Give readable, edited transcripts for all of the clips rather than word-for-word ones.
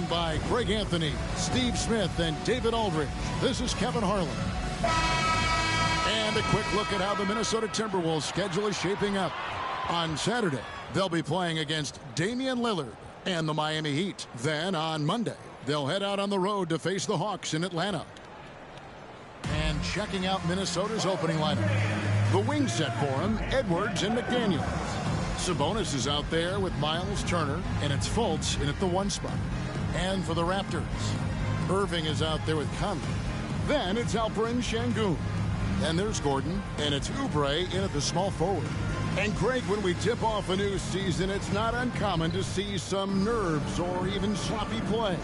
by Greg Anthony, Steve Smith, and David Aldridge. This is Kevin Harlan. And a quick look at how the Minnesota Timberwolves schedule is shaping up. On Saturday, they'll be playing against Damian Lillard and the Miami Heat. Then on Monday, they'll head out on the road to face the Hawks in Atlanta. And checking out Minnesota's opening lineup. The wing set for him, Edwards and McDaniels. Sabonis is out there with Miles Turner, and it's Fultz in at the 1 spot. And for the Raptors, Irving is out there with Conley. Then it's Alperen Şengün. And there's Gordon, and it's Oubre in at the small forward. And Greg, when we tip off a new season, it's not uncommon to see some nerves or even sloppy play.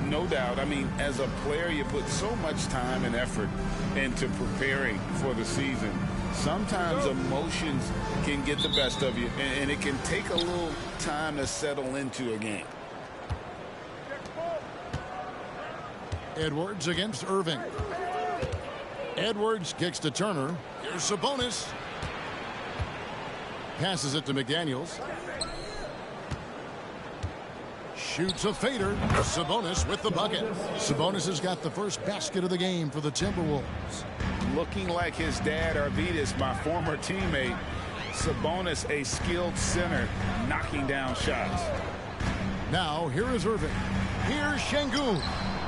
No doubt. I mean, as a player, you put so much time and effort into preparing for the season. Sometimes emotions can get the best of you, and it can take a little time to settle into a game. Edwards against Irving. Edwards kicks to Turner. Here's Sabonis. Passes it to McDaniels. Shoots a fader. Sabonis with the bucket. Sabonis has got the first basket of the game for the Timberwolves. Looking like his dad, Arvidas, my former teammate. Sabonis, a skilled center, knocking down shots. Now, here is Irving. Here's Şengün.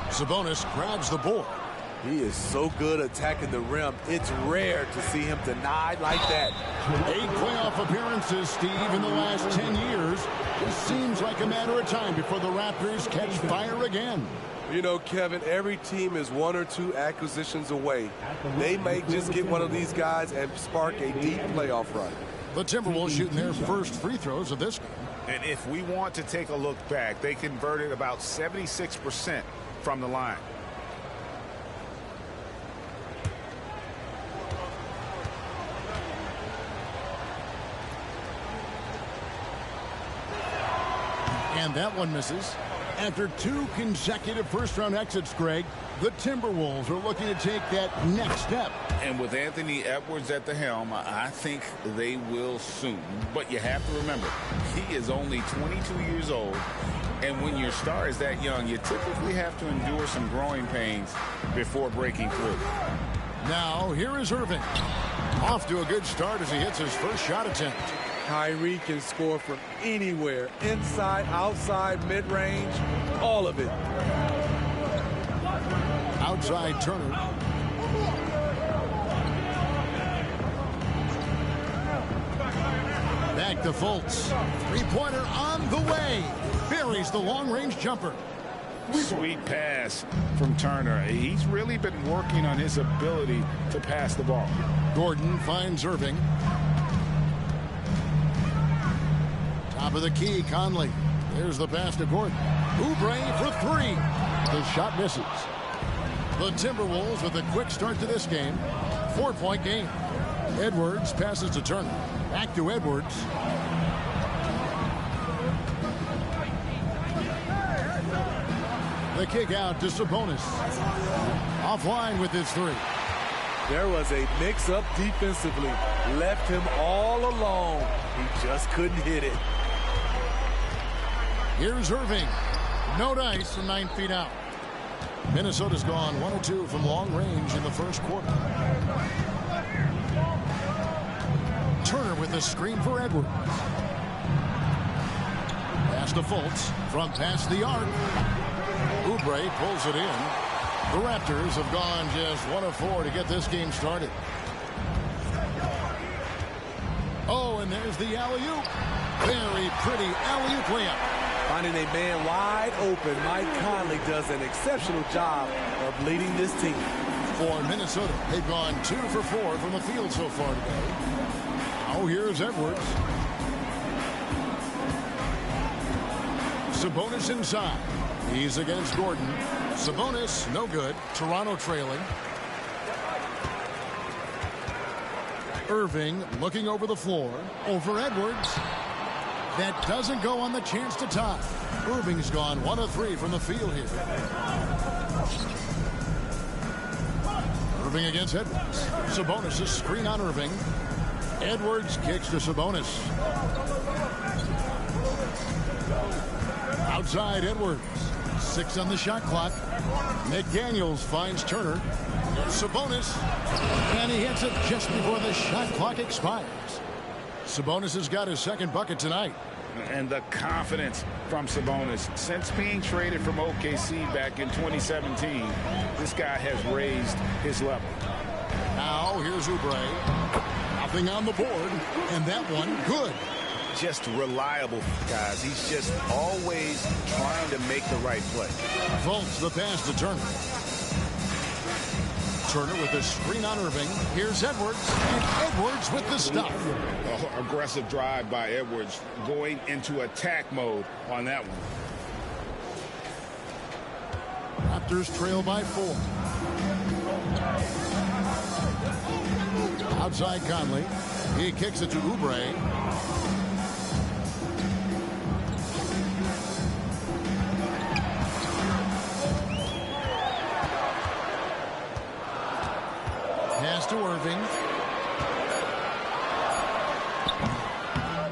Sabonis grabs the board. He is so good attacking the rim. It's rare to see him denied like that. 8 playoff appearances, Steve, in the last 10 years. It seems like a matter of time before the Raptors catch fire again. You know, Kevin, every team is 1 or 2 acquisitions away. They may just get one of these guys and spark a deep playoff run. The Timberwolves shooting their first free throws of this game. And if we want to take a look back, they converted about 76% from the line. And that one misses. After 2 consecutive first-round exits, Greg, the Timberwolves are looking to take that next step. And with Anthony Edwards at the helm, I think they will soon. But you have to remember, he is only 22 years old. And when your star is that young, you typically have to endure some growing pains before breaking through. Now, here is Irving. Off to a good start as he hits his first shot attempt. Kyrie can score from anywhere, inside, outside, mid-range, all of it. Outside Turner. Back to Fultz. 3-pointer on the way. Buries the long-range jumper. Sweet pass from Turner. He's really been working on his ability to pass the ball. Gordon finds Irving. Top of the key, Conley. There's the pass to Gordon. Oubre for 3. The shot misses. The Timberwolves with a quick start to this game. 4-point game. Edwards passes to Turner. Back to Edwards. The kick out to Sabonis. Offline with his 3. There was a mix-up defensively. Left him all alone. He just couldn't hit it. Here's Irving. No dice from 9 feet out. Minnesota's gone 1 of 2 from long range in the first quarter. Turner with a screen for Edwards. Pass to Fultz from past the arc. Oubre pulls it in. The Raptors have gone just 1 of 4 to get this game started. Oh, and there's the alley-oop. Very pretty alley-oop layup. Finding a man wide open, Mike Conley does an exceptional job of leading this team. For Minnesota, they've gone 2 for 4 from the field so far today. Oh, here's Edwards. Sabonis inside. He's against Gordon. Sabonis, no good. Toronto trailing. Irving looking over the floor. Over Edwards. That doesn't go on the chance to tie. Irving's gone 1 of 3 from the field here. Irving against Edwards. Sabonis' screen on Irving. Edwards kicks to Sabonis. Outside Edwards. 6 on the shot clock. McDaniels finds Turner. Sabonis. And he hits it just before the shot clock expires. Sabonis has got his second bucket tonight. And the confidence from Sabonis. Since being traded from OKC back in 2017, this guy has raised his level. Now here's Oubre. Nothing on the board. And that one good. Just reliable, guys. He's just always trying to make the right play. Fultz the pass to Turner. Turner with a screen on Irving. Here's Edwards. And Edwards with the stop. Aggressive drive by Edwards, going into attack mode on that one. Raptors trail by 4. Outside Conley. He kicks it to Oubre. Pass to Irving.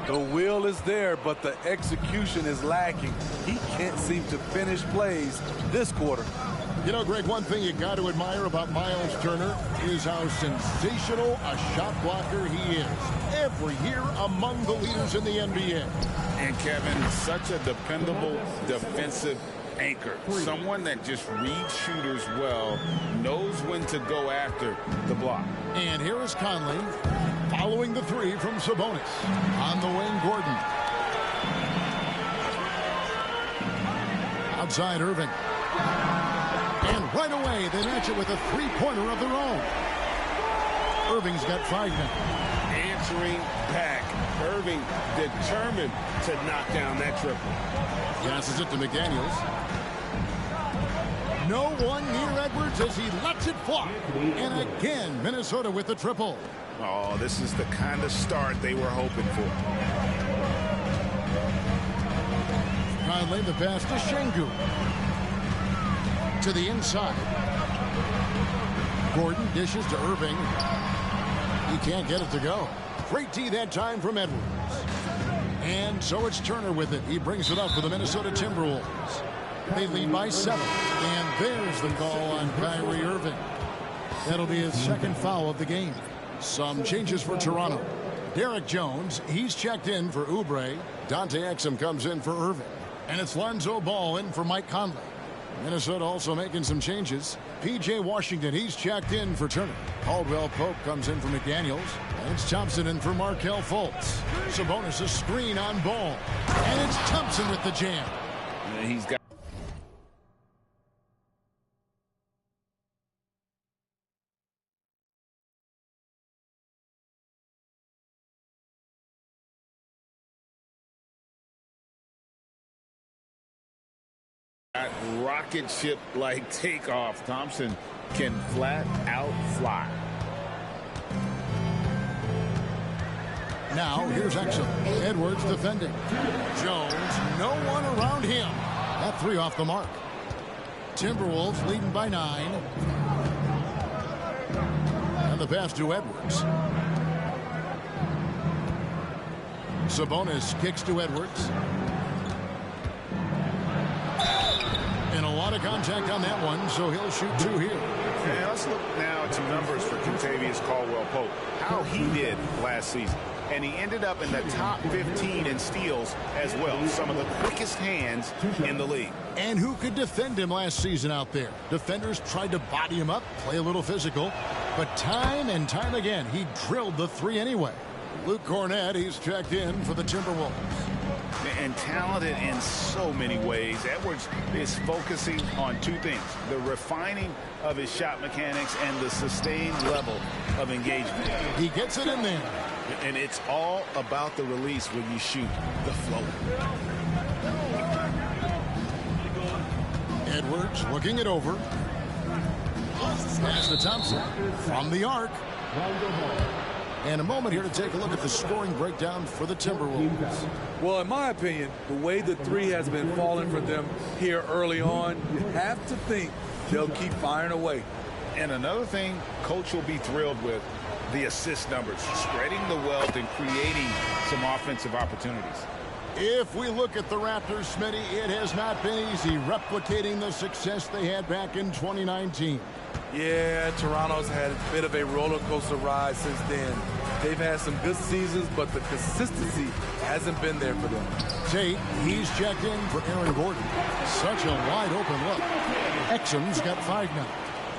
The will is there, but the execution is lacking. He can't seem to finish plays this quarter. You know, Greg, one thing you got to admire about Miles Turner is how sensational a shot blocker he is. Every year among the leaders in the NBA. And Kevin, such a dependable defensive anchor. Someone that just reads shooters well, knows when to go after the block. And here is Conley following the three from Sabonis. On the wing, Gordon. Outside Irving. And right away, they match it with a three-pointer of their own. Irving's got 5 now. Answering back. Irving determined to knock down that triple. Passes it to McDaniels. No one near Edwards as he lets it fly. And again, Minnesota with the triple. Oh, this is the kind of start they were hoping for. Conley the pass to Şengün. To the inside. Gordon dishes to Irving. He can't get it to go. Great D that time from Edwards. And so it's Turner with it. He brings it up for the Minnesota Timberwolves. They lead by 7. And there's the call on Kyrie Irving. That'll be his second foul of the game. Some changes for Toronto. Derek Jones, he's checked in for Oubre. Dante Exum comes in for Irving. And it's Lonzo Ball in for Mike Conley. Minnesota also making some changes. P.J. Washington, he's checked in for Turner. Caldwell Pope comes in for McDaniels. And it's Thompson in for Markelle Fultz. Sabonis a screen on Ball. And it's Thompson with the jam. He's got rocket ship like takeoff. Thompson can flat out fly. Now here's Exum. Edwards defending. Jones, no one around him. That 3 off the mark. Timberwolves leading by 9. And the pass to Edwards. Sabonis kicks to Edwards. And a lot of contact on that one, so he'll shoot 2 here. And let's look now at some numbers for Kentavious Caldwell-Pope. How he did last season. And he ended up in the top 15 in steals as well. Some of the quickest hands in the league. And who could defend him last season out there? Defenders tried to body him up, play a little physical. But time and time again, he drilled the 3 anyway. Luke Cornett, he's checked in for the Timberwolves. And talented in so many ways. Edwards is focusing on 2 things. The refining of his shot mechanics and the sustained level of engagement. He gets it in there. And it's all about the release when you shoot the flow. Edwards looking it over. Pass to Thompson from the arc. And a moment here to take a look at the scoring breakdown for the Timberwolves. Well, in my opinion, the way the 3 has been falling for them here early on, you have to think they'll keep firing away. And another thing Coach will be thrilled with, the assist numbers, spreading the wealth and creating some offensive opportunities. If we look at the Raptors, Smitty, it has not been easy replicating the success they had back in 2019. Yeah, Toronto's had a bit of a roller coaster ride since then. They've had some good seasons, but the consistency hasn't been there for them. Tate, he's checked in for Aaron Gordon. Such a wide open look. Exum's got 5 now.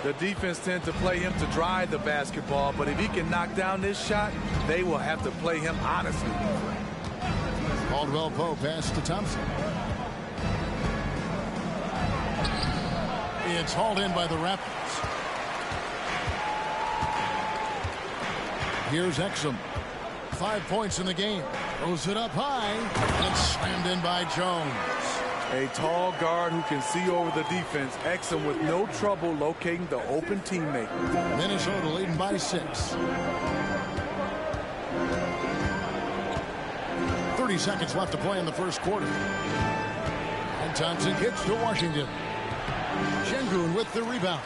The defense tends to play him to drive the basketball, but if he can knock down this shot, they will have to play him honestly. Caldwell Pope pass to Thompson. It's hauled in by the Raptors. Here's Exum. 5 points in the game. Throws it up high. And slammed in by Jones. A tall guard who can see over the defense. Exum with no trouble locating the open teammate. Minnesota leading by 6. 30 seconds left to play in the first quarter. And Thompson gets to Washington. Şengün with the rebound.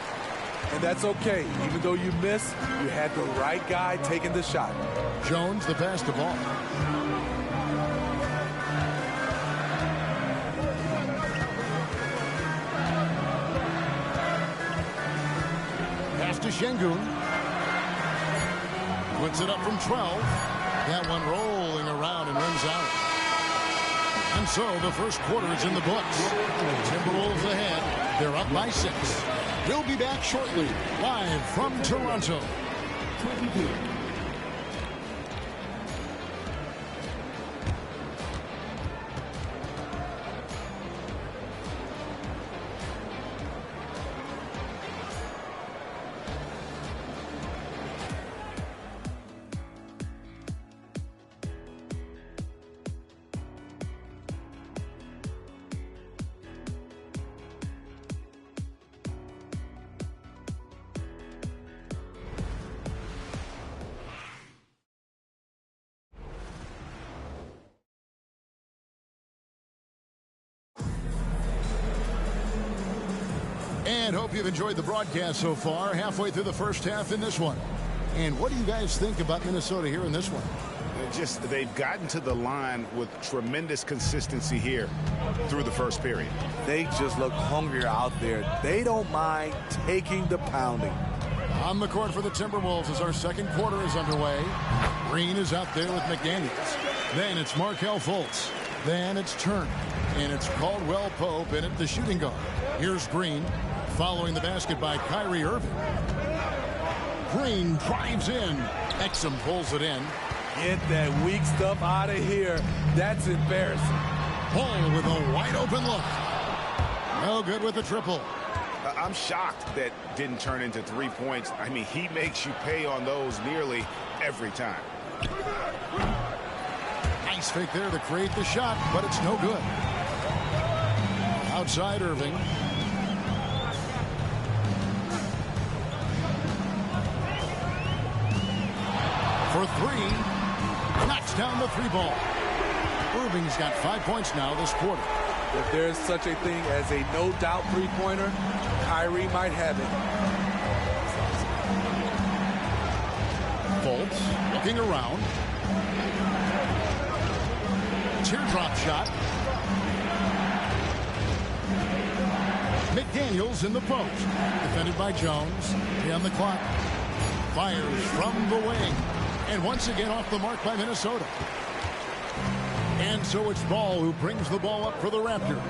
And that's okay. Even though you miss, you had the right guy taking the shot. Jones the pass to Ball. Pass to Şengün. Puts it up from 12. That one rolling around and runs out. And so the first quarter is in the books. Timberwolves ahead. They're up by 6. We'll be back shortly, live from Toronto. And hope you've enjoyed the broadcast so far. Halfway through the first half in this one. And what do you guys think about Minnesota here in this one? They've gotten to the line with tremendous consistency here through the first period. They just look hungrier out there. They don't mind taking the pounding. On the court for the Timberwolves as our second quarter is underway. Green is out there with McDaniels. Then it's Markelle Fultz. Then it's Turner. And it's Caldwell Pope in at the shooting guard. Here's Green following the basket by Kyrie Irving. Green drives in. Exum pulls it in. Get that weak stuff out of here. That's embarrassing. Paul with a wide open look. No good with the triple. I'm shocked that didn't turn into 3 points. I mean, he makes you pay on those nearly every time. Nice fake there to create the shot, but it's no good. Outside Irving. For 3. Knocks down the 3 ball. Irving's got 5 points now this quarter. If there's such a thing as a no-doubt three-pointer, Kyrie might have it. Fultz looking around. Teardrop shot. McDaniels in the post. Defended by Jones. 3 on the clock. Fires from the wing. And once again off the mark by Minnesota. And so it's Ball who brings the ball up for the Raptors.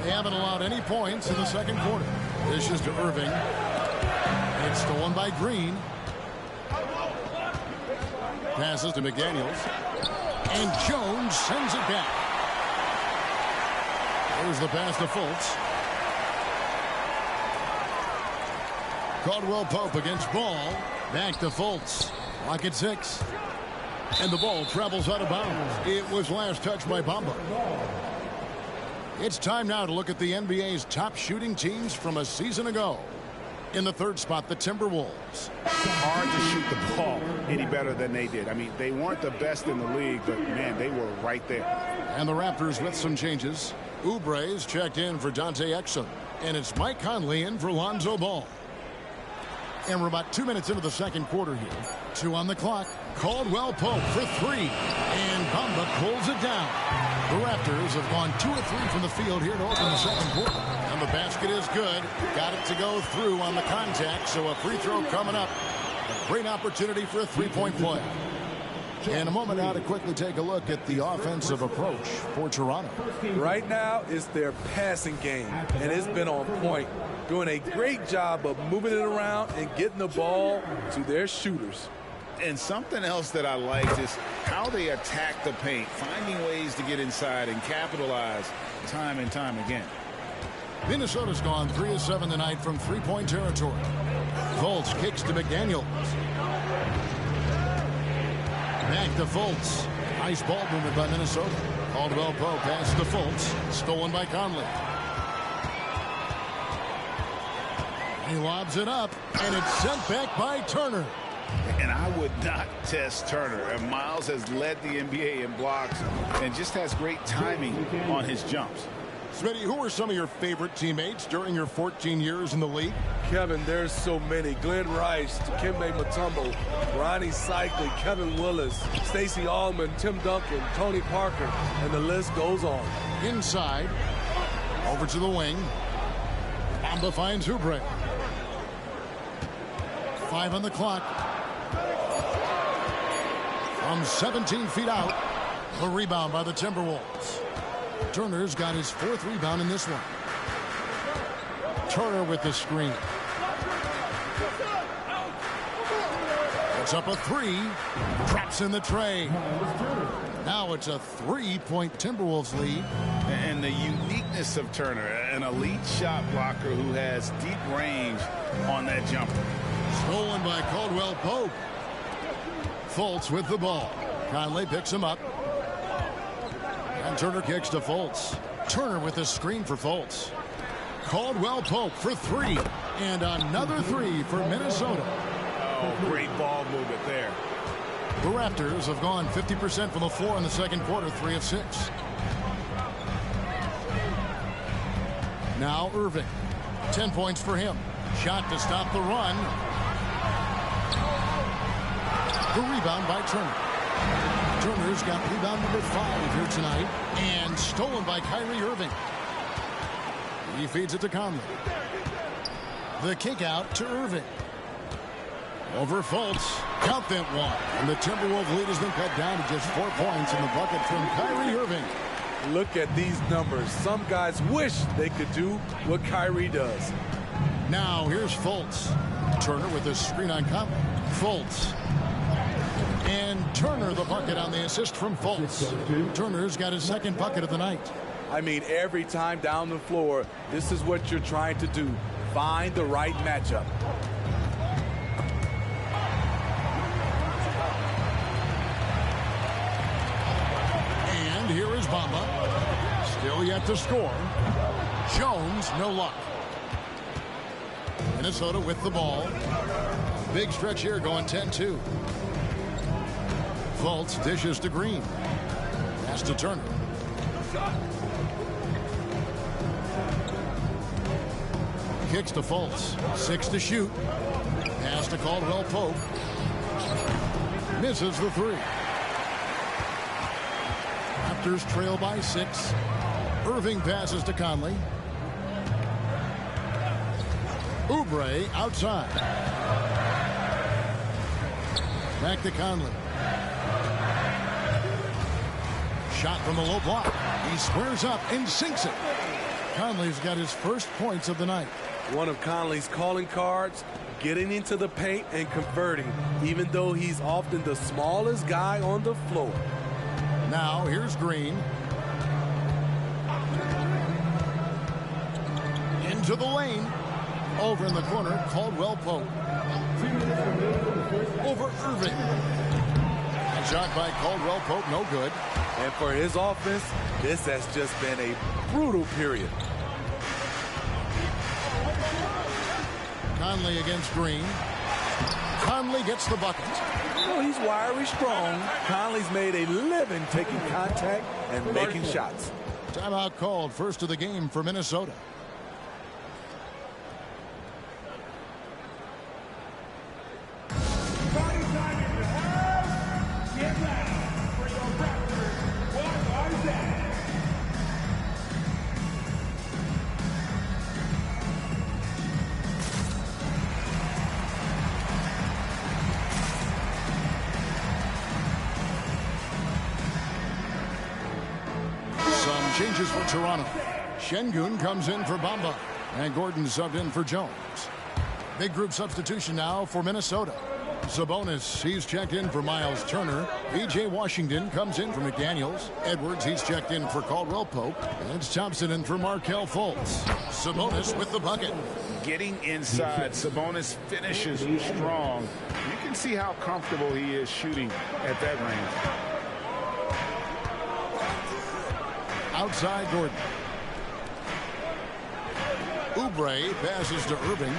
They haven't allowed any points in the second quarter. This is to Irving. It's stolen by Green. Passes to McDaniels. And Jones sends it back. There's the pass to Fultz. Caldwell Pope against Ball. Back to Fultz. Lock at 6. And the ball travels out of bounds. It was last touched by Bamba. It's time now to look at the NBA's top shooting teams from a season ago. In the third spot, the Timberwolves. Hard to shoot the ball any better than they did. I mean, they weren't the best in the league, but, man, they were right there. And the Raptors with some changes. Oubre's checked in for Dante Exum. And it's Mike Conley in for Lonzo Ball. And we're about 2 minutes into the second quarter here. 2 on the clock. Caldwell Pope for 3. And Bamba pulls it down. The Raptors have gone 2 of 3 from the field here to open the second quarter. And the basket is good. Got it to go through on the contact. So a free throw coming up. A great opportunity for a three-point play. In a moment now to quickly take a look at the offensive approach for Toronto. Right now, it's their passing game, and it's been on point. Doing a great job of moving it around and getting the ball to their shooters. And something else that I liked is how they attack the paint, finding ways to get inside and capitalize time and time again. Minnesota's gone 3 of 7 tonight from three-point territory. Fultz kicks to McDaniel. Back to Fultz. Nice ball movement by Minnesota. Caldwell Pope pass to Fultz. Stolen by Conley. He lobs it up, and it's sent back by Turner. And I would not test Turner. And Miles has led the NBA in blocks and just has great timing on his jumps. Smitty, who were some of your favorite teammates during your 14 years in the league? Kevin, there's so many. Glenn Rice, Dikembe Mutombo, Ronnie Cycli, Kevin Willis, Stacey Allman, Tim Duncan, Tony Parker, and the list goes on. Inside, over to the wing. Bamba finds Oubre. 5 on the clock. From 17 feet out, the rebound by the Timberwolves. Turner's got his 4th rebound in this one. Turner with the screen. Puts up a 3. Traps in the tray. Now it's a 3-point Timberwolves lead. And the uniqueness of Turner, an elite shot blocker who has deep range on that jumper. Stolen by Caldwell Pope. Fultz with the ball. Conley picks him up. And Turner kicks to Fultz. Turner with a screen for Fultz. Caldwell Pope for 3. And another 3 for Minnesota. Oh, great ball movement there. The Raptors have gone 50% from the floor in the second quarter, 3 of 6. Now Irving. 10 points for him. Shot to stop the run. The rebound by Turner. Turner's got rebound number 5 here tonight. And stolen by Kyrie Irving. He feeds it to Conley. The kick out to Irving. Over Fultz. Count that one. And the Timberwolves lead has been cut down to just 4 points in the bucket from Kyrie Irving. Look at these numbers. Some guys wish they could do what Kyrie does. Now here's Fultz. Turner with a screen on Conley. Fultz. And Turner the bucket on the assist from Fultz. Turner's got his 2nd bucket of the night. I mean, every time down the floor, this is what you're trying to do. Find the right matchup. And here is Bamba. Still yet to score. Jones, no luck. Minnesota with the ball. Big stretch here going 10-2. Fultz dishes to Green. Pass to Turner. Kicks to Fultz. 6 to shoot. Pass to Caldwell Pope. Misses the 3. Raptors trail by 6. Irving passes to Conley. Oubre outside. Back to Conley. Shot from the low block. He squares up and sinks it. Conley's got his first points of the night. One of Conley's calling cards, getting into the paint and converting, even though he's often the smallest guy on the floor. Now here's Green. Into the lane. Over in the corner, Caldwell Pope. Over Irving. A shot by Caldwell Pope, no good. And for his offense, this has just been a brutal period. Conley against Green. Conley gets the bucket. Well, he's wiry strong. Conley's made a living taking contact and making shots. Timeout called, first of the game for Minnesota. changes for Toronto. Şengün comes in for Bamba. And Gordon subbed in for Jones. Big group substitution now for Minnesota. Sabonis, he's checked in for Miles Turner. B.J. Washington comes in for McDaniels. Edwards, he's checked in for Caldwell Pope. And it's Thompson in for Markelle Fultz. Sabonis with the bucket. Getting inside, Sabonis finishes strong. You can see how comfortable he is shooting at that range. Outside Gordon. Oubre passes to Irving.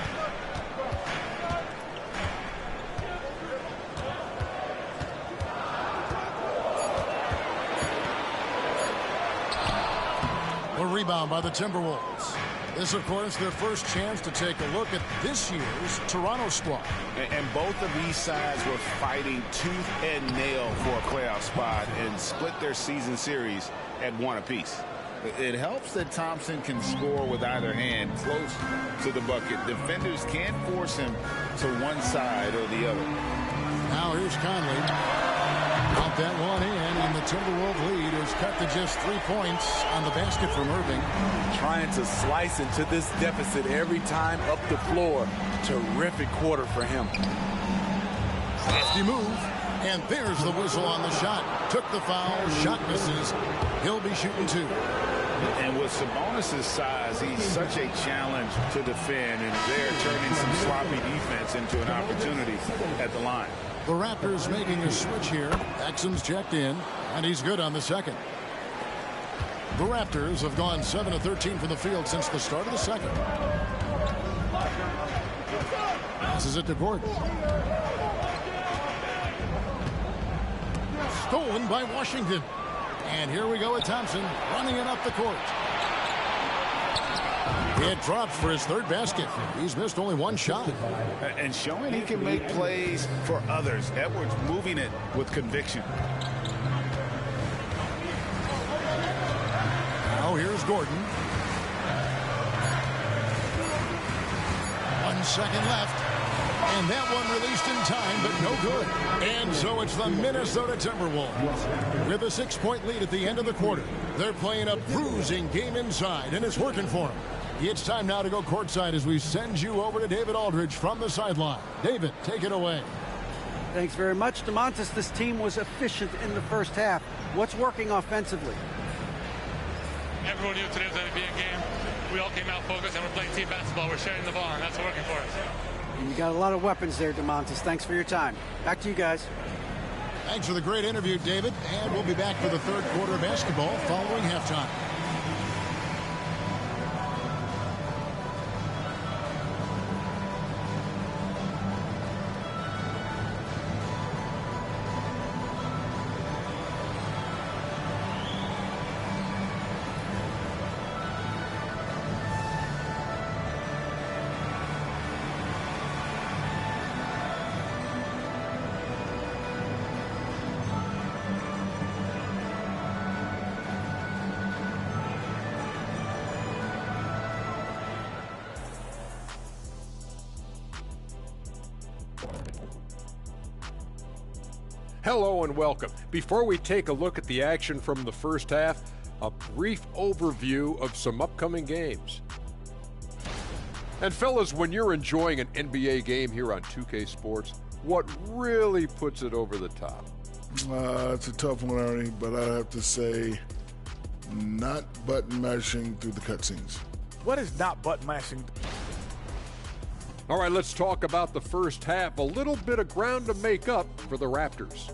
A rebound by the Timberwolves. This, of course, their first chance to take a look at this year's Toronto squad. And both of these sides were fighting tooth and nail for a playoff spot and split their season series at one apiece. It helps that Thompson can score with either hand close to the bucket. Defenders can't force him to one side or the other. Now here's Conley. Count that one in, and the Timberwolves lead is cut to just 3 points on the basket from Irving. Trying to slice into this deficit every time up the floor. Terrific quarter for him. Safety move. And there's the whistle on the shot. Took the foul. Shot misses. He'll be shooting 2. And with Sabonis' size, he's such a challenge to defend, and they're turning some sloppy defense into an opportunity at the line. The Raptors making a switch here. Exum's checked in, and he's good on the second. The Raptors have gone 7 of 13 from the field since the start of the second. Passes it to Gordon. Stolen by Washington. And here we go with Thompson running it up the court. It drops for his third basket. He's missed only one shot. And showing he can make plays for others. Edwards moving it with conviction. Now here's Gordon. 1 second left. And that one released in time, but no good. And so it's the Minnesota Timberwolves with a 6-point lead at the end of the quarter. They're playing a bruising game inside, and it's working for them. It's time now to go courtside as we send you over to David Aldridge from the sideline. David, take it away. Thanks very much, DeMontis. This team was efficient in the first half. What's working offensively? Everyone knew today was going to be a game. We all came out focused, and we're playing team basketball. We're sharing the ball, and that's working for us. You got a lot of weapons there, DeMontis. Thanks for your time. Back to you guys. Thanks for the great interview, David. And we'll be back for the third quarter of basketball following halftime. Hello and welcome. Before we take a look at the action from the first half, a brief overview of some upcoming games. And fellas, when you're enjoying an NBA game here on 2K Sports, what really puts it over the top? It's a tough one, Ernie, but I have to say not button mashing through the cutscenes. What is not button mashing? All right, let's talk about the first half. A little bit of ground to make up for the Raptors.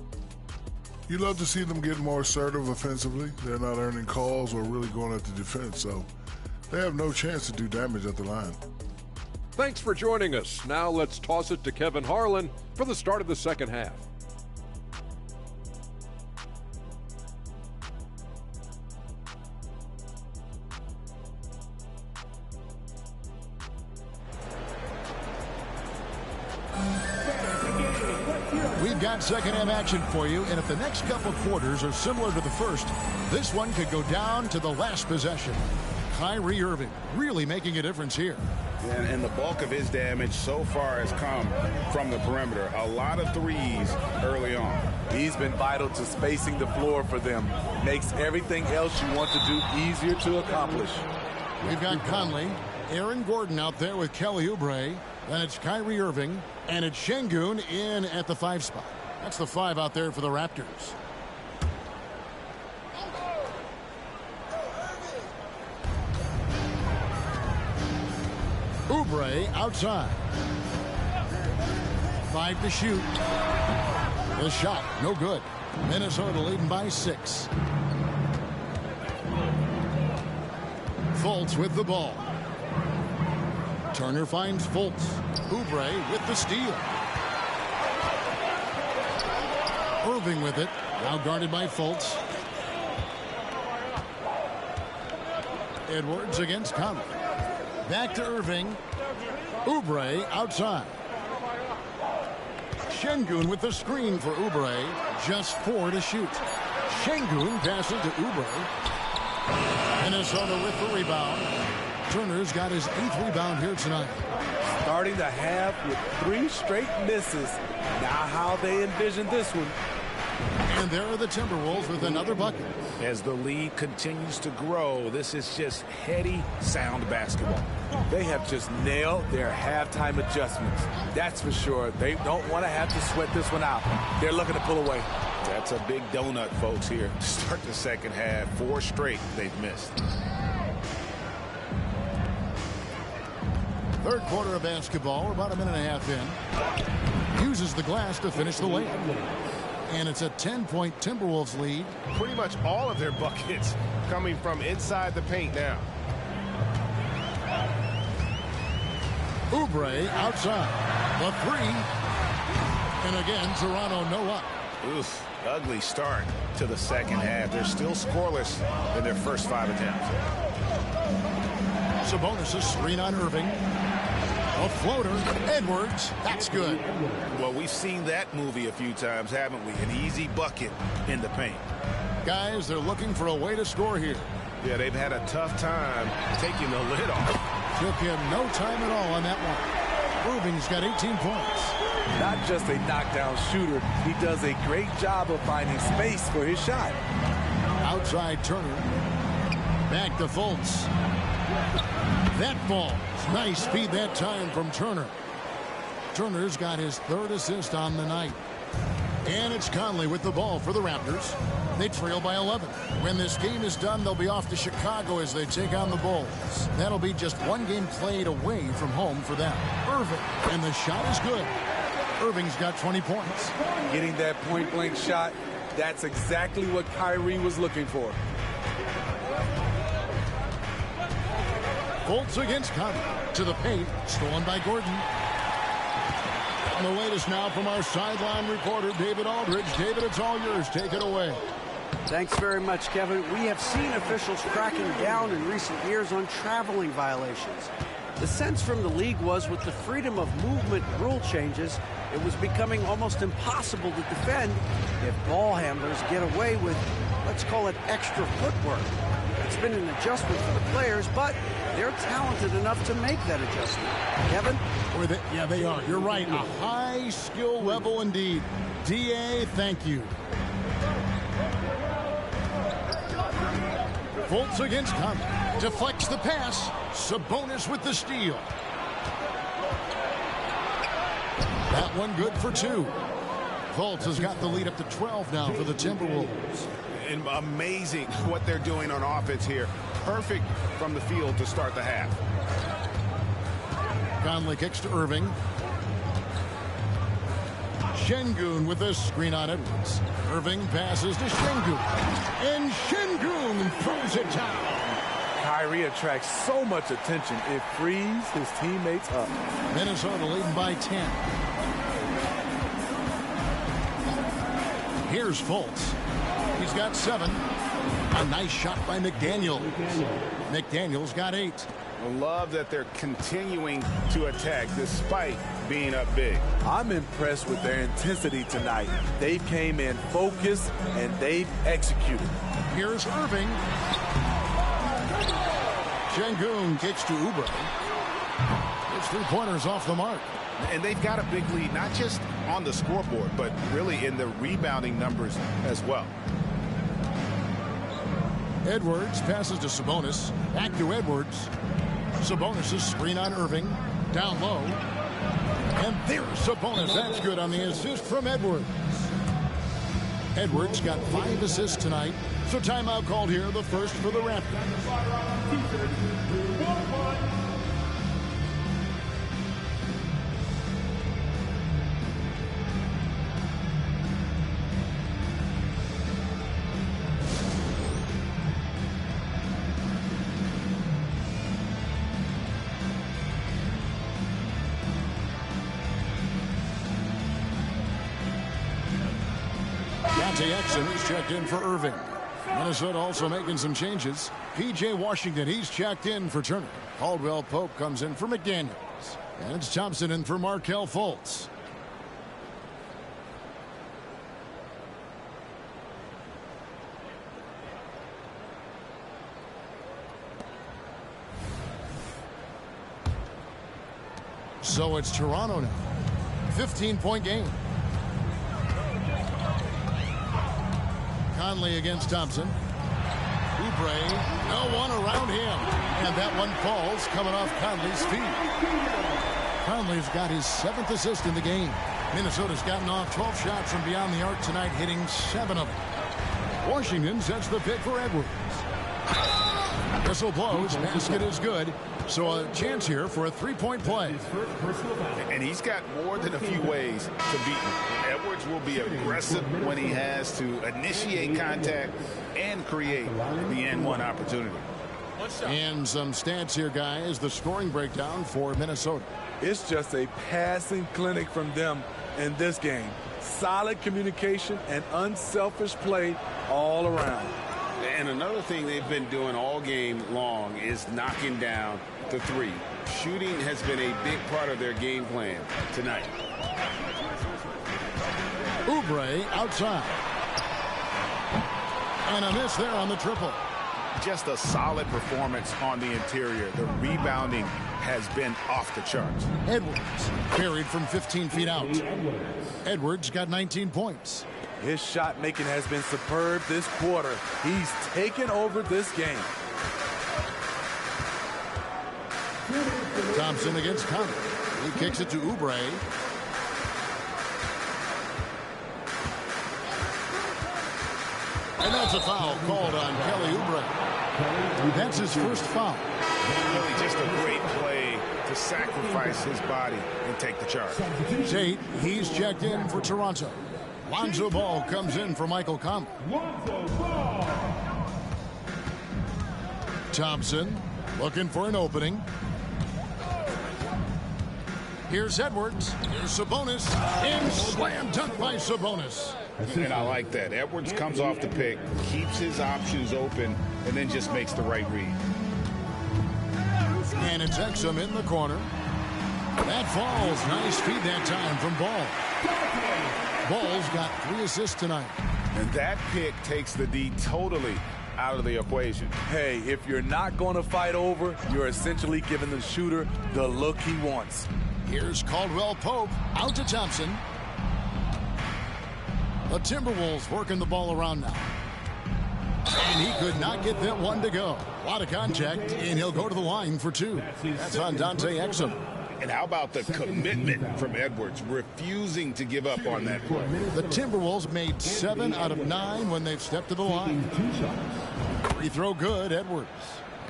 You love to see them get more assertive offensively. They're not earning calls or really going at the defense, so they have no chance to do damage at the line. Thanks for joining us. Now let's toss it to Kevin Harlan for the start of the second half. We've got second half action for you, and if the next couple quarters are similar to the first, this one could go down to the last possession. Kyrie Irving really making a difference here. And the bulk of his damage so far has come from the perimeter. A lot of threes early on. He's been vital to spacing the floor for them. Makes everything else you want to do easier to accomplish. We've got Conley, Aaron Gordon out there with Kelly Oubre. Then it's Kyrie Irving, and it's Şengün in at the 5 spot. That's the 5 out there for the Raptors. Oubre outside. 5 to shoot. The shot, no good. Minnesota leading by 6. Fultz with the ball. Turner finds Fultz. Oubre with the steal. Irving with it. Now guarded by Fultz. Edwards against Conley. Back to Irving. Oubre outside. Şengün with the screen for Oubre. Just 4 to shoot. Şengün passing to Oubre. Minnesota with the rebound. Turner's got his 8th rebound here tonight. Starting the half with 3 straight misses. Now how they envision this one. And there are the Timberwolves with another bucket. As the lead continues to grow, this is just heady, sound basketball. They have just nailed their halftime adjustments. That's for sure. They don't want to have to sweat this one out. They're looking to pull away. That's a big donut, folks, here to start the second half. 4 straight they've missed. Third quarter of basketball. We're about a minute and a half in. Uses the glass to finish the layup. And it's a 10-point Timberwolves lead. Pretty much all of their buckets coming from inside the paint now. Oubre outside. The 3. And again, Toronto no up. Oof, ugly start to the second half. They're still scoreless in their first 5 attempts. Sabonis' screen on Irving. A floater. Edwards. That's good. Well, we've seen that movie a few times, haven't we? An easy bucket in the paint. Guys, they're looking for a way to score here. Yeah, they've had a tough time taking the lid off. Took him no time at all on that one. Irving's got 18 points. Not just a knockdown shooter, he does a great job of finding space for his shot. Outside Turner. Back to Fultz. That ball. Nice feed that time from Turner. Turner's got his 3rd assist on the night. And it's Conley with the ball for the Raptors. They trail by 11. When this game is done, they'll be off to Chicago as they take on the Bulls. That'll be just 1 game played away from home for them. Irving. And the shot is good. Irving's got 20 points. Getting that point-blank shot, that's exactly what Kyrie was looking for. Fultz against Conley. To the paint. Stolen by Gordon. And the latest now from our sideline reporter, David Aldridge. David, it's all yours. Take it away. Thanks very much, Kevin. We have seen officials cracking down in recent years on traveling violations. The sense from the league was with the freedom of movement rule changes, it was becoming almost impossible to defend if ball handlers get away with, let's call it, extra footwork. It's been an adjustment for the players, but they're talented enough to make that adjustment. Kevin? Yeah, they are. You're right. A high skill level indeed. DA, thank you. Fultz against Conley. Deflects the pass. Sabonis with the steal. That one good for 2. Fultz has got the lead up to 12 now for the Timberwolves. And amazing what they're doing on offense here. Perfect from the field to start the half. Conley kicks to Irving. Şengün with a screen on Edwards. Irving passes to Şengün. And Şengün throws it down. Kyrie attracts so much attention, it frees his teammates up. Minnesota leading by 10. Here's Fultz. He's got 7. A nice shot by McDaniel. McDaniel's got 8. I love that they're continuing to attack despite being up big. I'm impressed with their intensity tonight. They came in focused and they've executed. Here's Irving. Şengün kicks to Oubre. His three-pointers off the mark. And they've got a big lead, not just on the scoreboard, but really in the rebounding numbers as well. Edwards passes to Sabonis. Back to Edwards. Sabonis' screen on Irving. Down low. And there's Sabonis. That's good on the assist from Edwards. Edwards got 5 assists tonight. So timeout called here, the first for the Raptors. Exum is checked in for Irving. Minnesota also making some changes. P.J. Washington, he's checked in for Turner. Caldwell Pope comes in for McDaniels. And it's Thompson in for Markelle Fultz. So it's Toronto now. 15-point game. Conley against Thompson. Oubre, no one around him. And that one falls coming off Conley's feet. Conley's got his 7th assist in the game. Minnesota's gotten off 12 shots from beyond the arc tonight, hitting 7 of them. Washington sets the pick for Edwards. Whistle blows, basket is good. So a chance here for a three-point play. And he's got more than a few ways to beat him. Edwards will be aggressive when he has to initiate contact and create the N1 opportunity. And some stats here, guys. The scoring breakdown for Minnesota. It's just a passing clinic from them in this game. Solid communication and unselfish play all around. And another thing they've been doing all game long is knocking down the three. Shooting has been a big part of their game plan tonight. Oubre outside. And a miss there on the triple. Just a solid performance on the interior. The rebounding has been off the charts. Edwards carried from 15 feet out. Edwards got 19 points. His shot making has been superb this quarter. He's taken over this game. Thompson against Conley. He kicks it to Oubre. And that's a foul called on Kelly Oubre. That's his first foul. Really just a great play to sacrifice his body and take the charge. Tate, he's checked in for Toronto. Lonzo Ball comes in for Michael Conley. Thompson looking for an opening. Here's Edwards. Here's Sabonis. And slam dunk by Sabonis. And I like that. Edwards comes off the pick, keeps his options open, and then just makes the right read. And it's Exum in the corner. That falls. Nice feed that time from Ball. Ball's got 3 assists tonight. And that pick takes the D totally out of the equation. Hey, if you're not going to fight over, you're essentially giving the shooter the look he wants. Here's Caldwell Pope out to Thompson. The Timberwolves working the ball around now. And he could not get that one to go. A lot of contact, and he'll go to the line for 2. That's on Dante Exum. And how about the commitment from Edwards, refusing to give up on that play? The Timberwolves made 7 out of 9 when they've stepped to the line. Free throw good, Edwards.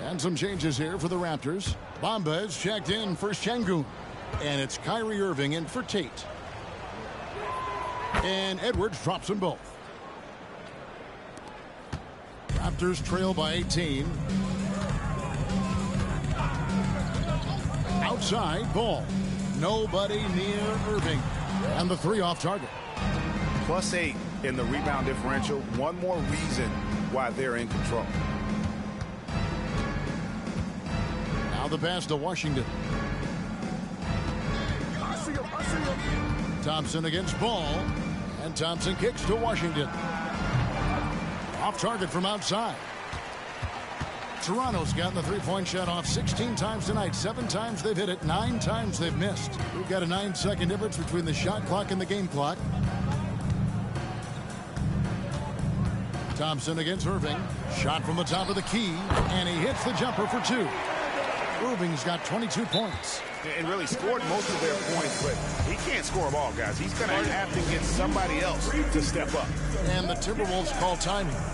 And some changes here for the Raptors. Bamba is checked in for Şengün. And it's Kyrie Irving in for Tate. And Edwards drops them both. Raptors trail by 18. Outside, Ball. Nobody near Irving. And the 3 off target. +8 in the rebound differential. One more reason why they're in control. Now the pass to Washington. Thompson against Ball. And Thompson kicks to Washington. Off target from outside. Toronto's gotten the three-point shot off 16 times tonight. 7 times they've hit it, 9 times they've missed. We've got a 9-second difference between the shot clock and the game clock. Thompson against Irving. Shot from the top of the key, and he hits the jumper for 2. Irving's got 22 points. And really scored most of their points, but he can't score them all, guys. He's going to have to get somebody else to step up. And the Timberwolves call time here.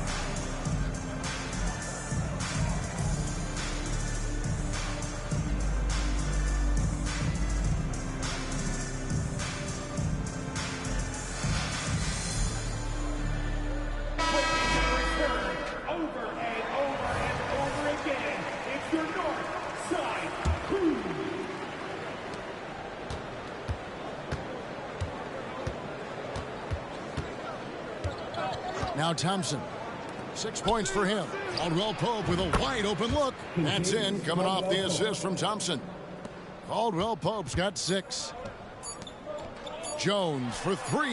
Now Thompson, 6 points for him. Caldwell Pope with a wide open look. That's in, coming off the assist from Thompson. Caldwell Pope's got 6. Jones for 3.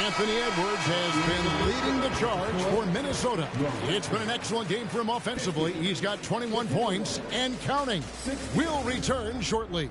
Anthony Edwards has been leading the charge for Minnesota. It's been an excellent game for him offensively. He's got 21 points and counting. We'll return shortly.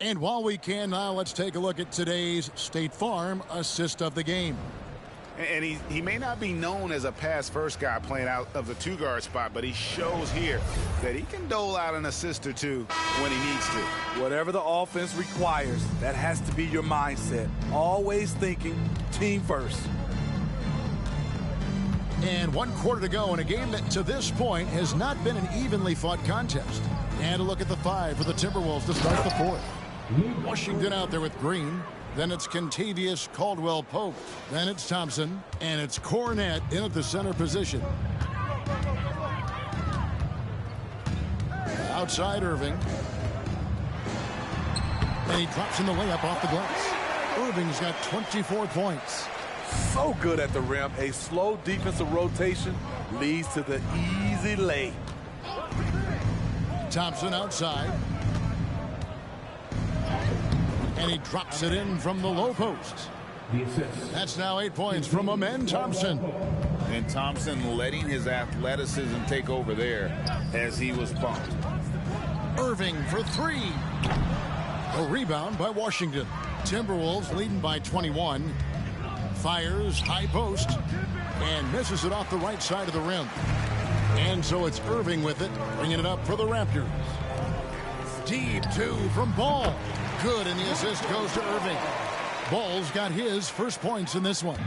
And while we can now, let's take a look at today's State Farm assist of the game. And he may not be known as a pass-first guy playing out of the 2-guard spot, but he shows here that he can dole out an assist or 2 when he needs to. Whatever the offense requires, that has to be your mindset. Always thinking team first. And 1 quarter to go in a game that to this point has not been an evenly fought contest. And a look at the 5 for the Timberwolves to start the 4th. Washington out there with Green. Then it's Kentavious Caldwell Pope. Then it's Thompson. And it's Cornette in at the center position. Outside Irving. And he drops in the layup off the glass. Irving's got 24 points. So good at the rim. A slow defensive rotation leads to the easy lay. Thompson outside. And he drops it in from the low post. That's now 8 points from Amen Thompson. And Thompson letting his athleticism take over there as he was bumped. Irving for 3. A rebound by Washington. Timberwolves leading by 21. Fires high post and misses it off the right side of the rim. And so it's Irving with it, bringing it up for the Raptors. Deep 2 from Ball. Good, and the assist goes to Irving. Ball's got his first points in this one.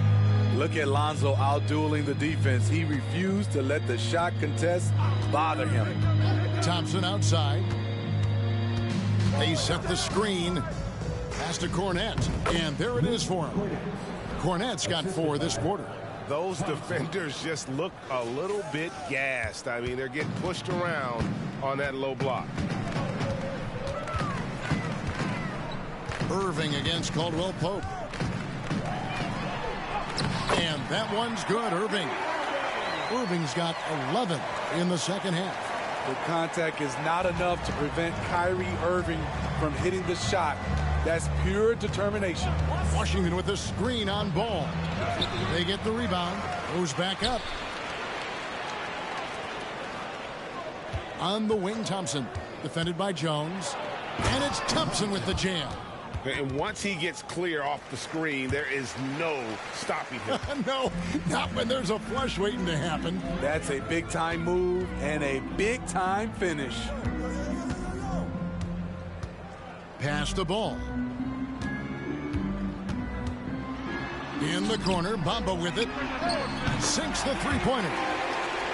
Look at Lonzo out-dueling the defense. He refused to let the shot contest bother him. Thompson outside. They set the screen. Pass to Cornette, and there it is for him. Cornette's got 4 this quarter. Those defenders just look a little bit gassed. I mean, they're getting pushed around on that low block. Irving against Caldwell Pope. And that one's good, Irving. Irving's got 11 in the second half. The contact is not enough to prevent Kyrie Irving from hitting the shot. That's pure determination. Washington with a screen on Ball. They get the rebound. Goes back up. On the wing, Thompson. Defended by Jones. And it's Thompson with the jam. And once he gets clear off the screen, there is no stopping him. No, not when there's a flush waiting to happen. That's a big-time move and a big-time finish. Pass the ball. In the corner, Bamba with it. Sinks the three-pointer.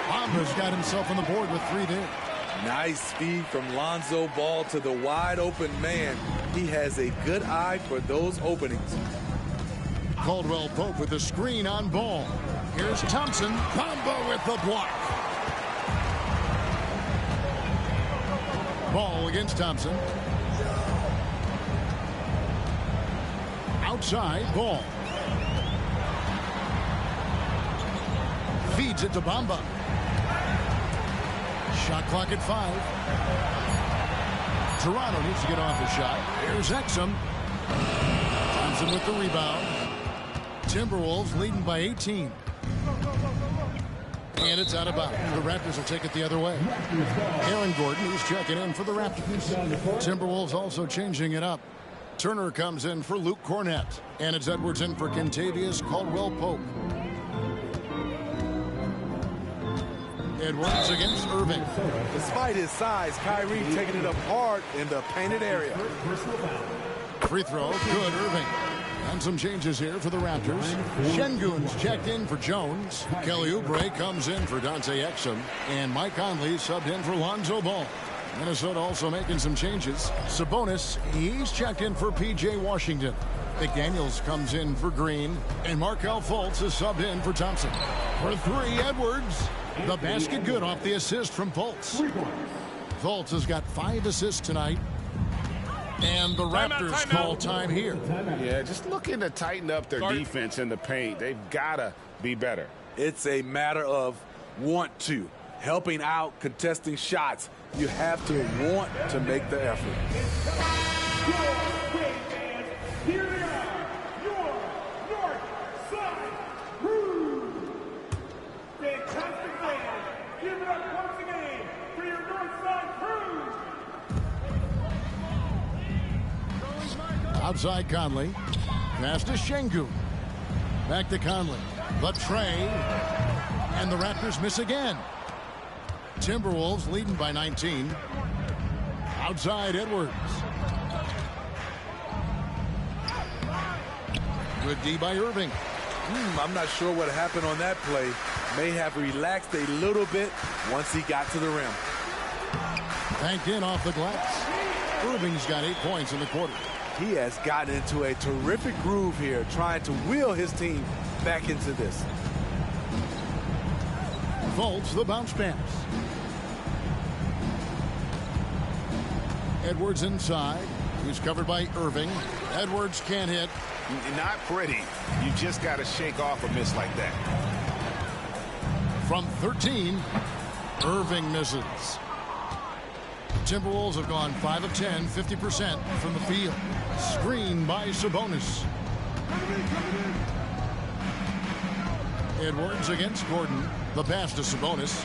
Bamba's got himself on the board with 3 there. Nice speed from Lonzo Ball to the wide-open man. He has a good eye for those openings. Caldwell Pope with the screen on Ball. Here's Thompson. Bamba with the block. Ball against Thompson. Outside, Ball. Feeds it to Bamba. Shot clock at 5. Toronto needs to get off the shot. Here's Exum. Thompson with the rebound. Timberwolves leading by 18. And it's out of bounds. The Raptors will take it the other way. Aaron Gordon, who's checking in for the Raptors. Timberwolves also changing it up. Turner comes in for Luke Cornett. And it's Edwards in for Kentavious Caldwell-Pope. Edwards against Irving. Despite his size, Kyrie taking it up hard in the painted area. Free throw, good, Irving. And some changes here for the Raptors. Şengün's checked in for Jones. Kelly Oubre comes in for Dante Exum. And Mike Conley subbed in for Lonzo Ball. Minnesota also making some changes. Sabonis, he's checked in for P.J. Washington. McDaniels comes in for Green. And Markelle Fultz is subbed in for Thompson. For 3, Edwards. The basket good off the assist from Fultz. Fultz has got 5 assists tonight. And the Raptors call time here. Yeah, just looking to tighten up their defense in the paint. They've got to be better. It's a matter of want to. Helping out, contesting shots. You have to want to make the effort. Here they are, your North Side Crew. Fantastic fans. Give it up once again for your North Side Crew. Outside Conley. Pass to Şengün. Back to Conley. The tray. And the Raptors miss again. Timberwolves leading by 19. Outside Edwards. Good D by Irving. I'm not sure what happened on that play. May have relaxed a little bit once he got to the rim. Banked in off the glass. Irving's got 8 points in the quarter. He has gotten into a terrific groove here, trying to wheel his team back into this. Fultz, the bounce pass. Edwards inside. He's covered by Irving. Edwards can't hit. Not pretty. You just got to shake off a miss like that. From 13, Irving misses. Timberwolves have gone 5 of 10, 50% from the field. Screen by Sabonis. Edwards against Gordon. The pass to Sabonis.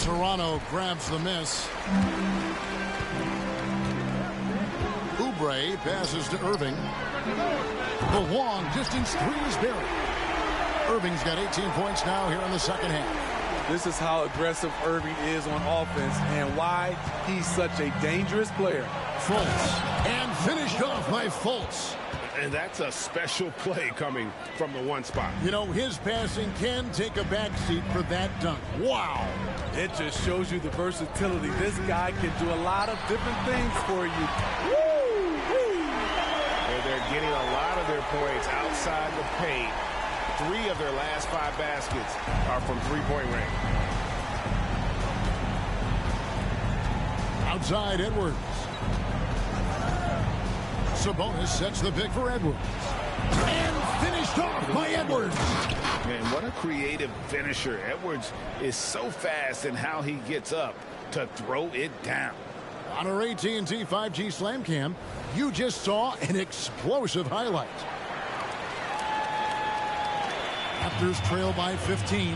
Toronto grabs the miss. Oubre passes to Irving. The long distance 3 is buried. Irving's got 18 points now here in the second half. This is how aggressive Irving is on offense and why he's such a dangerous player. Fultz. And finished off by Fultz. And that's a special play coming from the one spot. You know, his passing can take a backseat for that dunk. Wow. It just shows you the versatility. This guy can do a lot of different things for you. Woo! And they're getting a lot of their points outside the paint. 3 of their last 5 baskets are from three-point range. Outside Edwards. Sabonis sets the pick for Edwards. And finished off by Edwards. Man, what a creative finisher. Edwards is so fast in how he gets up to throw it down. On our AT&T 5G Slam Cam, you just saw an explosive highlight. Raptors trail by 15.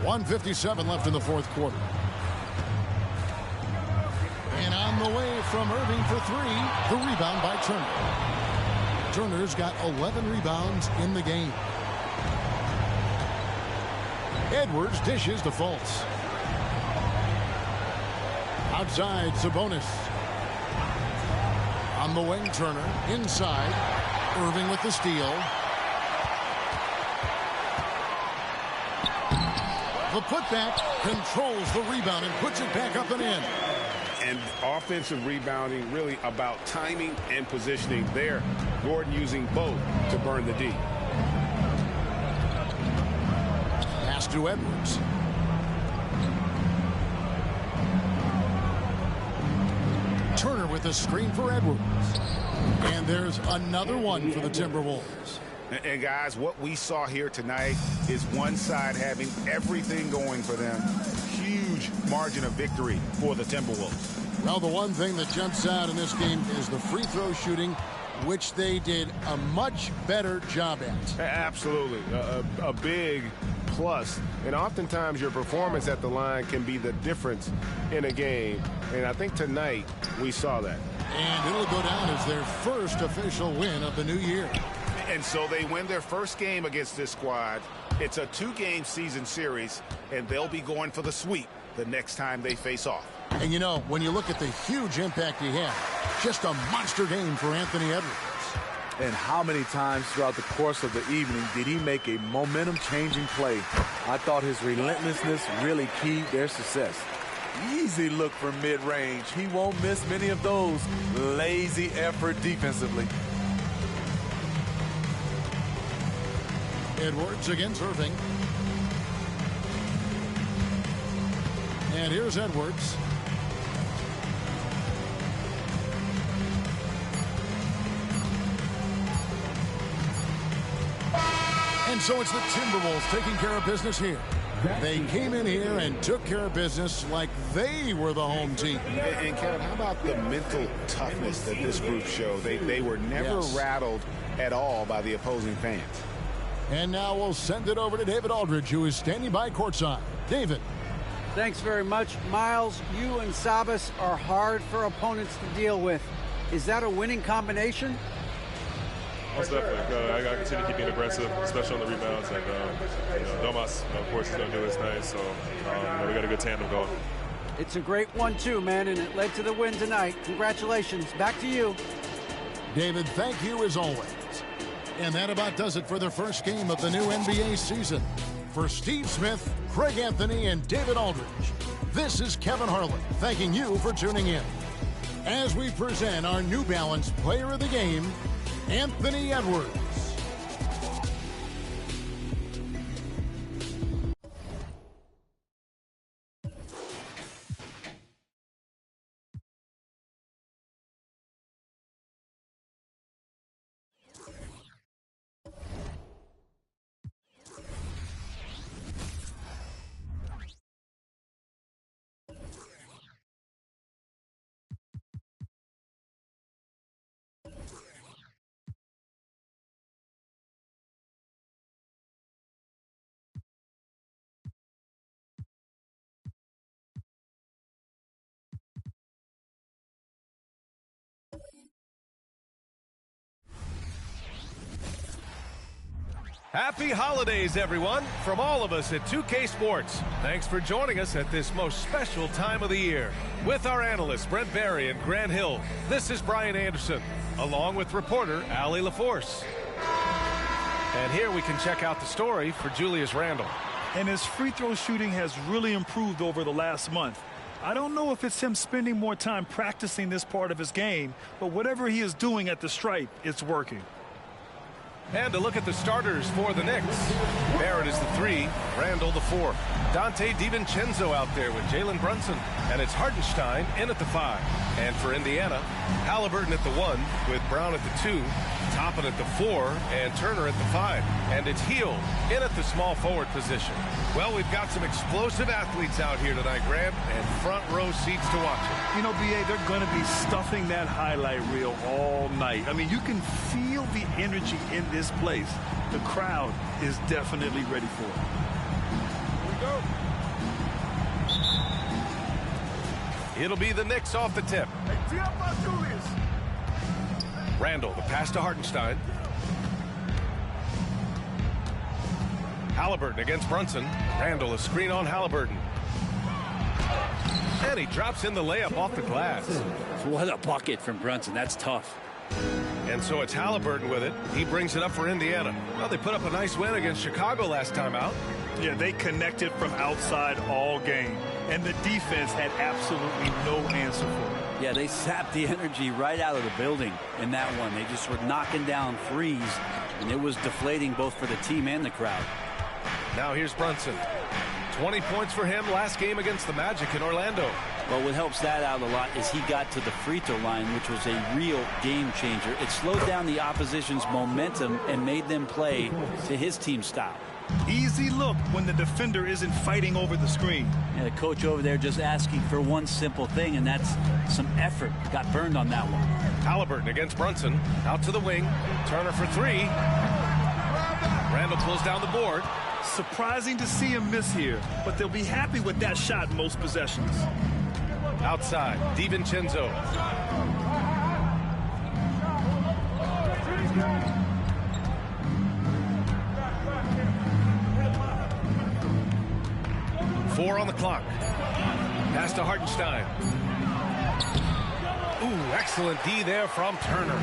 1:57 left in the fourth quarter. And on the way from Irving for 3, the rebound by Turner. Turner's got 11 rebounds in the game. Edwards dishes to Fultz. Outside, Sabonis. On the wing, Turner. Inside, Irving with the steal. The putback controls the rebound and puts it back up and in. And offensive rebounding really about timing and positioning there. Gordon using both to burn the D. to Edwards. Turner with a screen for Edwards. And there's another one for the Timberwolves. And guys, what we saw here tonight is one side having everything going for them. Huge margin of victory for the Timberwolves. Well, the one thing that jumps out in this game is the free throw shooting, which they did a much better job at. Absolutely. A big plus. And oftentimes your performance at the line can be the difference in a game. And I think tonight we saw that. And it'll go down as their first official win of the new year. And so they win their first game against this squad. It's a 2-game season series, and they'll be going for the sweep the next time they face off. And you know, when you look at the huge impact he had, just a monster game for Anthony Edwards. And how many times throughout the course of the evening did he make a momentum-changing play? I thought his relentlessness really keyed their success. Easy look from mid-range. He won't miss many of those. Lazy effort defensively. Edwards against Irving. And here's Edwards. And so it's the Timberwolves taking care of business here. They came in here and took care of business like they were the home team. And Kevin, how about the mental toughness that this group showed? They were never rattled at all by the opposing fans. And now we'll send it over to David Aldridge, who is standing by courtside. David. Thanks very much. Miles, you and Sabas are hard for opponents to deal with. Is that a winning combination? Most definitely. I got to continue to keep being aggressive, especially on the rebounds. And Domas, of course, is going to do his thing. So we got a good tandem going. It's a great 1-2, man, and it led to the win tonight. Congratulations. Back to you. David, thank you as always. And that about does it for the first game of the new NBA season. For Steve Smith, Craig Anthony, and David Aldridge, this is Kevin Harlan thanking you for tuning in. As we present our New Balance Player of the Game, Anthony Edwards. Happy holidays, everyone, from all of us at 2K Sports. Thanks for joining us at this most special time of the year. With our analysts, Brent Barry and Grant Hill, this is Brian Anderson, along with reporter Allie LaForce. And here we can check out the story for Julius Randle. And his free throw shooting has really improved over the last month. I don't know if it's him spending more time practicing this part of his game, but whatever he is doing at the stripe, it's working. And to look at the starters for the Knicks. Barrett is the 3, Randle the 4. Dante DiVincenzo out there with Jalen Brunson. And it's Hartenstein in at the 5. And for Indiana, Halliburton at the 1 with Brown at the 2, Toppin at the 4, and Turner at the 5. And it's Hield in at the small forward position. Well, we've got some explosive athletes out here tonight, Grant, and front row seats to watch it. You know, B.A., they're going to be stuffing that highlight reel all night. I mean, you can feel the energy in this place. The crowd is definitely ready for it. Here we go. It'll be the Knicks off the tip. Randle, the pass to Hartenstein. Halliburton against Brunson. Randle, a screen on Halliburton. And he drops in the layup off the glass. What a bucket from Brunson. That's tough. And so it's Halliburton with it. He brings it up for Indiana. Well, they put up a nice win against Chicago last time out. Yeah, they connected from outside all game. And the defense had absolutely no answer for it. Yeah, they sapped the energy right out of the building in that one. They just were knocking down threes, and it was deflating both for the team and the crowd. Now here's Brunson. 20 points for him last game against the Magic in Orlando. Well, what helps that out a lot is he got to the free throw line, which was a real game changer. It slowed down the opposition's momentum and made them play to his team style. Easy look when the defender isn't fighting over the screen. And the coach over there just asking for one simple thing, and that's some effort. Got burned on that one. Halliburton against Brunson. Out to the wing. Turner for three. Randall pulls down the board. Surprising to see him miss here, but they'll be happy with that shot most possessions. Outside, DiVincenzo. Four on the clock. Pass to Hartenstein. Ooh, excellent D there from Turner.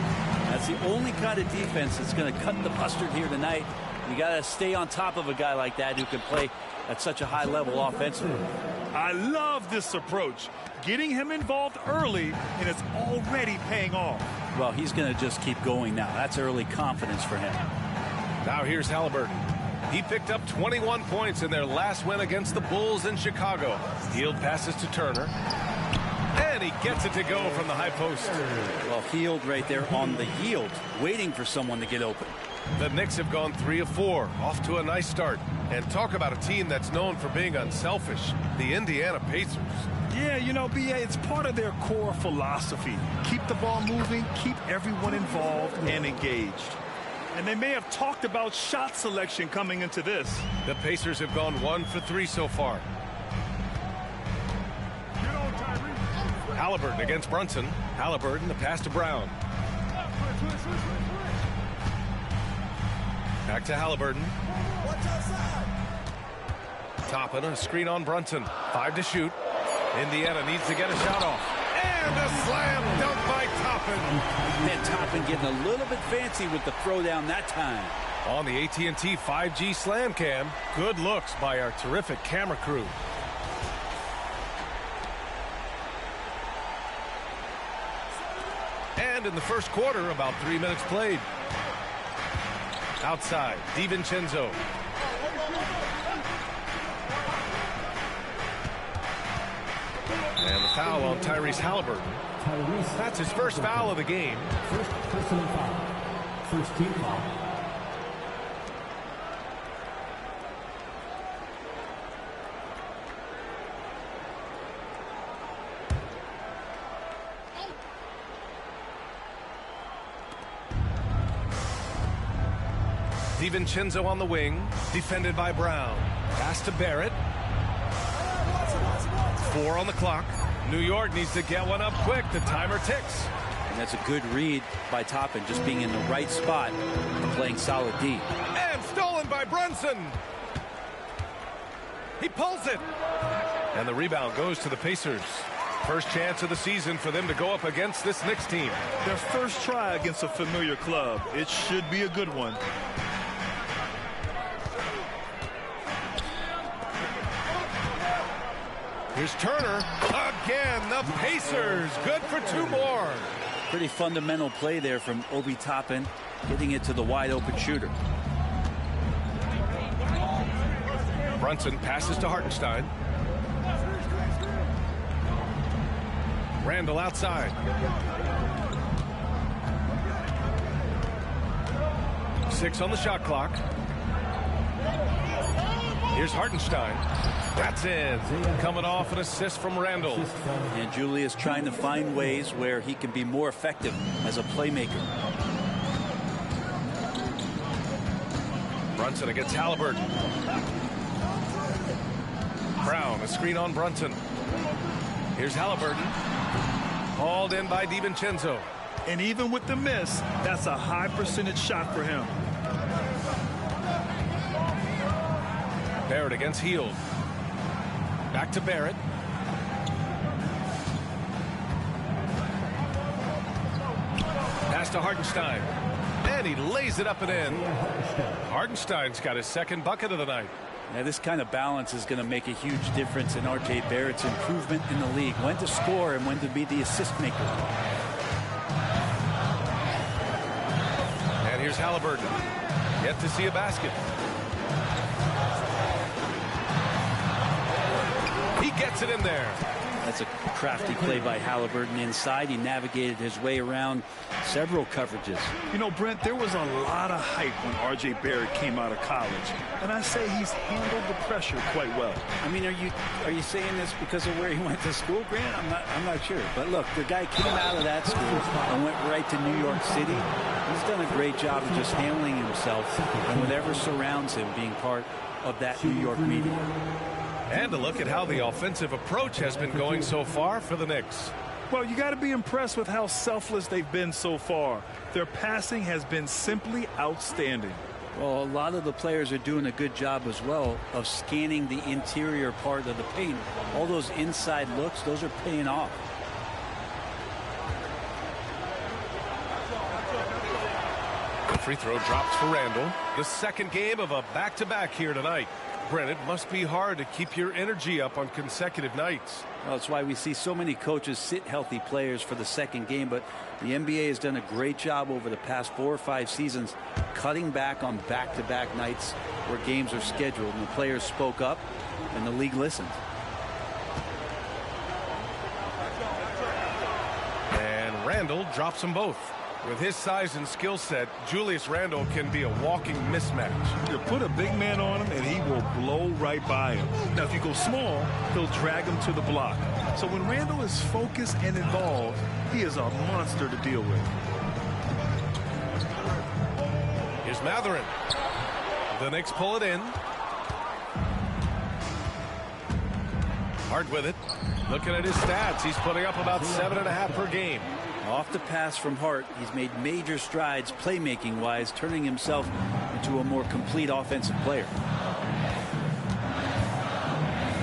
That's the only kind of defense that's going to cut the mustard here tonight. You got to stay on top of a guy like that who can play at such a high level offensively. I love this approach. Getting him involved early, and it's already paying off. Well, he's going to just keep going now. That's early confidence for him. Now here's Halliburton. He picked up 21 points in their last win against the Bulls in Chicago. Hield passes to Turner. And he gets it to go from the high post. Well, Hield right there on the yield, waiting for someone to get open. The Knicks have gone 3 of 4, off to a nice start. And talk about a team that's known for being unselfish, the Indiana Pacers. Yeah, you know, B.A., it's part of their core philosophy. Keep the ball moving, keep everyone involved and engaged. And they may have talked about shot selection coming into this. The Pacers have gone 1 for 3 so far. Halliburton against Brunson. Halliburton, the pass to Brown. Back to Halliburton. Toppin, a screen on Brunson. 5 to shoot. Indiana needs to get a shot off. And a slam dunk by Toppin. And Toppin getting a little bit fancy with the throwdown that time. On the AT&T 5G Slam Cam, good looks by our terrific camera crew. And in the first quarter, about 3 minutes played. Outside, DiVincenzo. And the foul on Tyrese Halliburton. That's his first foul of the game. First personal foul. First team foul. DiVincenzo on the wing, defended by Brown. Pass to Barrett. 4 on the clock. New York needs to get one up quick. The timer ticks. And that's a good read by Toppin, just being in the right spot and playing solid D. And stolen by Brunson. He pulls it. And the rebound goes to the Pacers. First chance of the season for them to go up against this Knicks team. Their first try against a familiar club. It should be a good one. Here's Turner. Again, the Pacers. Good for 2 more. Pretty fundamental play there from Obi Toppin, getting it to the wide open shooter. Brunson passes to Hartenstein. Randall outside. 6 on the shot clock. Here's Hartenstein. That's in. Coming off an assist from Randall. And Julius trying to find ways where he can be more effective as a playmaker. Brunson against Halliburton. Brown, a screen on Brunson. Here's Halliburton. Hauled in by DiVincenzo. And even with the miss, that's a high percentage shot for him. Barrett against Hield. Back to Barrett. Pass to Hartenstein. And he lays it up and in. Hartenstein's got his second bucket of the night. Now, this kind of balance is going to make a huge difference in R.J. Barrett's improvement in the league. When to score and when to be the assist maker. And here's Halliburton. Yet to see a basket. gets it in there. That's a crafty play by Halliburton inside. He navigated his way around several coverages. You know, Brent, there was a lot of hype when R.J. Barrett came out of college, and I say he's handled the pressure quite well. I mean, are you saying this because of where he went to school, Grant? I'm not sure. But look, the guy came out of that school and went right to New York City. He's done a great job of just handling himself and whatever surrounds him, being part of that New York media. And a look at how the offensive approach has been going so far for the Knicks. Well, you got to be impressed with how selfless they've been so far. Their passing has been simply outstanding. Well, a lot of the players are doing a good job as well of scanning the interior part of the paint. All those inside looks, those are paying off. The free throw drops for Randall. The second game of a back-to-back here tonight. Brent, it must be hard to keep your energy up on consecutive nights. Well, that's why we see so many coaches sit healthy players for the second game, but the NBA has done a great job over the past 4 or 5 seasons cutting back on back-to-back nights where games are scheduled, and the players spoke up and the league listened. And Randall drops them both. With his size and skill set, Julius Randle can be a walking mismatch. You put a big man on him, and he will blow right by him. Now, if you go small, he'll drag him to the block. So when Randle is focused and involved, he is a monster to deal with. Here's Mathurin. The Knicks pull it in. Hart with it. Looking at his stats, he's putting up about 7.5 per game. Off the pass from Hart, he's made major strides playmaking-wise, turning himself into a more complete offensive player.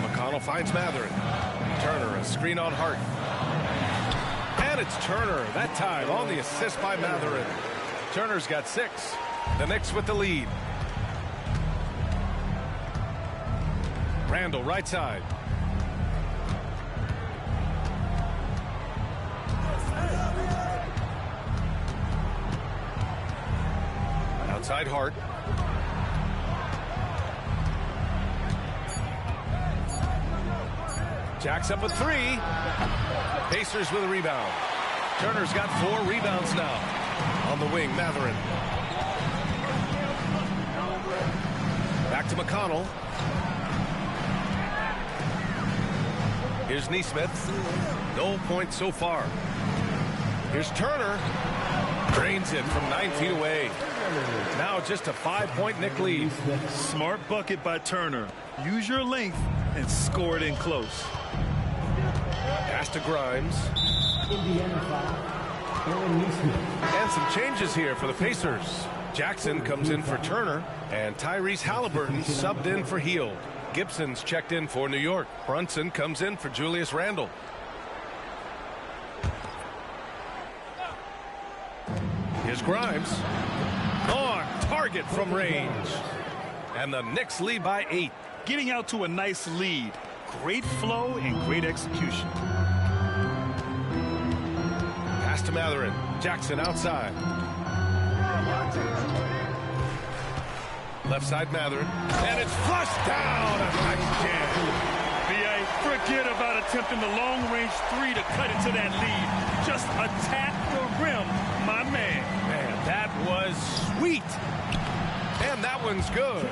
McConnell finds Mathurin. Turner, a screen on Hart. And it's Turner, that time on the assist by Mathurin. Turner's got 6. The Knicks with the lead. Randall, right side. Outside Hart. Jacks up a 3. Pacers with a rebound. Turner's got 4 rebounds now. On the wing, Mathurin. Back to McConnell. Here's Nesmith. No points so far. Here's Turner. Drains it from 9 feet away. Now just a 5-point Knick lead. Smart bucket by Turner. Use your length and score it in close. Pass to Grimes. And some changes here for the Pacers. Jackson comes in for Turner, and Tyrese Halliburton subbed in for Hield. Gibson's checked in for New York. Brunson comes in for Julius Randle. Here's Grimes. On target from range. And the Knicks lead by 8. Getting out to a nice lead. Great flow and great execution. Pass to Mathurin. Jackson outside. Left side Mathurin. And it's flushed down. B.A., forget about attempting the long-range 3 to cut into that lead. Just attack the rim, my man. Man, that was sweet. And that one's good.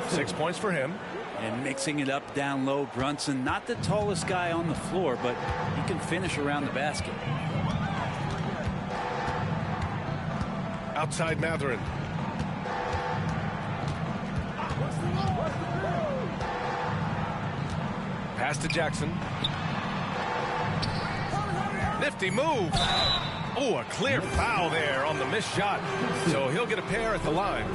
6 points for him. And mixing it up down low, Brunson, not the tallest guy on the floor, but he can finish around the basket. Outside Mathurin. Pass to Jackson. Nifty move. Oh, a clear foul there on the missed shot. So he'll get a pair at the line.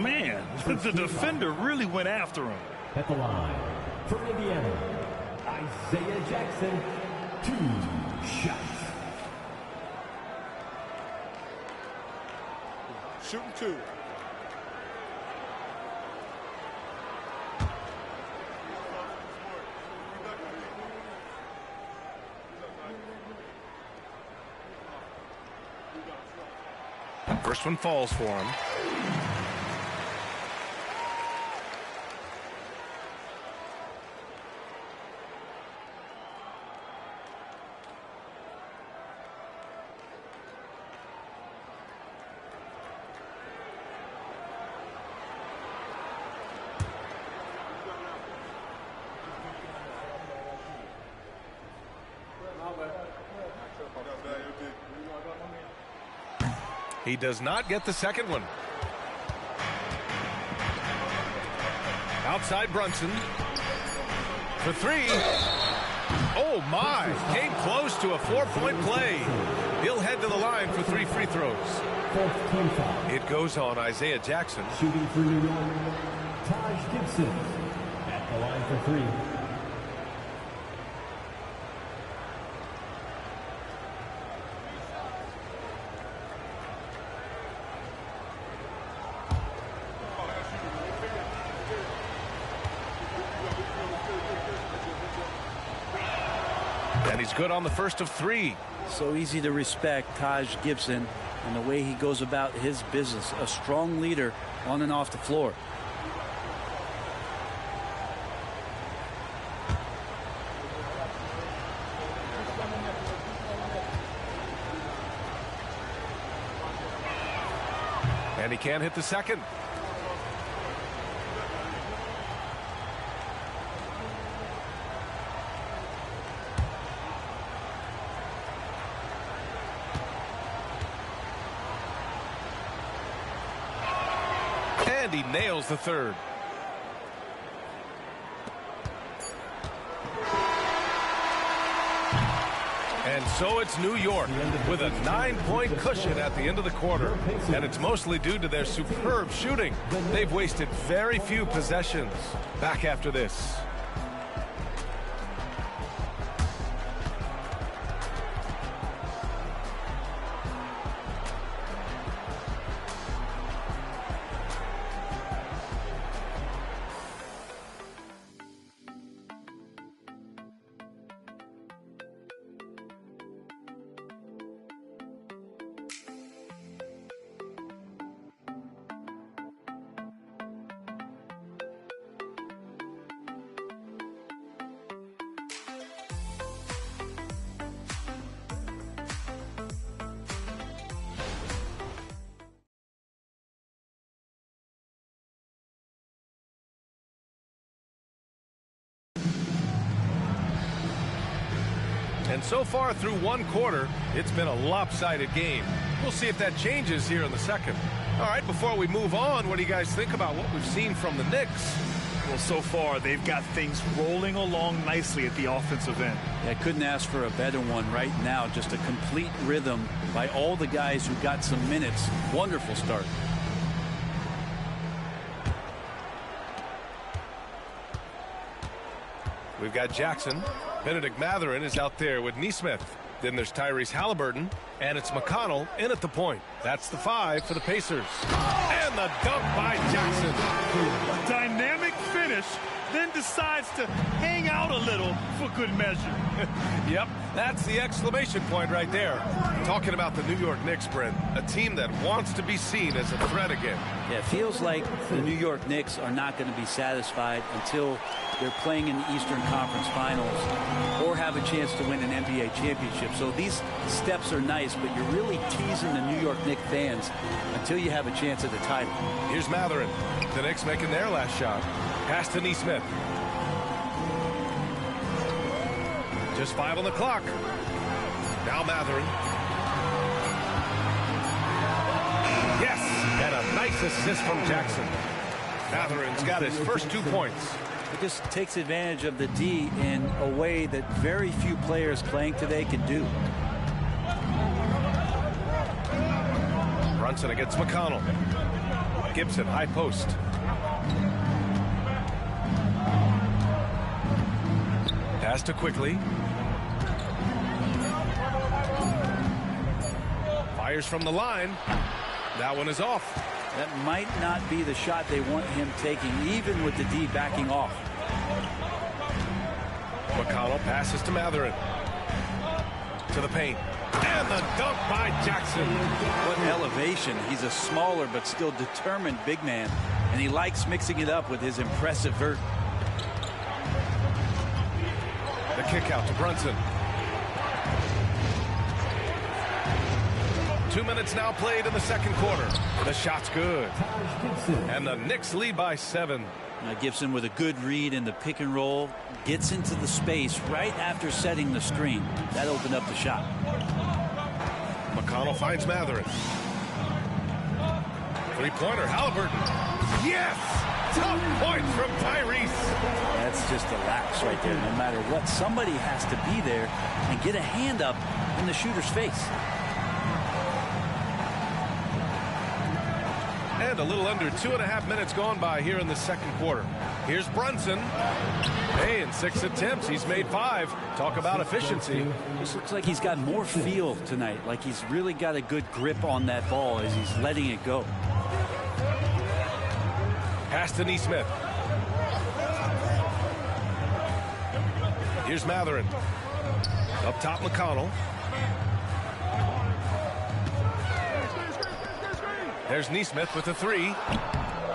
Man, the defender really went after him. At the line, for Indiana, Isaiah Jackson, 2 shots. Shooting 2. First one falls for him. He does not get the second one. Outside Brunson. For three. Oh, my. Came close to a 4-point play. He'll head to the line for 3 free throws. It goes on Isaiah Jackson. Shooting for New York, Taj Gibson at the line for 3. And he's good on the first of 3. So easy to respect Taj Gibson and the way he goes about his business. A strong leader on and off the floor. And he can't hit the second. And he nails the third. And so it's New York with a 9-point cushion at the end of the quarter. And it's mostly due to their superb shooting. They've wasted very few possessions. Back after this. And so far through one quarter, it's been a lopsided game. We'll see if that changes here in the second. All right, before we move on, what do you guys think about what we've seen from the Knicks? Well, so far, they've got things rolling along nicely at the offensive end. Yeah, couldn't ask for a better one right now. Just a complete rhythm by all the guys who got some minutes. Wonderful start. We've got Jackson. Benedict Mathurin is out there with Nesmith. Then there's Tyrese Halliburton, and it's McConnell in at the point. That's the 5 for the Pacers. And the dunk by Jackson. A dynamic finish, then decides to hang out a little for good measure. Yep, that's the exclamation point right there. Talking about the New York Knicks, Brent, a team that wants to be seen as a threat again. Yeah, it feels like the New York Knicks are not going to be satisfied until they're playing in the Eastern Conference Finals or have a chance to win an NBA championship. So these steps are nice, but you're really teasing the New York Knicks fans until you have a chance at the title. Here's Mathurin. The Knicks making their last shot. Pass to Nesmith. Just 5 on the clock. Now Mathurin. Yes, and a nice assist from Jackson. Mathurin's got his first 2 points. It just takes advantage of the D in a way that very few players playing today can do. Brunson against McConnell. Gibson, high post. Pass to Quickly. Fires from the line. That one is off. That might not be the shot they want him taking, even with the D backing off. McConnell passes to Mathurin. To the paint. And the dunk by Jackson. What elevation. He's a smaller but still determined big man. And he likes mixing it up with his impressive vert. The kick out to Brunson. 2 minutes now played in the second quarter. The shot's good. And the Knicks lead by 7. Now Gibson with a good read in the pick and roll. Gets into the space right after setting the screen. That opened up the shot. McConnell finds Mathurin. Three-pointer, Halliburton. Yes! Tough points from Tyrese. That's just a lapse right there. No matter what, somebody has to be there and get a hand up in the shooter's face. And a little under 2.5 minutes gone by here in the second quarter. Here's Brunson. Hey, in 6 attempts, he's made 5. Talk about efficiency. This looks like he's got more feel tonight, like he's really got a good grip on that ball as he's letting it go. Pass to Neesmith. Here's Matherin. Up top, McConnell. There's Neesmith with a 3.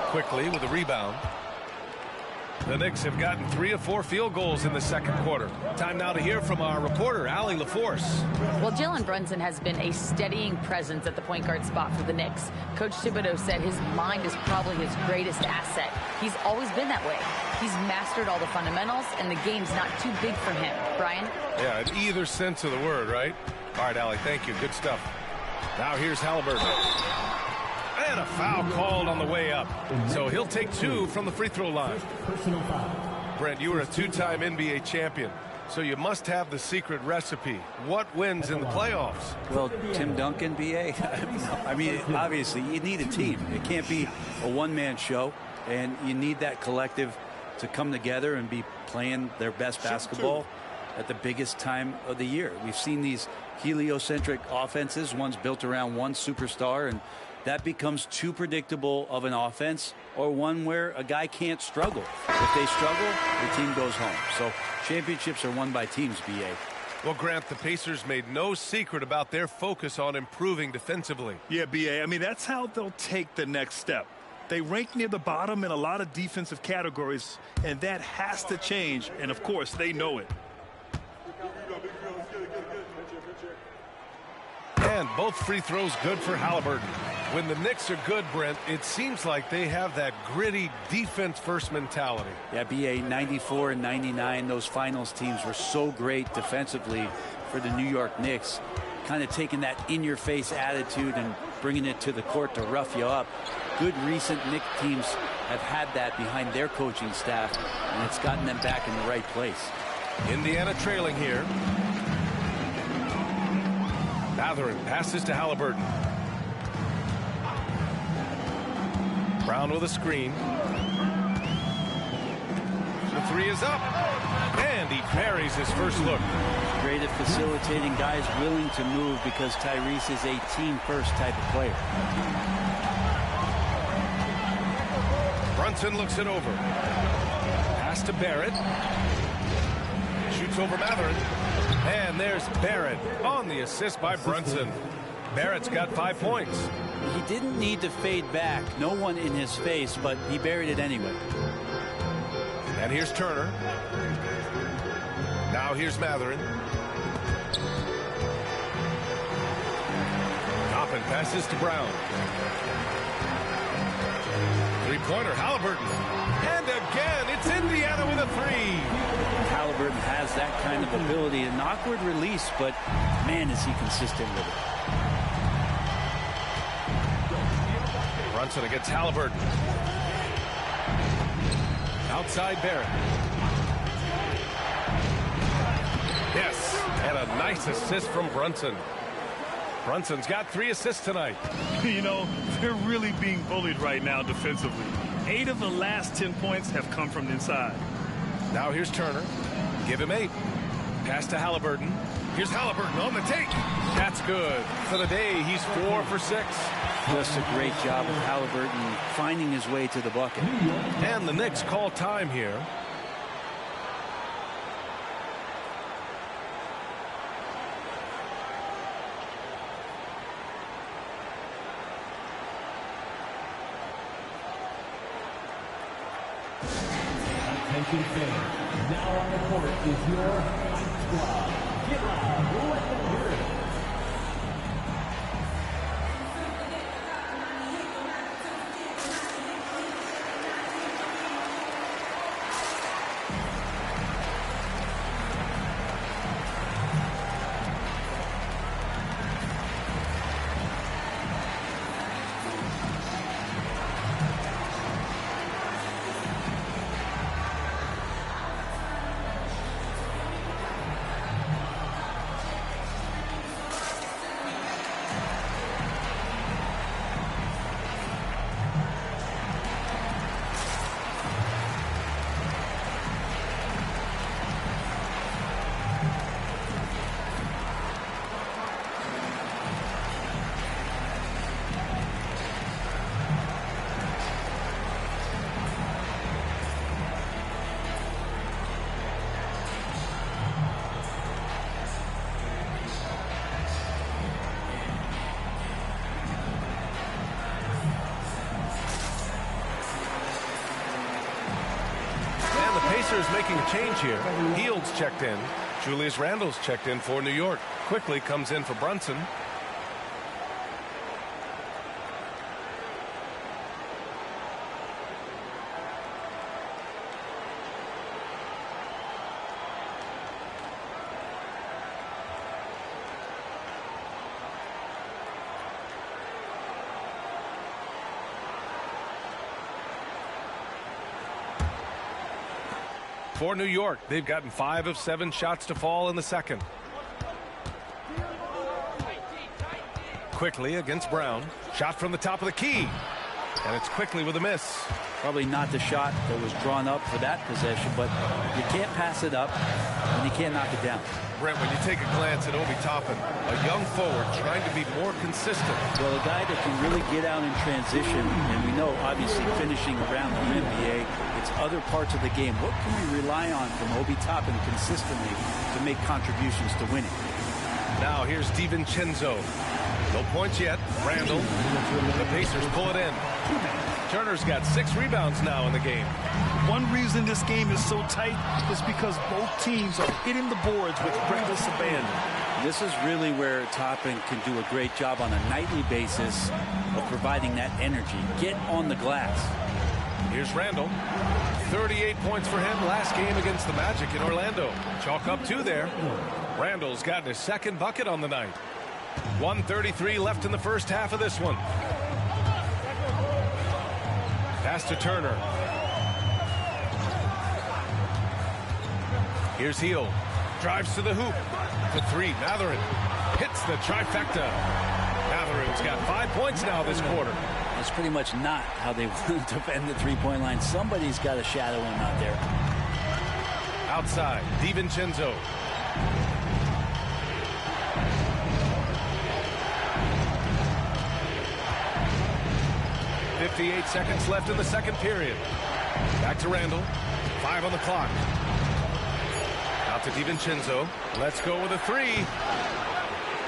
Quickly with a rebound. The Knicks have gotten 3 of 4 field goals in the second quarter. Time now to hear from our reporter, Allie LaForce. Well, Jalen Brunson has been a steadying presence at the point guard spot for the Knicks. Coach Thibodeau said his mind is probably his greatest asset. He's always been that way. He's mastered all the fundamentals, and the game's not too big for him. Brian? Yeah, in either sense of the word, right? All right, Allie, thank you. Good stuff. Now here's Halliburton. And a foul called on the way up. So he'll take 2 from the free throw line. Brent, you were a 2-time NBA champion, so you must have the secret recipe. What wins in the playoffs? Well, Tim Duncan, B.A. I mean, obviously, you need a team. It can't be a one-man show, and you need that collective to come together and be playing their best basketball at the biggest time of the year. We've seen these heliocentric offenses, one's built around one superstar, and that becomes too predictable of an offense, or one where a guy can't struggle. If they struggle, the team goes home. So championships are won by teams, B.A. Well, Grant, the Pacers made no secret about their focus on improving defensively. Yeah, B.A., I mean, that's how they'll take the next step. They rank near the bottom in a lot of defensive categories, and that has to change, and of course, they know it. And both free throws good for Halliburton. When the Knicks are good, Brent, it seems like they have that gritty defense-first mentality. Yeah, B.A., 94 and 99, those finals teams were so great defensively for the New York Knicks. Kind of taking that in-your-face attitude and bringing it to the court to rough you up. Good recent Knicks teams have had that behind their coaching staff, and it's gotten them back in the right place. Indiana trailing here. Matherin passes to Halliburton. Brown with a screen. The 3 is up. And he parries his first look. Great at facilitating guys willing to move because Tyrese is a team-first type of player. Brunson looks it over. Pass to Barrett. Shoots over Matherin. And there's Barrett on the assist by Brunson. Barrett's got 5 points. He didn't need to fade back. No one in his face, but he buried it anyway. And here's Turner. Now here's Matherin. Toppin passes to Brown. Three-pointer, Halliburton. And again, it's Indiana with a 3. Halliburton has that kind of ability. An awkward release, but man, is he consistent with it. Brunson against Halliburton. Outside Barrett. Yes, and a nice assist from Brunson. Brunson's got 3 assists tonight. You know, they're really being bullied right now defensively. 8 of the last 10 points have come from inside. Now here's Turner. Give him 8. Pass to Halliburton. Here's Halliburton on the take. That's good. For the day, he's 4 for 6. Just a great job of Halliburton finding his way to the bucket. And the Knicks call time here. Attention fans, now on the court is your Fight Squad. Get loud, let them hear it. Pacers making a change here. Heald's checked in. Julius Randle's checked in for New York. Quickly comes in for Brunson. For New York, they've gotten 5 of 7 shots to fall in the second. Quickly against Brown. Shot from the top of the key. And it's Quickly with a miss. Probably not the shot that was drawn up for that possession, but you can't pass it up and you can't knock it down. Brent, when you take a glance at Obi Toppin, a young forward trying to be more consistent. Well, a guy that can really get out in transition, and we know obviously finishing around the NBA, it's other parts of the game. What can we rely on from Obi Toppin consistently to make contributions to winning? Now here's DiVincenzo. No points yet. Randle. The Pacers pull it in. Turner's got 6 rebounds now in the game. One reason this game is so tight is because both teams are hitting the boards with reckless abandon. This is really where Toppin can do a great job on a nightly basis of providing that energy. Get on the glass. Here's Randle. 38 points for him last game against the Magic in Orlando. Chalk up 2 there. Randle's gotten his second bucket on the night. 1:33 left in the first half of this one. Pass to Turner. Here's Hield. Drives to the hoop. For 3. Mathurin hits the trifecta. Mathurin's got 5 points now this quarter. That's pretty much not how they want to defend the three-point line. Somebody's got to shadow him out there. Outside, DiVincenzo. .58 seconds left in the second period. Back to Randle. 5 on the clock. Out to DiVincenzo. Let's go with a 3.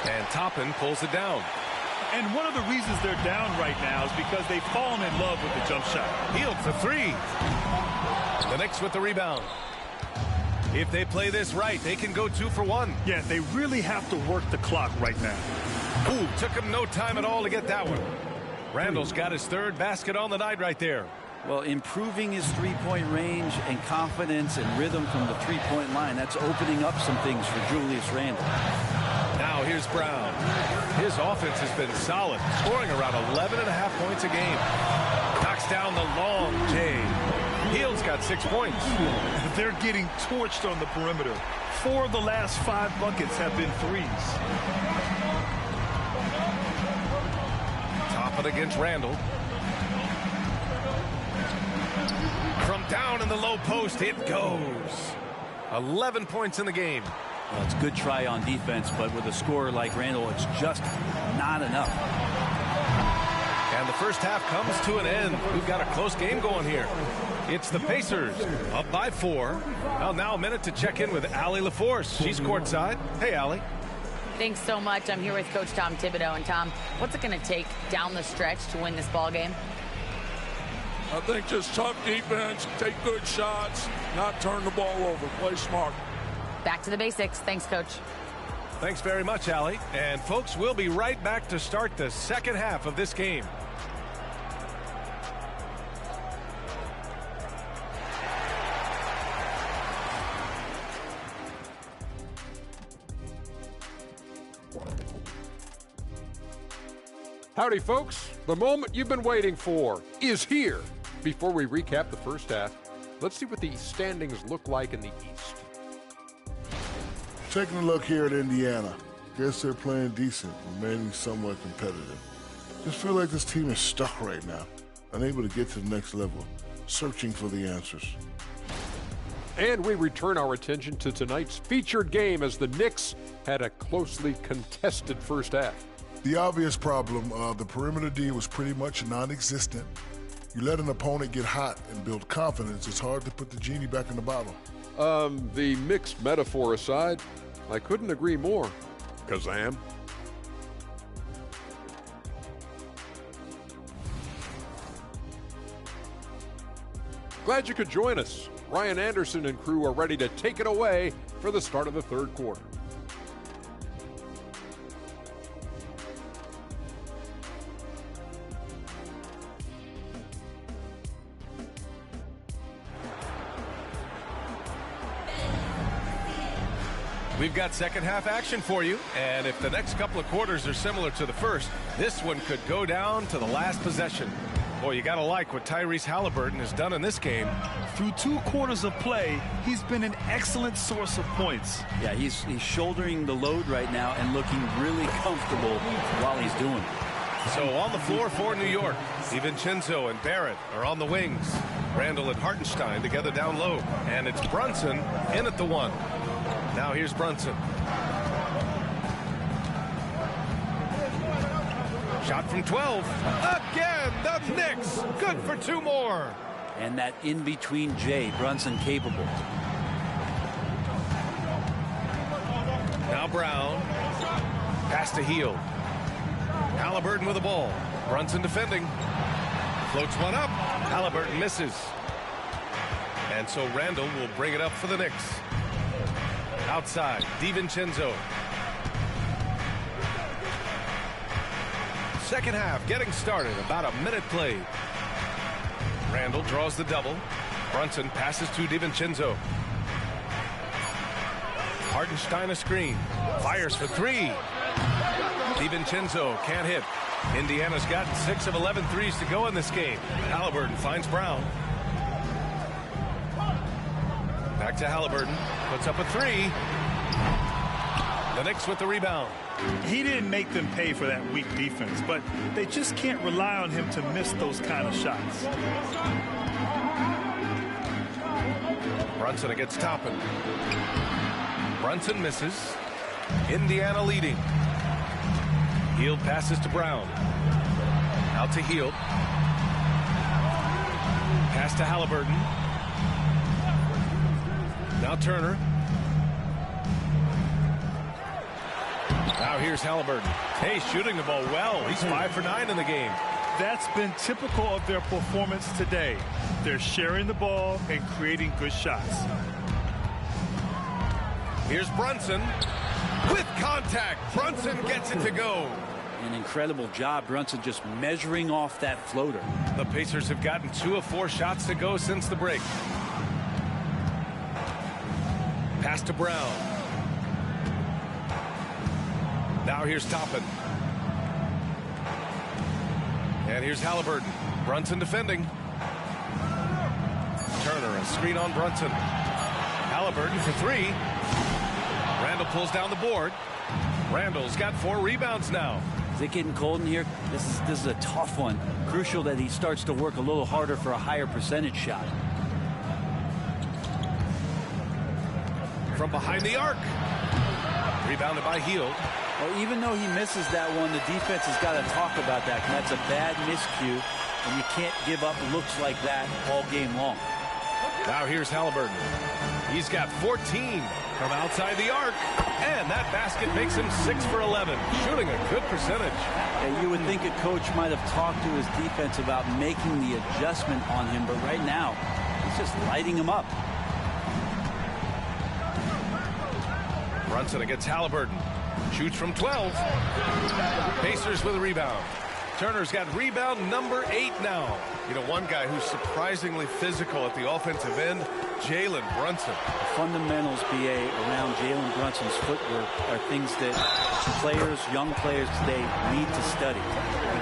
And Toppin pulls it down. And one of the reasons they're down right now is because they've fallen in love with the jump shot. Hield for 3. The Knicks with the rebound. If they play this right, they can go 2 for 1. Yeah, they really have to work the clock right now. Ooh, took him no time at all to get that one. Randle's got his 3rd basket on the night right there. Well, improving his three-point range and confidence and rhythm from the three-point line, that's opening up some things for Julius Randle. Now here's Brown. His offense has been solid, scoring around 11.5 points a game. Knocks down the long J. Hield's got 6 points. They're getting torched on the perimeter. 4 of the last 5 buckets have been threes. Toppin against Randle. From down in the low post, it goes. 11 points in the game. Well, it's a good try on defense, but with a scorer like Randle, it's just not enough. And the first half comes to an end. We've got a close game going here. It's the Pacers up by 4. Well, now a minute to check in with Allie LaForce. She's courtside. Hey, Allie. Thanks so much. I'm here with Coach Tom Thibodeau. And Tom, what's it going to take down the stretch to win this ball game? I think just tough defense, take good shots, not turn the ball over, play smart. Back to the basics. Thanks, Coach. Thanks very much, Allie. And folks, we'll be right back to start the second half of this game. Howdy, folks. The moment you've been waiting for is here. Before we recap the first half, let's see what the standings look like in the East. Taking a look here at Indiana. Guess they're playing decent, remaining somewhat competitive. Just feel like this team is stuck right now, unable to get to the next level, searching for the answers. And we return our attention to tonight's featured game as the Knicks had a closely contested first half. The obvious problem, the perimeter D was pretty much non-existent. You let an opponent get hot and build confidence, it's hard to put the genie back in the bottle. The mixed metaphor aside, I couldn't agree more. Kazam. Glad you could join us. Ryan Anderson and crew are ready to take it away for the start of the third quarter. We've got second half action for you, and if the next couple of quarters are similar to the first, this one could go down to the last possession. Boy, you gotta like what Tyrese Halliburton has done in this game. Through 2 quarters of play, he's been an excellent source of points. Yeah, he's shouldering the load right now and looking really comfortable while he's doing it. So on the floor for New York, DiVincenzo and Barrett are on the wings. Randall and Hartenstein together down low, and it's Brunson in at the 1. Now here's Brunson. Shot from 12. Again, the Knicks. Good for 2 more. And that in-between J, Brunson capable. Now Brown. Pass to Hield. Halliburton with the ball. Brunson defending. Floats one up. Halliburton misses. And so Randall will bring it up for the Knicks. Outside, DiVincenzo. Second half getting started, about a minute played. Randall draws the double. Brunson passes to DiVincenzo. Hartenstein a screen. Fires for 3. DiVincenzo can't hit. Indiana's gotten 6 of 11 threes to go in this game. Halliburton finds Brown. Back to Halliburton. Puts up a 3. The Knicks with the rebound. He didn't make them pay for that weak defense, but they just can't rely on him to miss those kind of shots. Brunson against Toppin. Brunson misses. Indiana leading. Hield passes to Brown. Out to Hield. Pass to Halliburton. Now Turner. Now here's Halliburton. Hey, shooting the ball well. He's 5 for 9 in the game. That's been typical of their performance today. They're sharing the ball and creating good shots. Here's Brunson with contact. Brunson gets it to go. An incredible job, Brunson just measuring off that floater. The Pacers have gotten 2 of 4 shots to go since the break. Pass to Brown. Now here's Toppin. And here's Halliburton. Brunson defending. Turner, a screen on Brunson. Halliburton for 3. Randall pulls down the board. Randall's got 4 rebounds now. Is it getting cold in here? This is a tough one. Crucial that he starts to work a little harder for a higher percentage shot. From behind the arc. Rebounded by Hield. Well, even though he misses that one, the defense has got to talk about that. And that's a bad miscue, and you can't give up looks like that all game long. Now here's Halliburton. He's got 14 from outside the arc, and that basket makes him 6 for 11, shooting a good percentage. Yeah, you would think a coach might have talked to his defense about making the adjustment on him, but right now, he's just lighting him up. Brunson against Halliburton. Shoots from 12. Pacers with a rebound. Turner's got rebound number 8 now. You know, one guy who's surprisingly physical at the offensive end, Jalen Brunson. The fundamentals, BA, around Jalen Brunson's footwork are things that players, young players today need to study.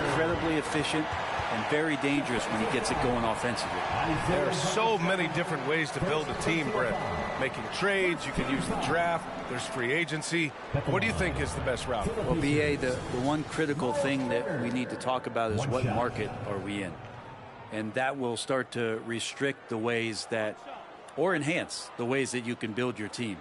Incredibly efficient and very dangerous when he gets it going offensively. There are so many different ways to build a team, Brett. Making trades, you can use the draft, there's free agency. What do you think is the best route? Well, BA, the one critical thing that we need to talk about is what market are we in? And that will start to restrict the ways that, or enhance the ways that you can build your team.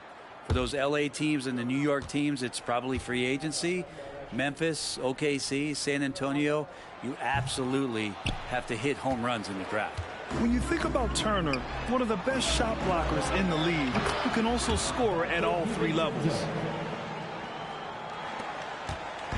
For those LA teams and the New York teams, it's probably free agency. Memphis, OKC, San Antonio, you absolutely have to hit home runs in the draft. When you think about Turner, one of the best shot blockers in the league, who can also score at all 3 levels.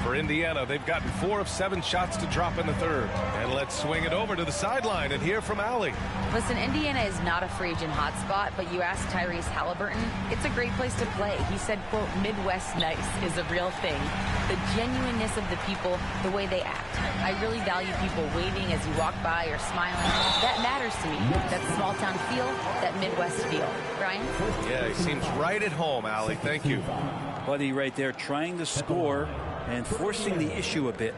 For Indiana, they've gotten 4 of 7 shots to drop in the third. And let's swing it over to the sideline and hear from Allie. Listen, Indiana is not a free agent hotspot, but you ask Tyrese Halliburton, it's a great place to play. He said, quote, Midwest nice is a real thing. The genuineness of the people, the way they act. I really value people waving as you walk by or smiling. That matters to me. That small town feel, that Midwest feel. Brian? Yeah, he seems right at home, Allie. Thank you. Buddy right there trying to score and forcing the issue a bit.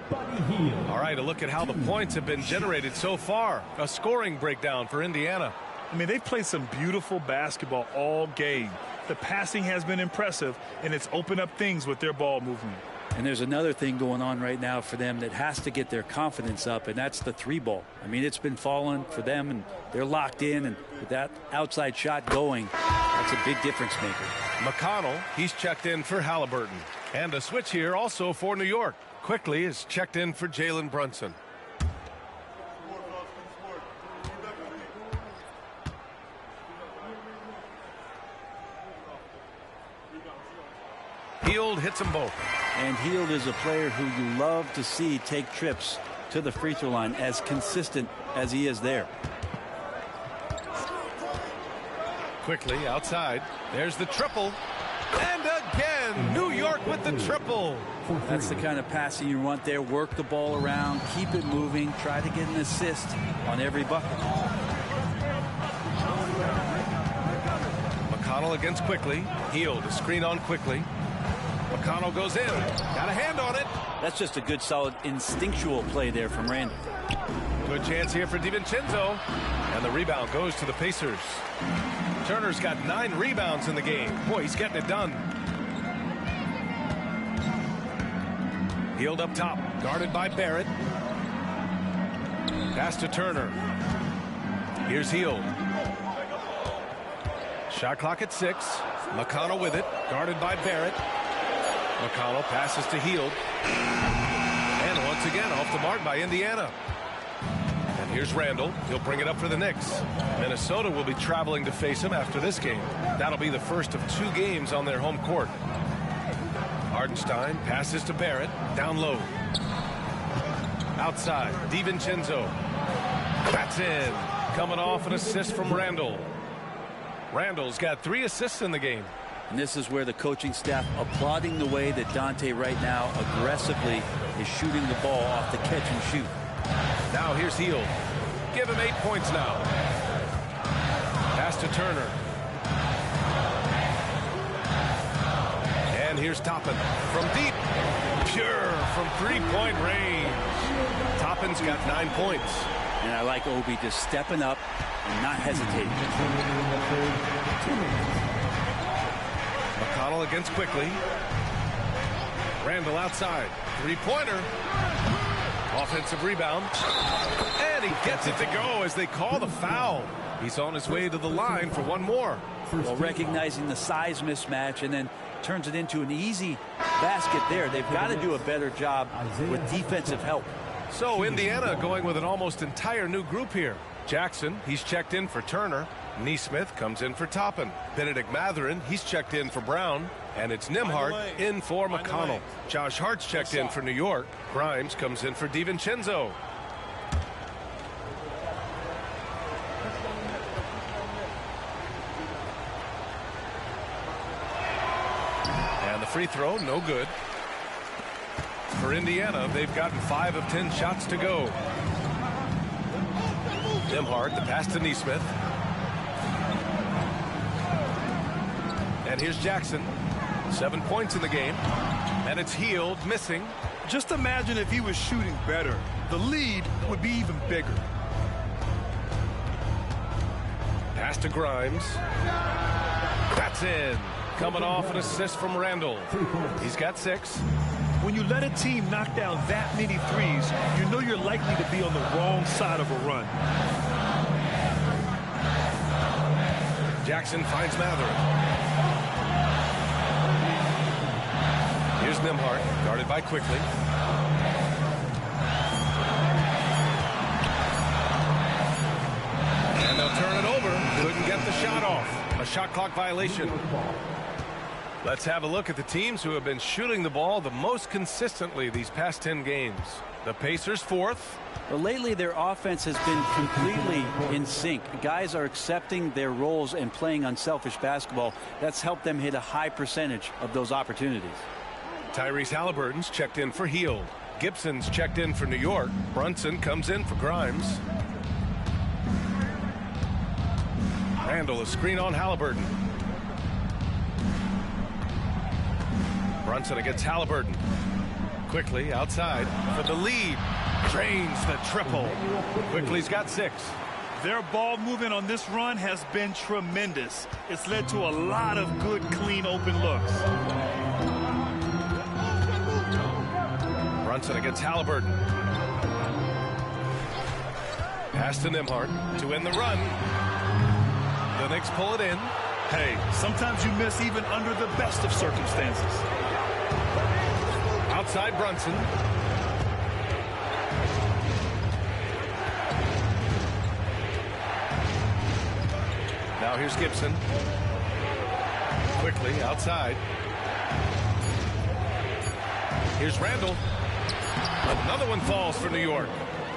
All right, a look at how the points have been generated so far. A scoring breakdown for Indiana. I mean, they've played some beautiful basketball all game. The passing has been impressive, and it's opened up things with their ball movement. And there's another thing going on right now for them that has to get their confidence up, and that's the 3-ball. I mean, it's been falling for them, and they're locked in, and with that outside shot going, that's a big difference maker. McConnell, he's checked in for Halliburton. And a switch here also for New York. Quickly is checked in for Jalen Brunson. Hield hits them both. And Hield is a player who you love to see take trips to the free throw line, as consistent as he is there. Quickly outside. There's the triple. And again, New York with the triple. That's the kind of passing you want there. Work the ball around, keep it moving, try to get an assist on every bucket. McConnell against Quickly. Hield a screen on Quickly. McConnell goes in. Got a hand on it. That's just a good, solid, instinctual play there from Randall. Good chance here for DiVincenzo. And the rebound goes to the Pacers. Turner's got 9 rebounds in the game. Boy, he's getting it done. Hield up top. Guarded by Barrett. Pass to Turner. Here's Hield. Shot clock at 6. McConnell with it. Guarded by Barrett. McConnell passes to Hield. And once again off the mark by Indiana. And here's Randall. He'll bring it up for the Knicks. Minnesota will be traveling to face him after this game. That'll be the first of 2 games on their home court. Hardenstein passes to Barrett. Down low. Outside. DiVincenzo. That's in. Coming off an assist from Randall. Randall's got 3 assists in the game. And this is where the coaching staff applauding the way that Dante right now aggressively is shooting the ball off the catch and shoot. Now here's Hield. Give him 8 points now. Pass to Turner. And here's Toppin from deep. Pure from 3-point range. Toppin's got 9 points. And I like Obi just stepping up and not hesitating. McConnell against Quickly. Randall outside. 3-pointer. Offensive rebound. And he gets it to go as they call the foul. He's on his way to the line for 1 more. Well, recognizing the size mismatch and then turns it into an easy basket there. They've got to do a better job with defensive help. So Indiana going with an almost entire new group here. Jackson, he's checked in for Turner. Neesmith comes in for Toppin. Benedict Matherin, he's checked in for Brown. And it's Nembhard in for McConnell. Josh Hart's checked in for New York. Grimes comes in for DiVincenzo. And the free throw, no good. For Indiana, they've gotten 5 of 10 shots to go. Nembhard, the pass to Neesmith. And here's Jackson. 7 points in the game. And it's Hield missing. Just imagine if he was shooting better. The lead would be even bigger. Pass to Grimes. That's in. Coming off an assist from Randall. He's got 6. When you let a team knock down that many threes, you know you're likely to be on the wrong side of a run. Jackson finds Matherin. Here's Nembhard, guarded by Quickly. And they'll turn it over. Couldn't get the shot off. A shot clock violation. Let's have a look at the teams who have been shooting the ball the most consistently these past 10 games. The Pacers 4th. Well, lately their offense has been completely in sync. Guys are accepting their roles and playing unselfish basketball. That's helped them hit a high percentage of those opportunities. Tyrese Halliburton's checked in for Hield. Gibson's checked in for New York. Brunson comes in for Grimes. Randall, a screen on Halliburton. Brunson against Halliburton. Quickly outside for the lead. Drains the triple. Quickly's got 6. Their ball movement on this run has been tremendous. It's led to a lot of good, clean, open looks. Brunson against Halliburton. Pass to Nembhard to end the run. The Knicks pull it in. Hey, sometimes you miss even under the best of circumstances. Outside Brunson. Now here's Gibson. Quickly outside. Here's Randall. Another one falls for New York.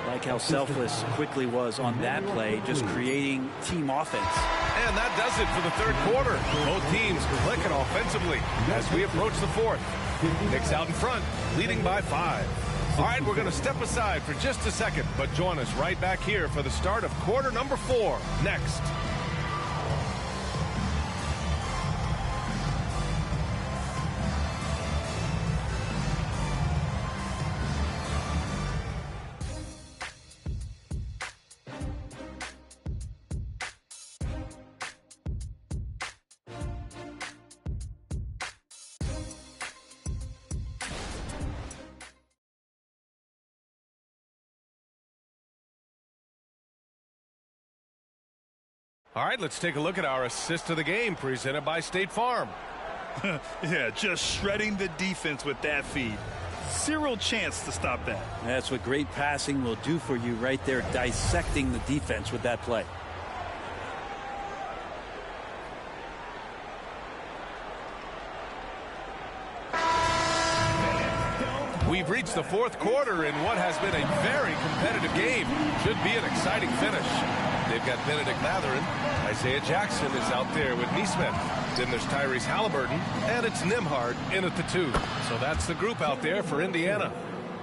Like how selfless Quickly was on that play, just creating team offense. And that does it for the third quarter. Both teams clicking offensively as we approach the fourth. Knicks out in front, leading by 5. All right, we're going to step aside for just a second, but join us right back here for the start of quarter number 4 next. All right, let's take a look at our assist of the game presented by State Farm. Yeah, just shredding the defense with that feed. Zero chance to stop that. That's what great passing will do for you right there, dissecting the defense with that play. We've reached the fourth quarter in what has been a very competitive game. Should be an exciting finish. They've got Benedict Mathurin. Isaiah Jackson is out there with Neesmith. Then there's Tyrese Halliburton, and it's Nembhard in at the 2. So that's the group out there for Indiana.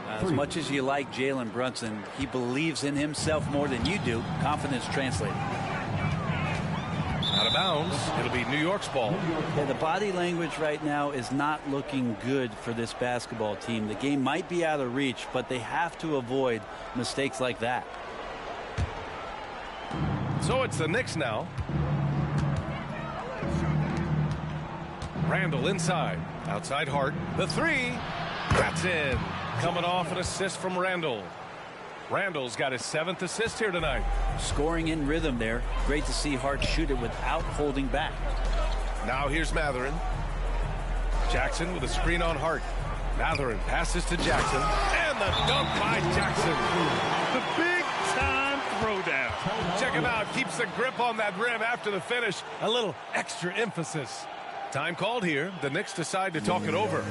As much as you like Jalen Brunson, he believes in himself more than you do. Confidence translated. Out of bounds. It'll be New York's ball. Yeah, the body language right now is not looking good for this basketball team. The game might be out of reach, but they have to avoid mistakes like that. So it's the Knicks now. Randall inside. Outside Hart. The 3. That's in. Coming off an assist from Randall. Randall's got his 7th assist here tonight. Scoring in rhythm there. Great to see Hart shoot it without holding back. Now here's Mathurin. Jackson with a screen on Hart. Mathurin passes to Jackson. And the dunk by Jackson. The big time throwdown. Check him out. Keeps the grip on that rim after the finish. A little extra emphasis. Time called here. The Knicks decide to talk it over.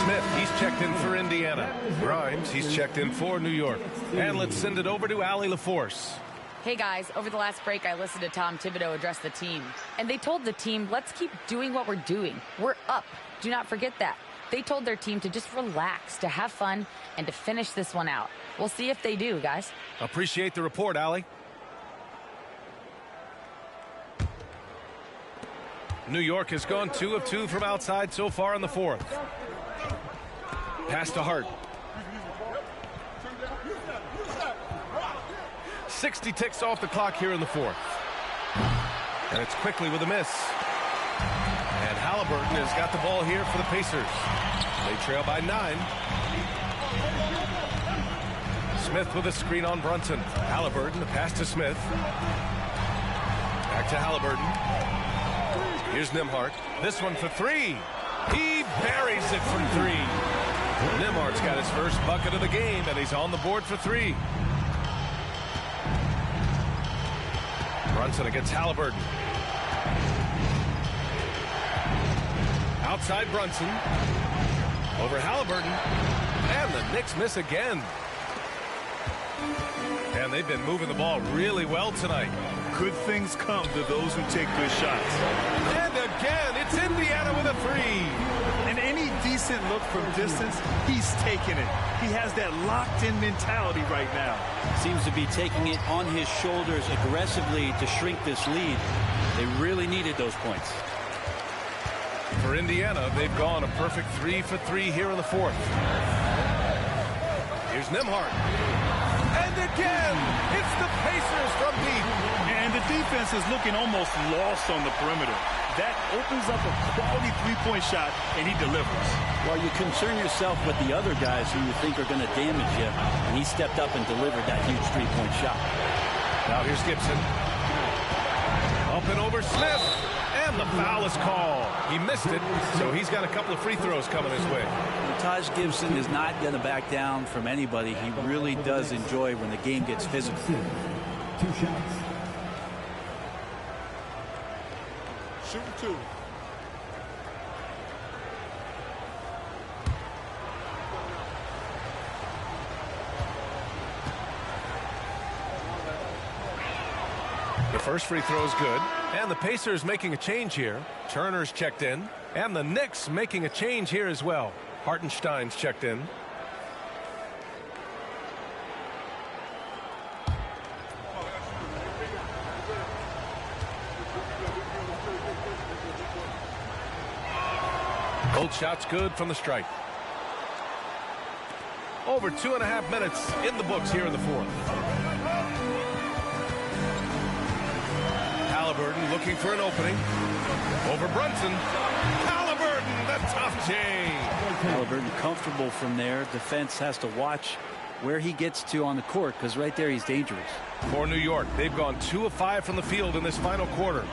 Smith, he's checked in for Indiana. Grimes, he's checked in for New York. And let's send it over to Allie LaForce. Hey guys, over the last break, I listened to Tom Thibodeau address the team. And they told the team, let's keep doing what we're doing. We're up. Do not forget that. They told their team to just relax, to have fun, and to finish this one out. We'll see if they do, guys. Appreciate the report, Allie. New York has gone 2 of 2 from outside so far in the fourth. Pass to Hart. 60 ticks off the clock here in the fourth. And it's quickly with a miss. And Halliburton has got the ball here for the Pacers. They trail by 9. Smith with a screen on Brunson. Halliburton, the pass to Smith. Back to Halliburton. Here's Nembhard. This one for 3. He buries it from 3. Nembhard's got his first bucket of the game, and he's on the board for 3. Brunson against Halliburton. Outside Brunson. Over Halliburton. And the Knicks miss again. And they've been moving the ball really well tonight. Good things come to those who take good shots. And again, it's Indiana with a 3. And any decent look from distance, he's taking it. He has that locked-in mentality right now. Seems to be taking it on his shoulders aggressively to shrink this lead. They really needed those points. For Indiana, they've gone a perfect 3 for 3 here in the fourth. Here's Nembhard. And again, it's the Pacers from deep. And the defense is looking almost lost on the perimeter. That opens up a quality three-point shot, and he delivers. Well, you concern yourself with the other guys who you think are going to damage you, and he stepped up and delivered that huge three-point shot. Now here's Gibson. Up and over Smith. And the foul is called. He missed it, so he's got a couple of free throws coming his way. Taj Gibson is not going to back down from anybody. He really does enjoy when the game gets physical. 2 shots. Shoot 2. The first free throw is good. And the Pacers making a change here. Turner's checked in. And the Knicks making a change here as well. Hartenstein's checked in. Both shots good from the stripe. Over 2.5 minutes in the books here in the fourth. Halliburton looking for an opening. Over Brunson. Halliburton, the tough J. Halliburton comfortable from there. Defense has to watch where he gets to on the court, because right there he's dangerous. For New York, they've gone 2 of 5 from the field in this final quarter.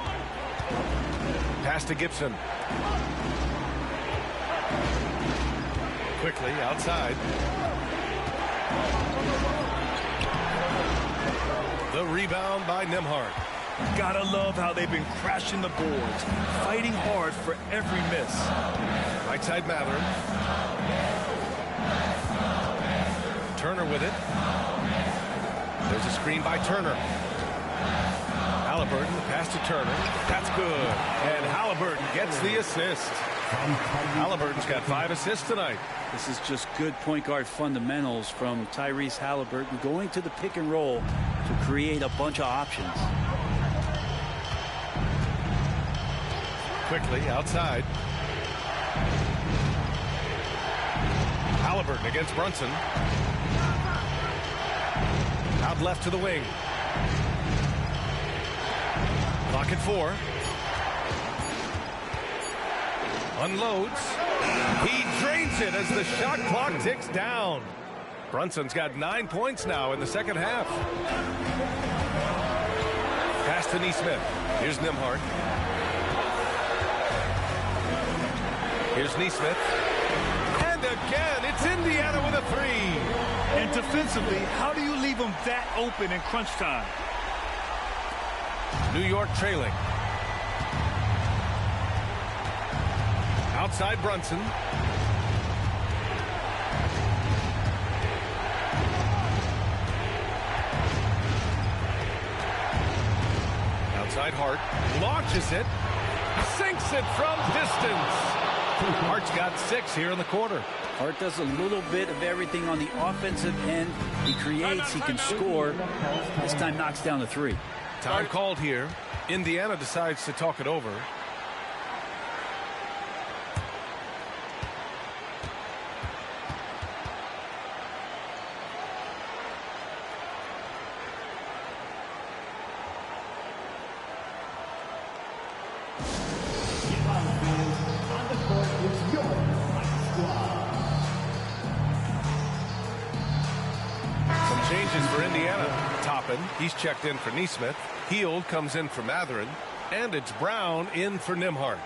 Pass to Gibson. Quickly outside. The rebound by Nembhard. Gotta love how they've been crashing the boards, fighting hard for every miss. Right side Mather. Turner with it. There's a screen by Turner. Halliburton, the pass to Turner. That's good. And Halliburton gets the assist. Halliburton's got 5 assists tonight. This is just good point guard fundamentals from Tyrese Halliburton, going to the pick and roll to create a bunch of options. Quickly outside. Halliburton against Brunson. Out left to the wing. Clock at 4. Unloads. He drains it as the shot clock ticks down. Brunson's got 9 points now in the second half. Pass to Nesmith. Here's Nembhard. Here's Nesmith. And again, it's Indiana with a 3. And defensively, how do you leave them that open in crunch time? New York trailing. Outside Brunson. Outside Hart. Launches it. Sinks it from distance. Hart's got 6 here in the quarter. Hart does a little bit of everything on the offensive end. He creates, he can score. This time knocks down the 3. Time called here. Indiana decides to talk it over. He's checked in for Neesmith. Heald comes in for Matherin. And it's Brown in for Nembhard.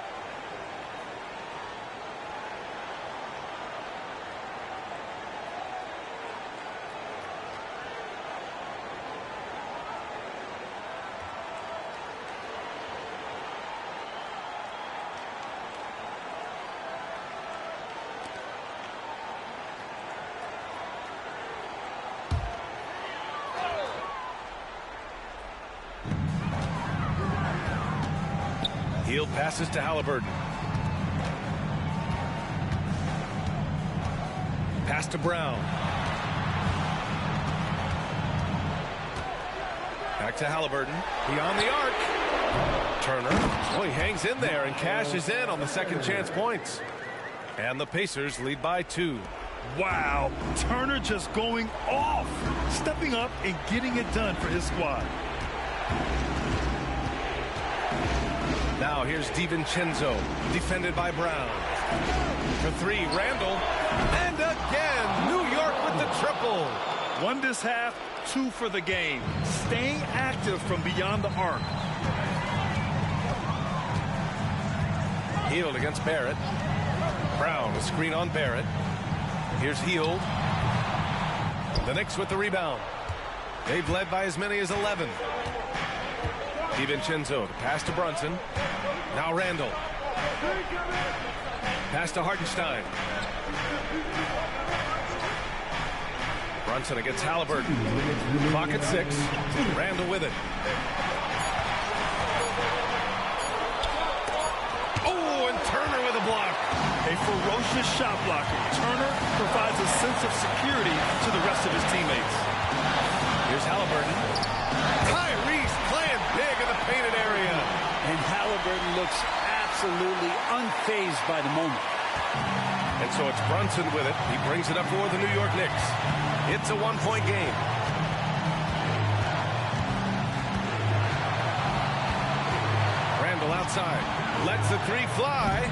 Heald passes to Halliburton. Pass to Brown. Back to Halliburton. Beyond the arc. Turner. Oh, he hangs in there and cashes in on the second chance points. And the Pacers lead by 2. Wow. Turner just going off. Stepping up and getting it done for his squad. Now here's DiVincenzo, defended by Brown. For 3, Randall. And again, New York with the triple. 1 this half, 2 for the game. Staying active from beyond the arc. Heald against Barrett. Brown, a screen on Barrett. Here's Heald. The Knicks with the rebound. They've led by as many as 11. DiVincenzo, pass to Brunson. Now Randall. Pass to Hartenstein. Brunson against Halliburton. Clock at 6. Randall with it. Oh, and Turner with a block. A ferocious shot blocker. Turner provides a sense of security to the rest of his teammates. Here's Halliburton. Tyrese playing big in the painted area. And Halliburton looks absolutely unfazed by the moment. And so it's Brunson with it. He brings it up for the New York Knicks. It's a 1-point game. Randall outside. Lets the 3 fly.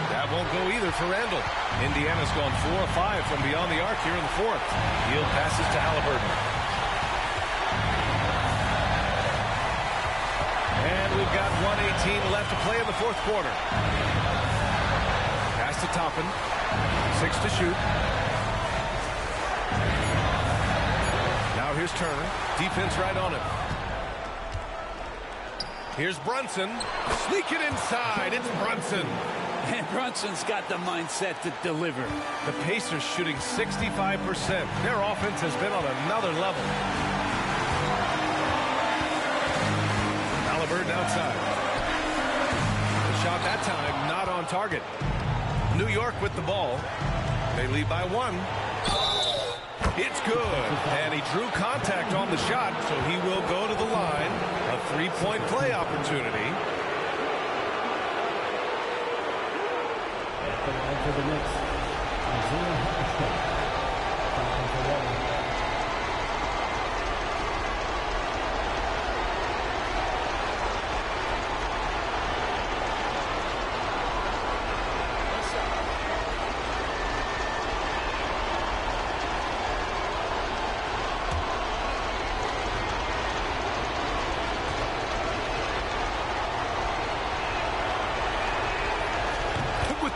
That won't go either for Randall. Indiana's gone 4 of 5 from beyond the arc here in the 4th. Heald passes to Halliburton. And we've got 1:18 left to play in the 4th quarter. Pass to Toppin. 6 to shoot. Now here's Turner. Defense right on it. Here's Brunson. Sneak it inside. It's Brunson. And Brunson's got the mindset to deliver. The Pacers shooting 65%. Their offense has been on another level. Halliburton outside. The shot that time not on target. New York with the ball. They lead by 1. It's good. And he drew contact on the shot, so he will go to the line. A 3-point play opportunity. For the Knicks, Isaiah Hartenstein.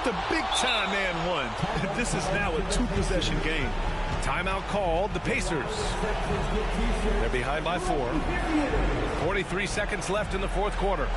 The big-time and 1. This is now a 2-possession game. Timeout called. The Pacers. They're behind by 4. 43 seconds left in the 4th quarter.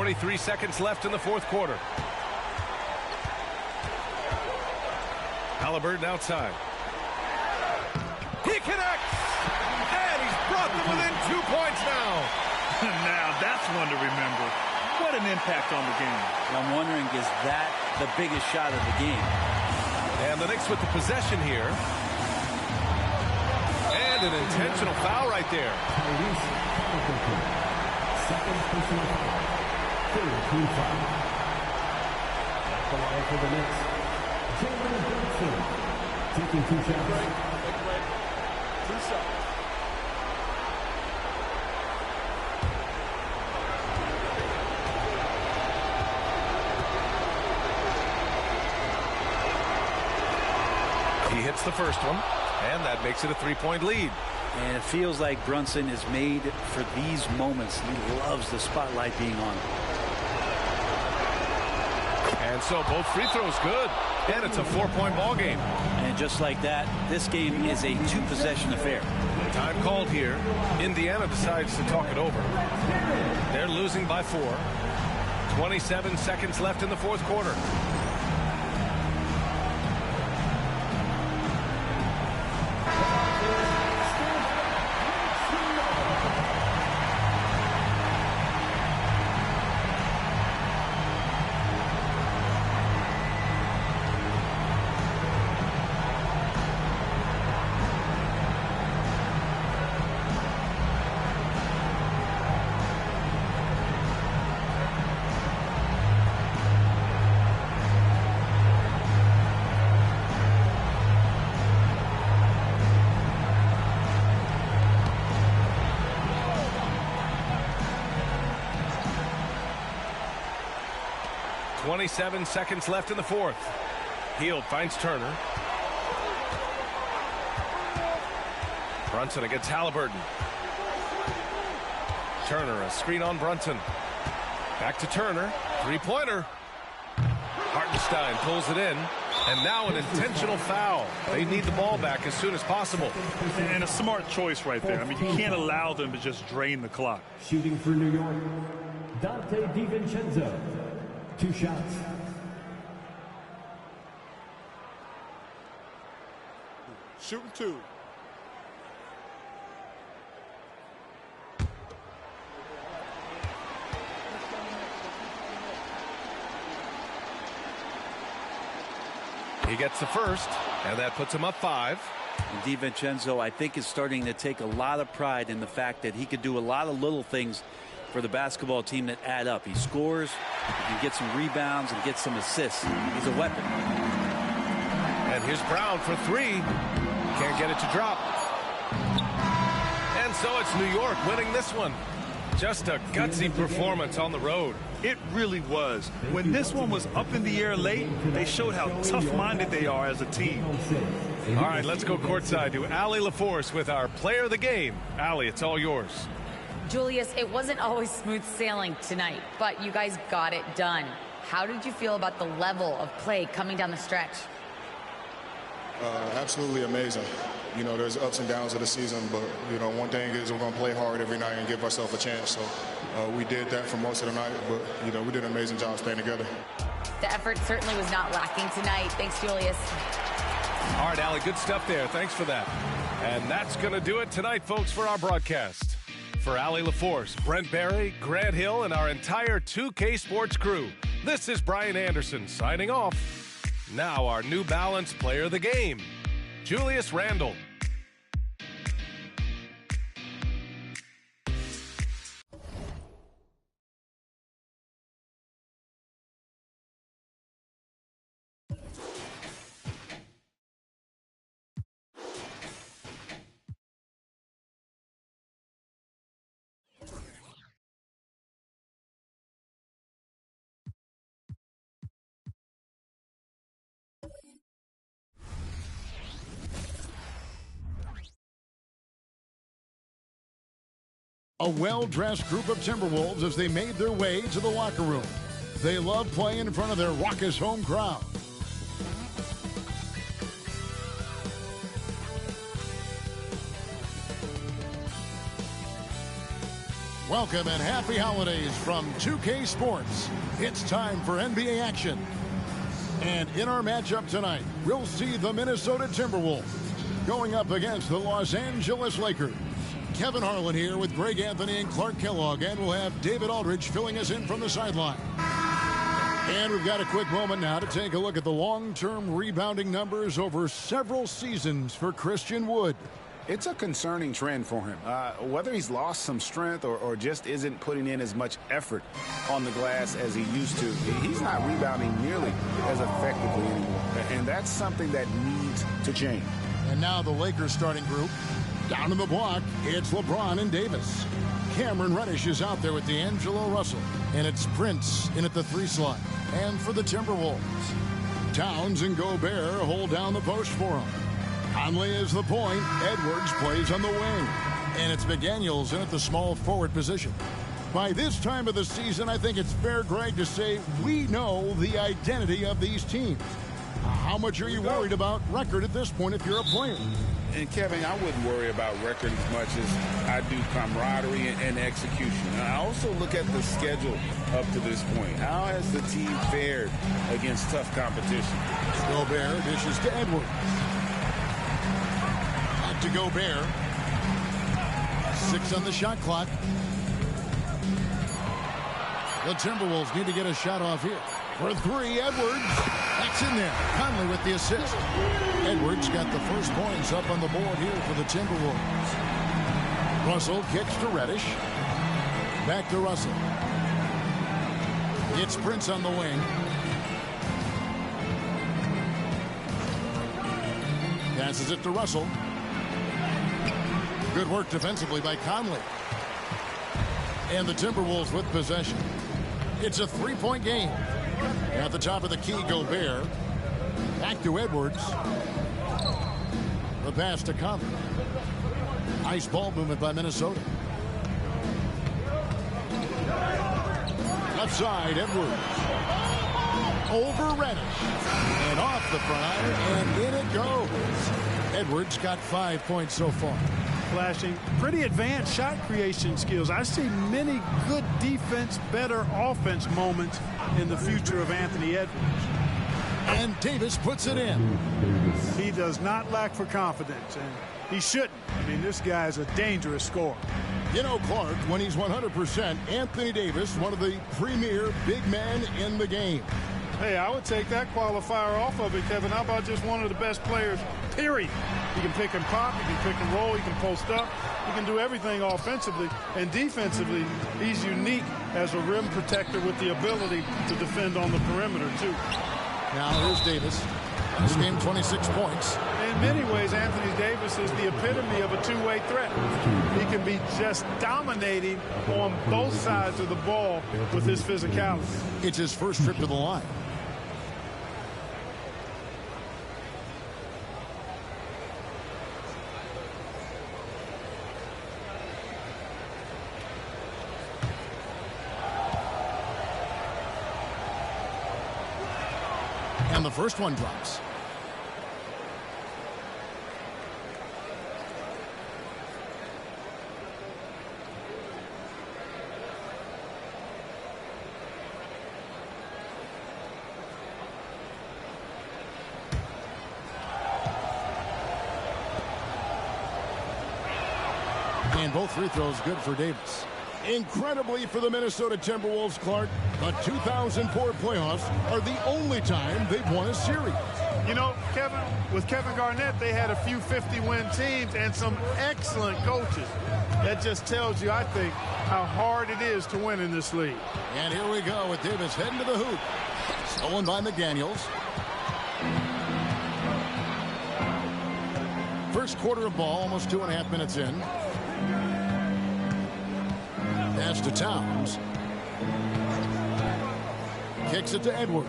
23 seconds left in the fourth quarter. Halliburton outside. He connects! And he's brought them within 2 points now. Now, that's one to remember. What an impact on the game. I'm wondering, is that the biggest shot of the game? And the Knicks with the possession here. And an intentional foul right there. Second personal foul. Third team foul. At the line for the Knicks, Jalen Brunson taking 2 shots. He hits the first one, and that makes it a 3-point lead. And it feels like Brunson is made for these moments. He loves the spotlight being on him. And so both free throws good. And it's a 4-point ball game. And just like that, this game is a 2-possession affair. Time called here. Indiana decides to talk it over. They're losing by 4. 27 seconds left in the fourth quarter. .27 seconds left in the fourth. Hield finds Turner. Brunson against Halliburton. Turner, a screen on Brunson. Back to Turner. 3-pointer. Hartenstein pulls it in. And now an intentional foul. They need the ball back as soon as possible. And a smart choice right there. I mean, you can't allow them to just drain the clock. Shooting for New York, Dante DiVincenzo. 2 shots. Shooting 2. He gets the first, and that puts him up 5. And DiVincenzo, I think, is starting to take a lot of pride in the fact that he could do a lot of little things for the basketball team that add up. He scores, he can get some rebounds and get some assists. He's a weapon. And here's Brown for 3. Can't get it to drop. And so it's New York winning this one. Just a gutsy performance on the road. It really was. When this one was up in the air late, they showed how tough-minded they are as a team. All right, let's go courtside to Allie LaForce with our player of the game. Allie, it's all yours. Julius, it wasn't always smooth sailing tonight, but you guys got it done. How did you feel about the level of play coming down the stretch? Absolutely amazing. You know, there's ups and downs of the season, but, you know, one thing is we're going to play hard every night and give ourselves a chance. So we did that for most of the night, but, you know, we did an amazing job staying together. The effort certainly was not lacking tonight. Thanks, Julius. All right, Allie, good stuff there. Thanks for that. And that's going to do it tonight, folks, for our broadcast. For Allie LaForce, Brent Barry, Grant Hill, and our entire 2K Sports crew, this is Brian Anderson signing off. Now our New Balance player of the game, Julius Randle. A well-dressed group of Timberwolves as they made their way to the locker room. They love playing in front of their raucous home crowd. Welcome and happy holidays from 2K Sports. It's time for NBA action. And in our matchup tonight, we'll see the Minnesota Timberwolves going up against the Los Angeles Lakers. Kevin Harlan here with Greg Anthony and Clark Kellogg, and we'll have David Aldridge filling us in from the sideline. And we've got a quick moment now to take a look at the long-term rebounding numbers over several seasons for Christian Wood. It's a concerning trend for him. Whether he's lost some strength or just isn't putting in as much effort on the glass as he used to, he's not rebounding nearly as effectively anymore. And that's something that needs to change. And now the Lakers starting group. Down in the block, it's LeBron and Davis. Cameron Reddish is out there with D'Angelo Russell. And it's Prince in at the 3 slot. And for the Timberwolves, Towns and Gobert hold down the post for him. Conley is the point. Edwards plays on the wing. And it's McDaniels in at the small forward position. By this time of the season, I think it's fair, Greg, to say we know the identity of these teams. How much are you worried about record at this point if you're a player? And, Kevin, I wouldn't worry about record as much as I do camaraderie and execution. I also look at the schedule up to this point. How has the team fared against tough competition? Gobert dishes to Edwards. Back to Gobert. 6 on the shot clock. The Timberwolves need to get a shot off here. For 3, Edwards. That's in there. Conley with the assist. Edwards got the first points up on the board here for the Timberwolves. Russell kicks to Reddish. Back to Russell. It's Prince on the wing. Passes it to Russell. Good work defensively by Conley. And the Timberwolves with possession. It's a 3-point game. At the top of the key, Gobert. Back to Edwards. The pass to Conley. Nice ball movement by Minnesota. Left side, Edwards. Over Reddish. And off the front iron, and in it goes. Edwards got 5 points so far. Flashing pretty advanced shot creation skills. I see many good defense, better offense moments in the future of Anthony Edwards. And Davis puts it in. He does not lack for confidence, and he shouldn't. I mean, this guy is a dangerous scorer. You know, Clark, when he's 100%, Anthony Davis, one of the premier big men in the game. Hey, I would take that qualifier off of it, Kevin. How about just one of the best players, period? He can pick and pop, he can pick and roll, he can post up, he can do everything offensively. And defensively, he's unique as a rim protector with the ability to defend on the perimeter, too. Now here's Davis. This game, 26 points. In many ways, Anthony Davis is the epitome of a two-way threat. He can be just dominating on both sides of the ball with his physicality. It's his first trip to the line. And the first one drops. And both free throws good for Davis. Incredibly for the Minnesota Timberwolves, Clark, the 2004 playoffs are the only time they've won a series. You know, Kevin, with Kevin Garnett, they had a few 50-win teams and some excellent coaches. That just tells you, I think, how hard it is to win in this league. And here we go with Davis heading to the hoop. Stolen by McDaniels. First quarter of ball, almost 2.5 minutes in. Pass to Towns. Kicks it to Edwards.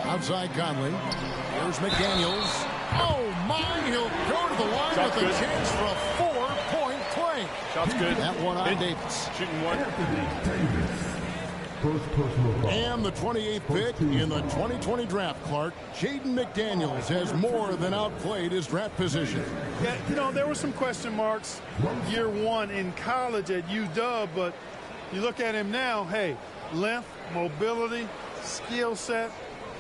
Outside Conley. Here's McDaniels. Oh, my. He'll go to the line Shot's with a good. chance for a 4-point play. Shot's good. That one on Davis. Shooting one. And the 28th pick in the 2020 draft, Clark, Jaden McDaniels has more than outplayed his draft position. Yeah, you know, there were some question marks year one in college at UW, but you look at him now, hey, length, mobility, skill set,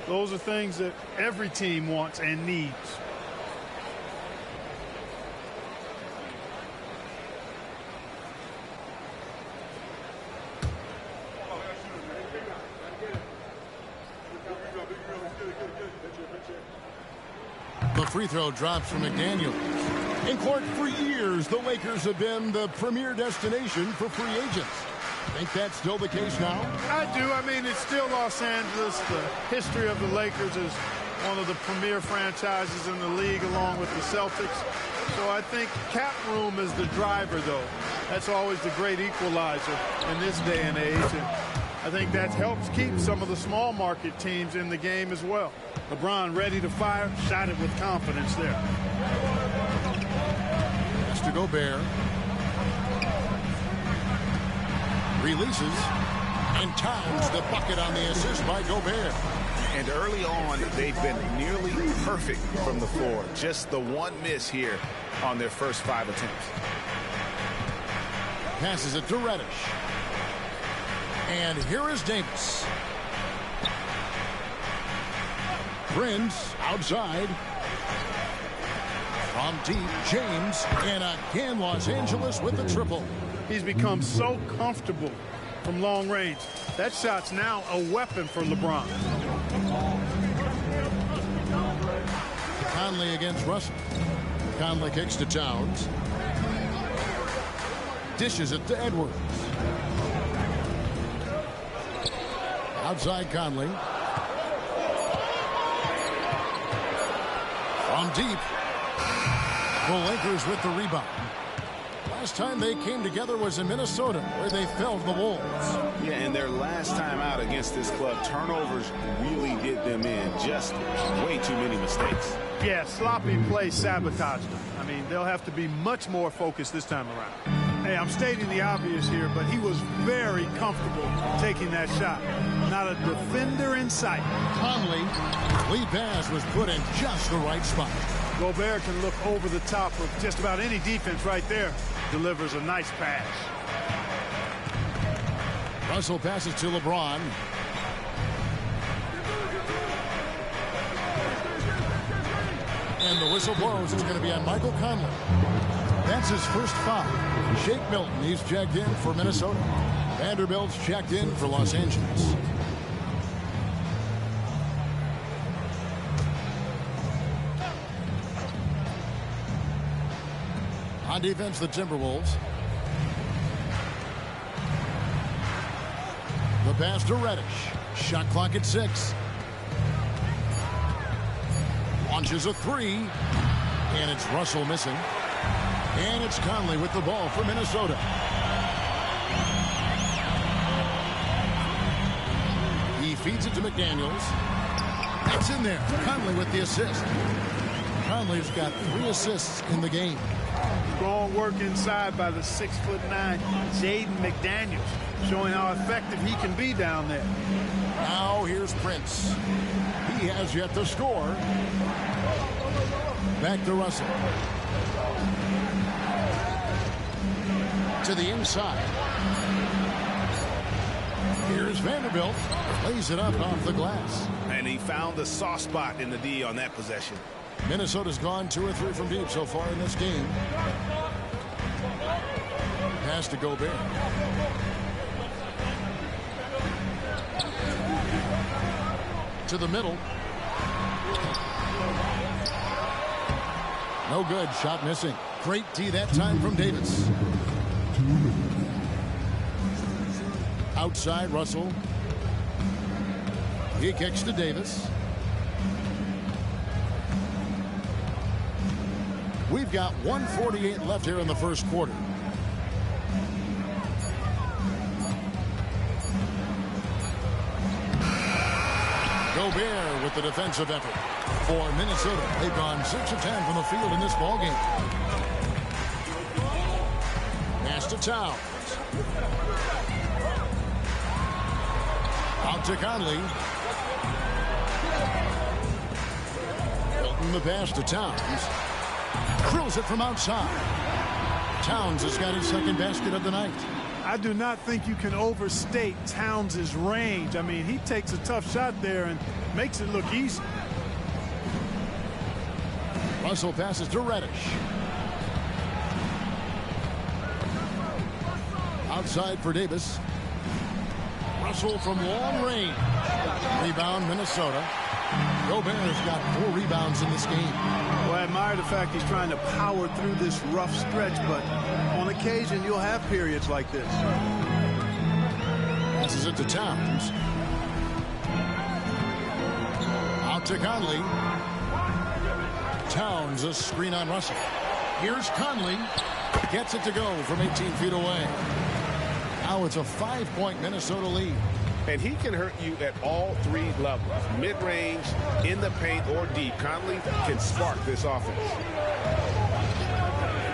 those are things that every team wants and needs. The free throw drops from McDaniels. In court for years, the Lakers have been the premier destination for free agents. Think that's still the case now? I do. I mean, it's still Los Angeles. The history of the Lakers is one of the premier franchises in the league along with the Celtics. So I think cap room is the driver, though. That's always the great equalizer in this day and age. And I think that helps keep some of the small market teams in the game as well. LeBron ready to fire, shot it with confidence there. Has to Gobert. Releases and times the bucket on the assist by Gobert. And early on, they've been nearly perfect from the floor. Just the one miss here on their first 5 attempts. Passes it to Reddish. And here is Davis. Prince outside. From deep, James, and again Los Angeles with the triple. He's become so comfortable from long range. That shot's now a weapon for LeBron. Conley against Russell. Conley kicks to Towns. Dishes it to Edwards. Outside Conley. From deep. The Lakers with the rebound. Last time they came together was in Minnesota, where they felled the Wolves. Yeah, and their last time out against this club, turnovers really did them in. Just way too many mistakes. Yeah, sloppy play sabotaged them. I mean, they'll have to be much more focused this time around. Hey, I'm stating the obvious here, but he was very comfortable taking that shot. Not a defender in sight. Conley, lead pass was put in just the right spot. Gobert can look over the top of just about any defense right there. Delivers a nice pass. Russell passes to LeBron. And the whistle blows. It's going to be on Michael Conley. That's his first foul. Shake Milton, he's checked in for Minnesota. Vanderbilt's checked in for Los Angeles. On defense, the Timberwolves. The pass to Reddish. Shot clock at 6. Launches a 3. And it's Russell missing. And it's Conley with the ball for Minnesota. He feeds it to McDaniels. That's in there. Conley with the assist. Conley's got 3 assists in the game. Strong work inside by the 6'9" Jaden McDaniels, showing how effective he can be down there. Now here's Prince. He has yet to score. Back to Russell. To the inside. Here's Vanderbilt. Lays it up off the glass. And he found the soft spot in the D on that possession. Minnesota's gone 2 or 3 from deep so far in this game. Pass to Gobert. To the middle. No good. Shot missing. Great D that time from Davis. Outside Russell. He kicks to Davis. We've got 1:48 left here in the first quarter. Gobert with the defensive effort for Minnesota. They've gone 6 of 10 from the field in this ballgame. Pass to Towns. Out to Conley. Hilton the pass to Towns. Drills it from outside. Towns has got his second basket of the night. I do not think you can overstate Towns' range. I mean, he takes a tough shot there and makes it look easy. Russell passes to Reddish. Outside for Davis. Russell from long range. Rebound, Minnesota. Gobert's got 4 rebounds in this game. Well, I admire the fact he's trying to power through this rough stretch, but on occasion you'll have periods like this. Passes it to Towns. Out to Conley. Towns, a screen on Russell. Here's Conley. Gets it to go from 18 feet away. Now it's a 5-point Minnesota lead. And he can hurt you at all 3 levels. Mid-range, in the paint, or deep. Conley can spark this offense.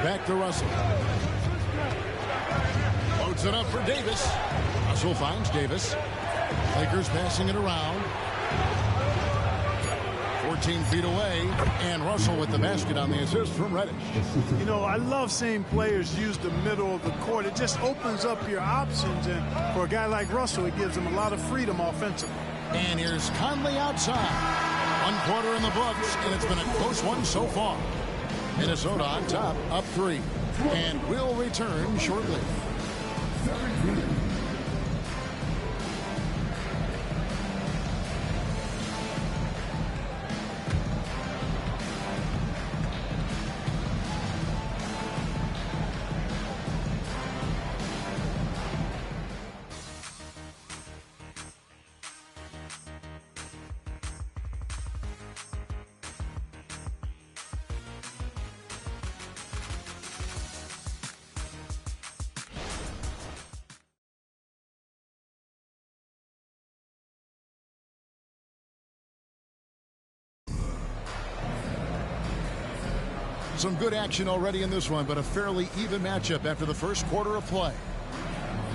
Back to Russell. Loads it up for Davis. Russell finds Davis. Lakers passing it around. 14 feet away, and Russell with the basket on the assist from Reddish. You know, I love seeing players use the middle of the court. It just opens up your options, and for a guy like Russell, it gives him a lot of freedom offensively. And here's Conley outside. 1 quarter in the books, and it's been a close one so far. Minnesota on top, up 3, and will return shortly. Some good action already in this one, but a fairly even matchup after the first quarter of play.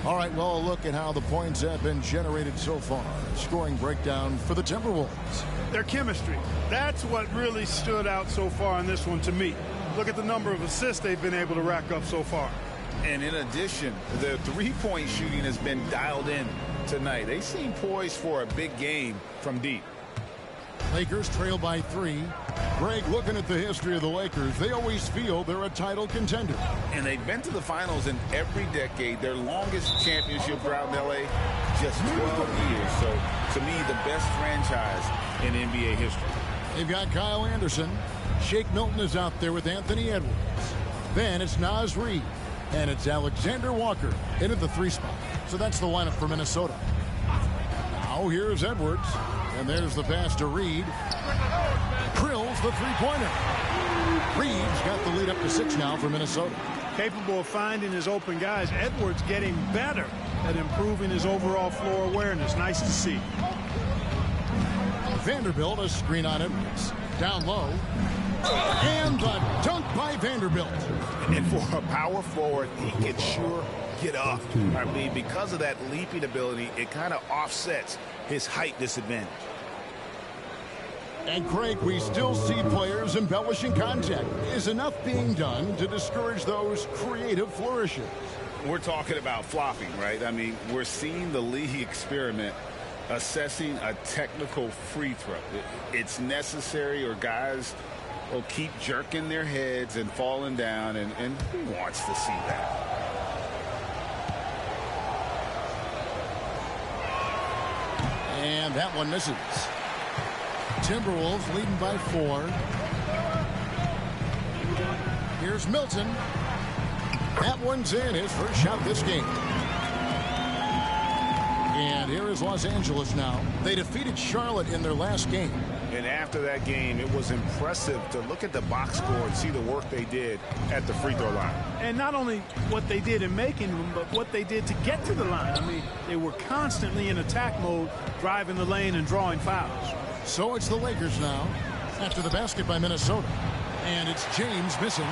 All right, well, a look at how the points have been generated so far. Scoring breakdown for the Timberwolves. Their chemistry. That's what really stood out so far in this one to me. Look at the number of assists they've been able to rack up so far. And in addition, the three-point shooting has been dialed in tonight. They seem poised for a big game from deep. Lakers trail by 3. Greg, looking at the history of the Lakers, they always feel they're a title contender. And they've been to the finals in every decade. Their longest championship drought in L.A., just 12 years. So, to me, the best franchise in NBA history. They've got Kyle Anderson. Shake Milton is out there with Anthony Edwards. Then it's Naz Reid. And it's Alexander Walker into the 3 spot. So that's the lineup for Minnesota. Now here's Edwards. And there's the pass to Reid. Drills the 3-pointer. Reid's got the lead up to 6 now for Minnesota. Capable of finding his open guys. Edwards getting better at improving his overall floor awareness. Nice to see. Vanderbilt, a screen on Edwards. Down low. And the dunk by Vanderbilt. And for a power forward, he can sure get up. I mean, because of that leaping ability, it kind of offsets his height disadvantage. And Craig, we still see players embellishing contact. Is enough being done to discourage those creative flourishes? We're talking about flopping, right? I mean, we're seeing the league experiment assessing a technical free throw. It's necessary, or guys will keep jerking their heads and falling down, and who wants to see that? And that one misses. Timberwolves leading by 4. Here's Milton. That one's in, his first shot this game. And here is Los Angeles now. They defeated Charlotte in their last game. And after that game, it was impressive to look at the box score and see the work they did at the free throw line. And not only what they did in making them, but what they did to get to the line. I mean, they were constantly in attack mode, driving the lane and drawing fouls. So it's the Lakers now after the basket by Minnesota. And it's James missing.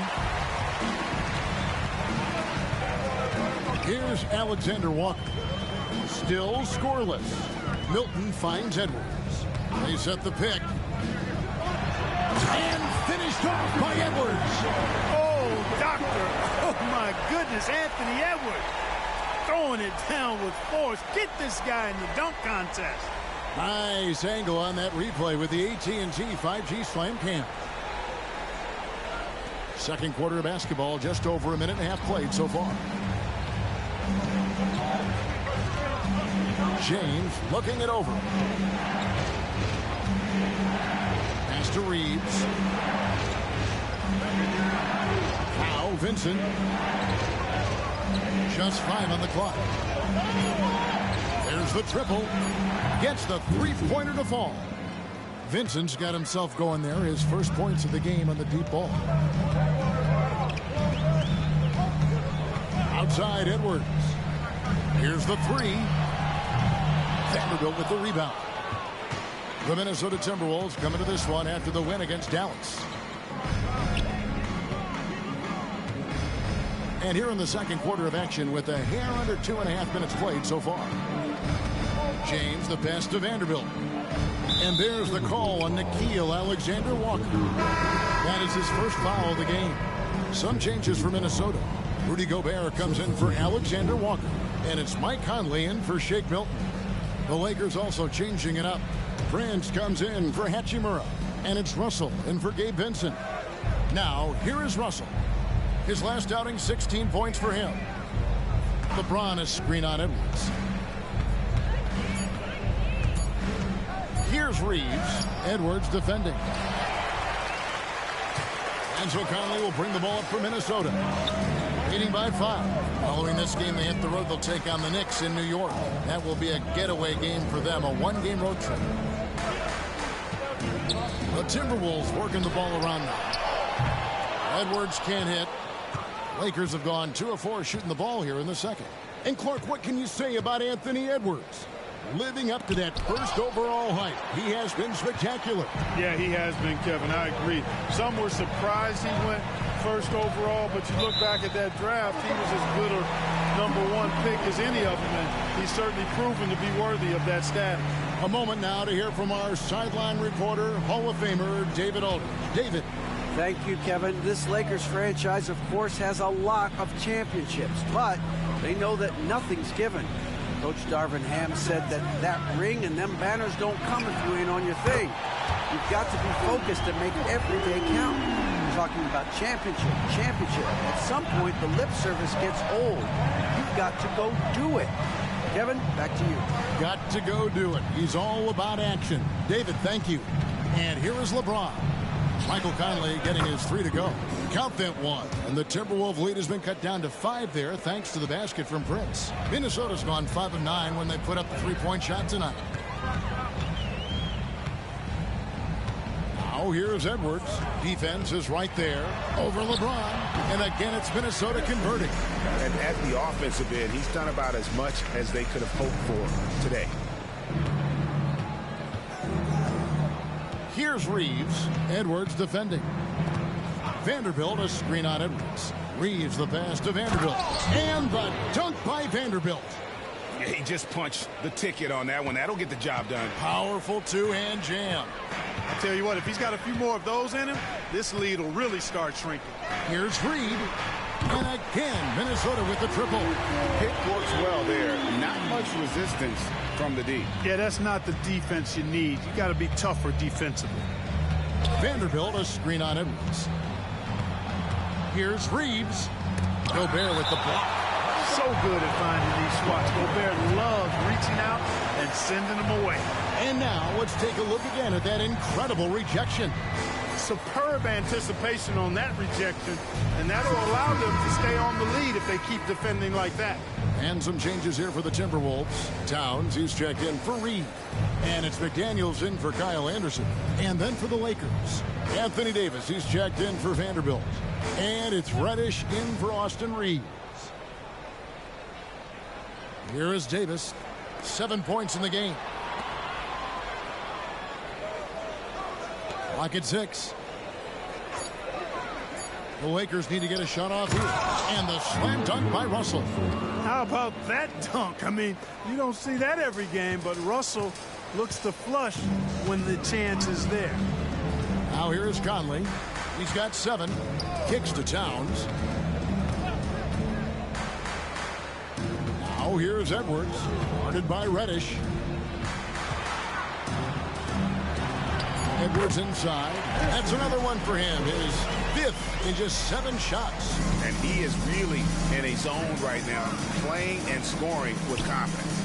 Here's Alexander Walker. Still scoreless. Milton finds Edwards. They set the pick. And finished off by Edwards. Oh, doctor. Oh, my goodness. Anthony Edwards throwing it down with force. Get this guy in the dunk contest. Nice angle on that replay with the AT&T 5G Slam Cam. Second quarter of basketball, just over a minute and a half played so far. James looking it over. Pass to Reeves. Now Vincent. Just 5 on the clock. There's the triple. Gets the three-pointer to fall. Vincent's got himself going there. His first points of the game on the deep ball. Outside Edwards. Here's the three. Vanderbilt with the rebound. The Minnesota Timberwolves coming to this one after the win against Dallas. And here in the second quarter of action with a hair under 2.5 minutes played so far. James the pass to Vanderbilt. And there's the call on Nickeil Alexander-Walker. That is his first foul of the game. Some changes for Minnesota. Rudy Gobert comes in for Alexander-Walker. And it's Mike Conley in for Shake Milton. The Lakers also changing it up. Prince comes in for Hachimura. And it's Russell in for Gabe Vincent. Now, here is Russell. His last outing, 16 points for him. LeBron is screen on Edwards. Here's Reeves. Edwards defending. And so Conley will bring the ball up for Minnesota. Leading by 5. Following this game, they hit the road. They'll take on the Knicks in New York. That will be a getaway game for them, a one-game road trip. The Timberwolves working the ball around now. Edwards can't hit. Lakers have gone 2 of 4 shooting the ball here in the second. And Clark, what can you say about Anthony Edwards? Living up to that first overall hype. He has been spectacular. Yeah, he has been, Kevin. I agree. Some were surprised he went first overall, but you look back at that draft, he was as good a #1 pick as any of them, and he's certainly proven to be worthy of that status. A moment now to hear from our sideline reporter, Hall of Famer David Aldridge. David. Thank you, Kevin. This Lakers franchise, of course, has a lot of championships, but they know that nothing's given. Coach Darvin Ham said that ring and them banners don't come if you ain't on your thing. You've got to be focused and make every day count. You're talking about championship. At some point, the lip service gets old. You've got to go do it. Kevin, back to you. Got to go do it. He's all about action. David, thank you. And here is LeBron. Michael Conley getting his 3 to go. Count that 1. And the Timberwolves lead has been cut down to 5 there thanks to the basket from Prince. Minnesota's gone 5 of 9 when they put up the 3-point shot tonight. Now here's Edwards. Defense is right there over LeBron. And again, it's Minnesota converting. And at the offensive end, he's done about as much as they could have hoped for today. Here's Reeves. Edwards defending. Vanderbilt, a screen on Edwards. Reeves the pass to Vanderbilt. And the dunk by Vanderbilt. Yeah, he just punched the ticket on that one. That'll get the job done. Powerful two-hand jam. I tell you what, if he's got a few more of those in him, this lead will really start shrinking. Here's Reed. And again, Minnesota with the triple. Pick works well there. Not much resistance from the D. Yeah, that's not the defense you need. You got to be tougher defensively. Vanderbilt, a screen on Edwards. Here's Reeves. Gobert with the block. So good at finding these spots. Gobert loves reaching out and sending them away. And now let's take a look again at that incredible rejection. Superb anticipation on that rejection, and that'll allow them to stay on the lead if they keep defending like that. And some changes here for the Timberwolves. Towns, he's checked in for Reed. And it's McDaniels in for Kyle Anderson. And then for the Lakers, Anthony Davis, he's checked in for Vanderbilt. And it's Reddish in for Austin Reeves. Here is Davis. 7 points in the game. Clock at 6. The Lakers need to get a shot off here. And the slam dunk by Russell. How about that dunk? I mean, you don't see that every game, but Russell looks to flush when the chance is there. Now here is Conley. He's got 7. Kicks to Towns. Now here's Edwards. Guarded by Reddish. Edwards inside. That's another one for him. His 5th in just 7 shots. And he is really in a zone right now, playing and scoring with confidence.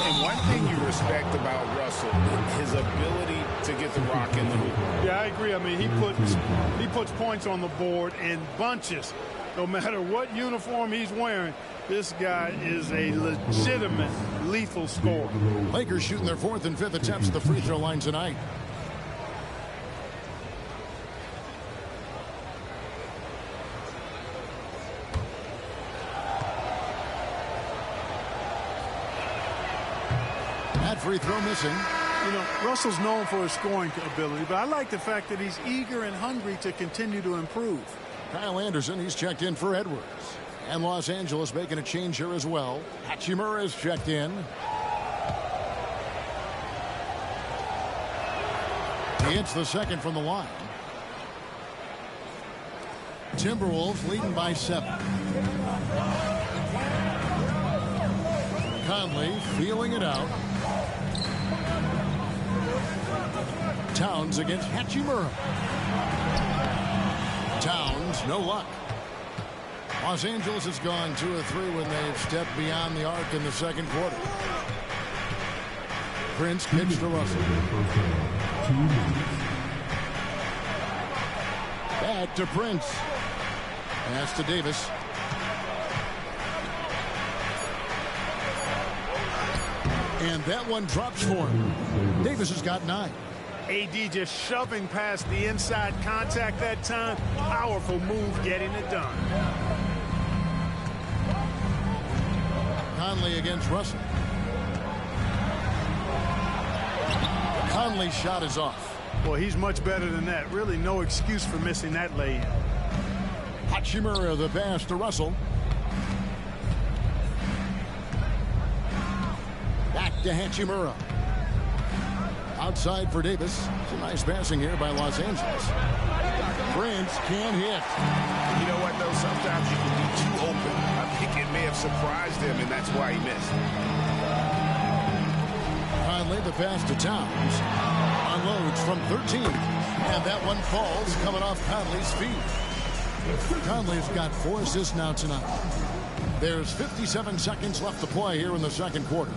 And one thing you respect about Russell is his ability to get the rock in the hoop. Yeah, I agree. I mean, he puts points on the board in bunches. No matter what uniform he's wearing, this guy is a legitimate lethal scorer. Lakers shooting their 4th and 5th attempts at the free throw line tonight. That free throw missing. You know, Russell's known for his scoring ability, but I like the fact that he's eager and hungry to continue to improve. Kyle Anderson, he's checked in for Edwards. And Los Angeles making a change here as well. Hachimura is checked in. He hits the 2nd from the line. Timberwolves leading by 7. Conley feeling it out. Towns against Hachimura. Towns, no luck. Los Angeles has gone 2 of 3 when they've stepped beyond the arc in the 2nd quarter. Prince kicks to Russell. Back to Prince. Pass to Davis. And that one drops for him. Davis has got 9. AD just shoving past the inside contact that time. Powerful move getting it done. Conley against Russell. Conley's shot is off. Well, he's much better than that. Really no excuse for missing that lay-in. Hachimura the pass to Russell. Back to Hachimura. Outside for Davis. Some nice passing here by Los Angeles. Prince can't hit. You know what, though? Sometimes you can be too open. I think it may have surprised him, and that's why he missed. Conley the pass to Towns. Unloads from 13. And that one falls coming off Conley's feet. Conley's got 4 assists now tonight. There's 57 seconds left to play here in the 2nd quarter.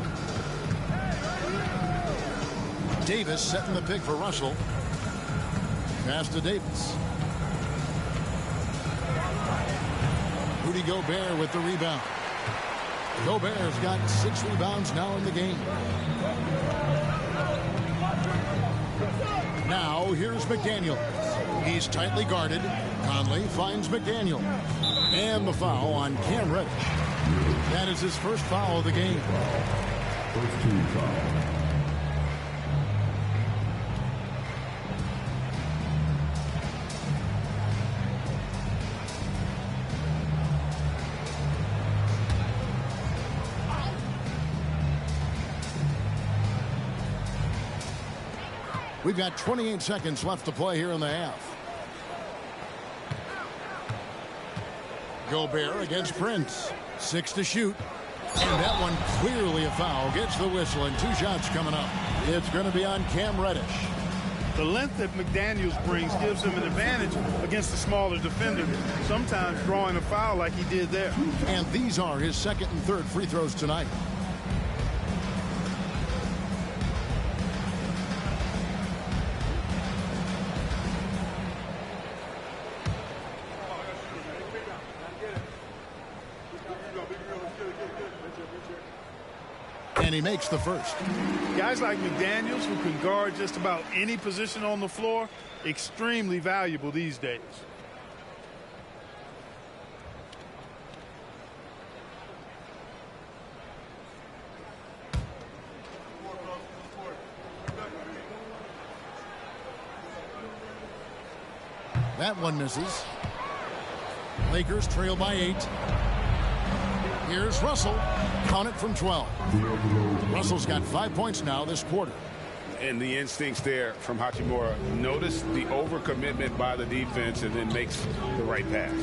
Davis setting the pick for Russell. Pass to Davis. Rudy Gobert with the rebound. Gobert's got 6 rebounds now in the game. Now here's McDaniel. He's tightly guarded. Conley finds McDaniel. And the foul on Cam Reddish. That is his first foul of the game. First team foul. We've got 28 seconds left to play here in the half. Gobert against Prince. 6 to shoot. And that one clearly a foul. Gets the whistle and 2 shots coming up. It's going to be on Cam Reddish. The length that McDaniels brings gives him an advantage against the smaller defender, sometimes drawing a foul like he did there. And these are his 2nd and 3rd free throws tonight. And he makes the first. Guys like McDaniels, who can guard just about any position on the floor, extremely valuable these days. That one misses. Lakers trail by 8. Here's Russell. Count it from 12. Russell's got 5 points now this quarter. And the instincts there from Hachimura. Notice the overcommitment by the defense and then makes the right pass.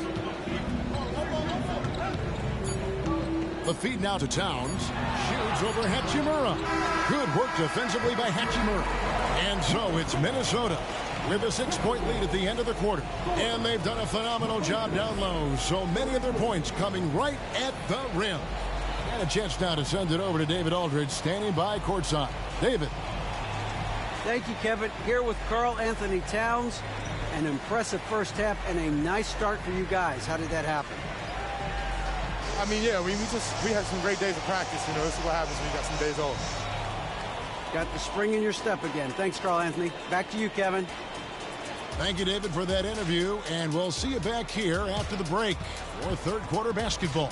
The feed now to Towns. Shoots over Hachimura. Good work defensively by Hachimura. And so it's Minnesota with a 6-point lead at the end of the quarter. And they've done a phenomenal job down low. So many of their points coming right at the rim. And a chance now to send it over to David Aldridge, standing by courtside. David. Thank you, Kevin. Here with Karl Anthony Towns. An impressive first half and a nice start for you guys. How did that happen? I mean, yeah, we had some great days of practice. You know, this is what happens when you got some days off. Got the spring in your step again. Thanks, Karl Anthony. Back to you, Kevin. Thank you, David, for that interview. And we'll see you back here after the break for third quarter basketball.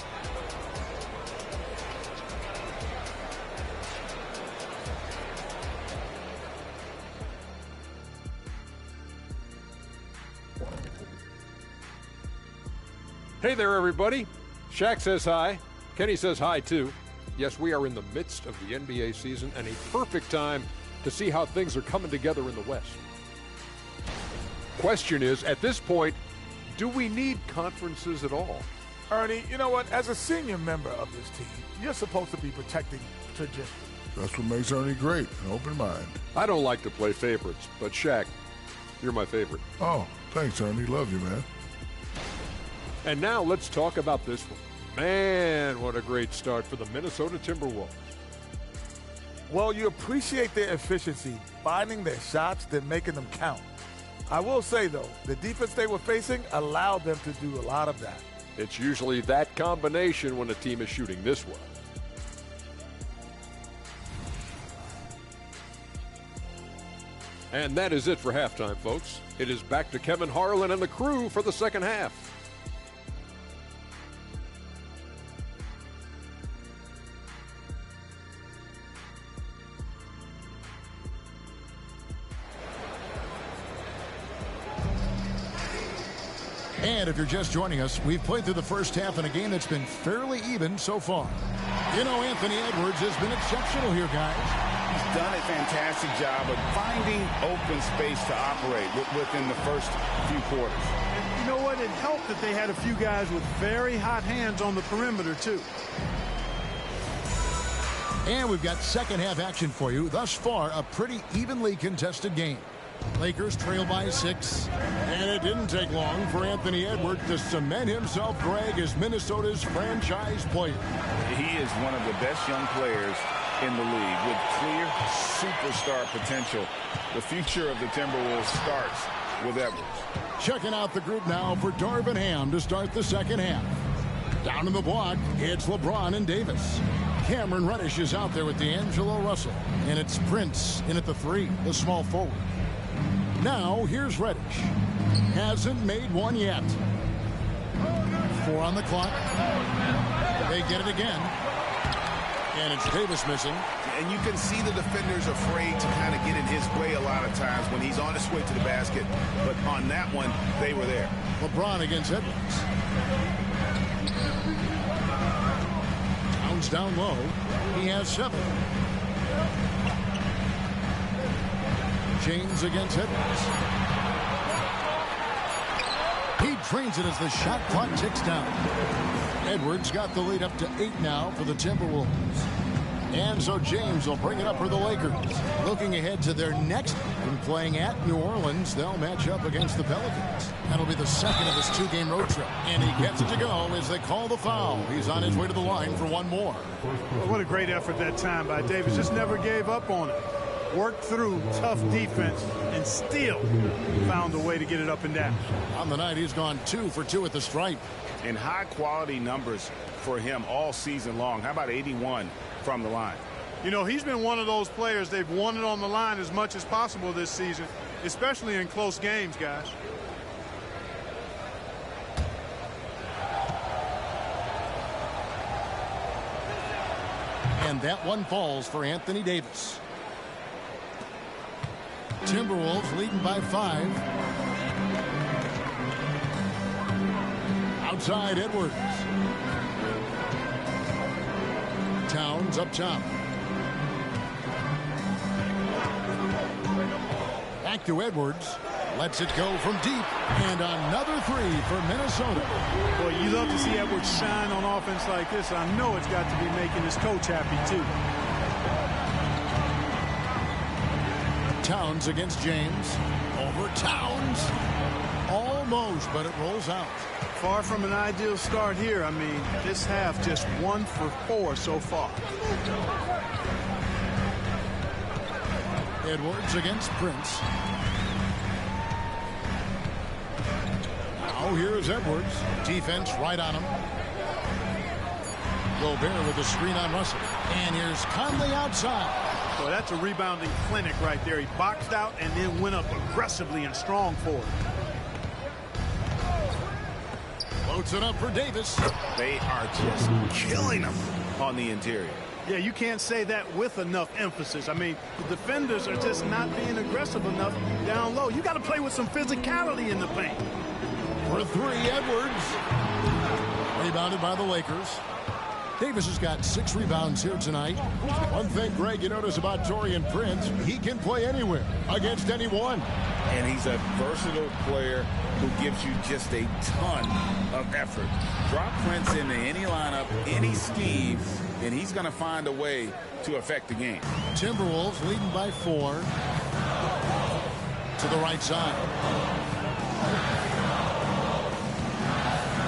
Hey there, everybody. Shaq says hi. Kenny says hi, too. Yes, we are in the midst of the NBA season and a perfect time to see how things are coming together in the West. Question is, at this point, do we need conferences at all? Ernie, you know what? As a senior member of this team, you're supposed to be protecting tradition. That's what makes Ernie great, an open mind. I don't like to play favorites, but Shaq, you're my favorite. Oh, thanks, Ernie. Love you, man. And now let's talk about this one. Man, what a great start for the Minnesota Timberwolves. Well, you appreciate their efficiency, finding their shots, then making them count. I will say, though, the defense they were facing allowed them to do a lot of that. It's usually that combination when a team is shooting this well. And that is it for halftime, folks. It is back to Kevin Harlan and the crew for the second half. And if you're just joining us, we've played through the first half in a game that's been fairly even so far. You know, Anthony Edwards has been exceptional here, guys. He's done a fantastic job of finding open space to operate within the first few quarters. And you know what? It helped that they had a few guys with very hot hands on the perimeter, too. And we've got second half action for you. Thus far, a pretty evenly contested game. Lakers trail by 6, and it didn't take long for Anthony Edwards to cement himself, Greg, as Minnesota's franchise player. He is one of the best young players in the league with clear superstar potential. The future of the Timberwolves starts with Edwards. Checking out the group now for Darvin Ham to start the second half. Down in the block, it's LeBron and Davis. Cameron Reddish is out there with D'Angelo Russell, and it's Prince in at the 3, the small forward. Now, here's Reddish. Hasn't made one yet. 4 on the clock. They get it again. And it's Davis missing. And you can see the defenders afraid to kind of get in his way a lot of times when he's on his way to the basket. But on that one, they were there. LeBron against Edwards. Towns down low. He has 7. James against Edwards. He drains it as the shot clock ticks down. Edwards got the lead up to 8 now for the Timberwolves. And so James will bring it up for the Lakers. Looking ahead to their next game, playing at New Orleans, they'll match up against the Pelicans. That'll be the second of this 2-game road trip. And he gets it to go as they call the foul. He's on his way to the line for one more. Well, what a great effort that time by Davis. Just never gave up on it. Worked through tough defense and still found a way to get it up and down. On the night, he's gone 2 for 2 at the stripe. And high-quality numbers for him all season long. How about 81 from the line? You know, he's been one of those players they've wanted on the line as much as possible this season, especially in close games, guys. And that one falls for Anthony Davis. Timberwolves leading by 5. Outside Edwards. Towns up top. Back to Edwards. Lets it go from deep. And another three for Minnesota. Boy, you love to see Edwards shine on offense like this. I know it's got to be making his coach happy, too. Towns against James. Over Towns. Almost, but it rolls out. Far from an ideal start here. I mean, this half just 1 for 4 so far. Edwards against Prince. Now here's Edwards. Defense right on him. Gobert with the screen on Russell. And here's Conley outside. Boy, that's a rebounding clinic right there. He boxed out and then went up aggressively and strong for it. Floats it up for Davis. They are just killing him on the interior. Yeah, you can't say that with enough emphasis. I mean, the defenders are just not being aggressive enough down low. You got to play with some physicality in the paint. For three, Edwards. Rebounded by the Lakers. Davis has got 6 rebounds here tonight. One thing, Greg, you notice about Taurean Prince, he can play anywhere against anyone. And he's a versatile player who gives you just a ton of effort. Drop Prince into any lineup, any scheme, and he's going to find a way to affect the game. Timberwolves leading by 4. To the right side.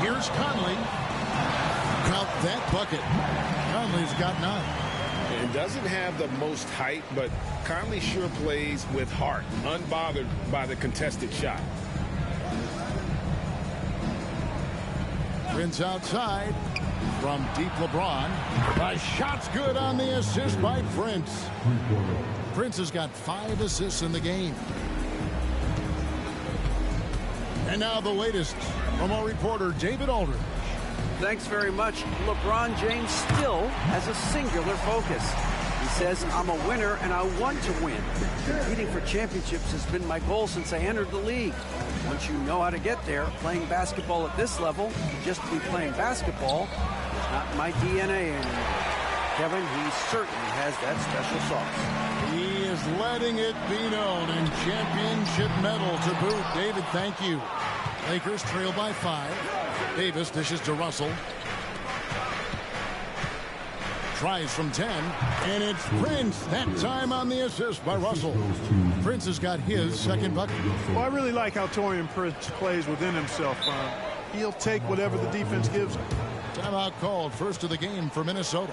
Here's Conley. Count that bucket. Conley's got 9. It doesn't have the most height, but Conley sure plays with heart, unbothered by the contested shot. Prince outside from deep LeBron. The shot's good on the assist by Prince. Prince has got 5 assists in the game. And now the latest from our reporter, David Aldridge. Thanks very much. LeBron James still has a singular focus. He says, I'm a winner and I want to win. Competing for championships has been my goal since I entered the league. Once you know how to get there, playing basketball at this level, just to be playing basketball, is not my DNA anymore. Kevin, he certainly has that special sauce. He is letting it be known, and championship medal to boot. David, thank you. Lakers trail by 5. Davis dishes to Russell. Tries from 10, and it's Prince. That time on the assist by Russell. Prince has got his second bucket. Well, I really like how Taurean Prince plays within himself. He'll take whatever the defense gives him. Timeout called. First of the game for Minnesota.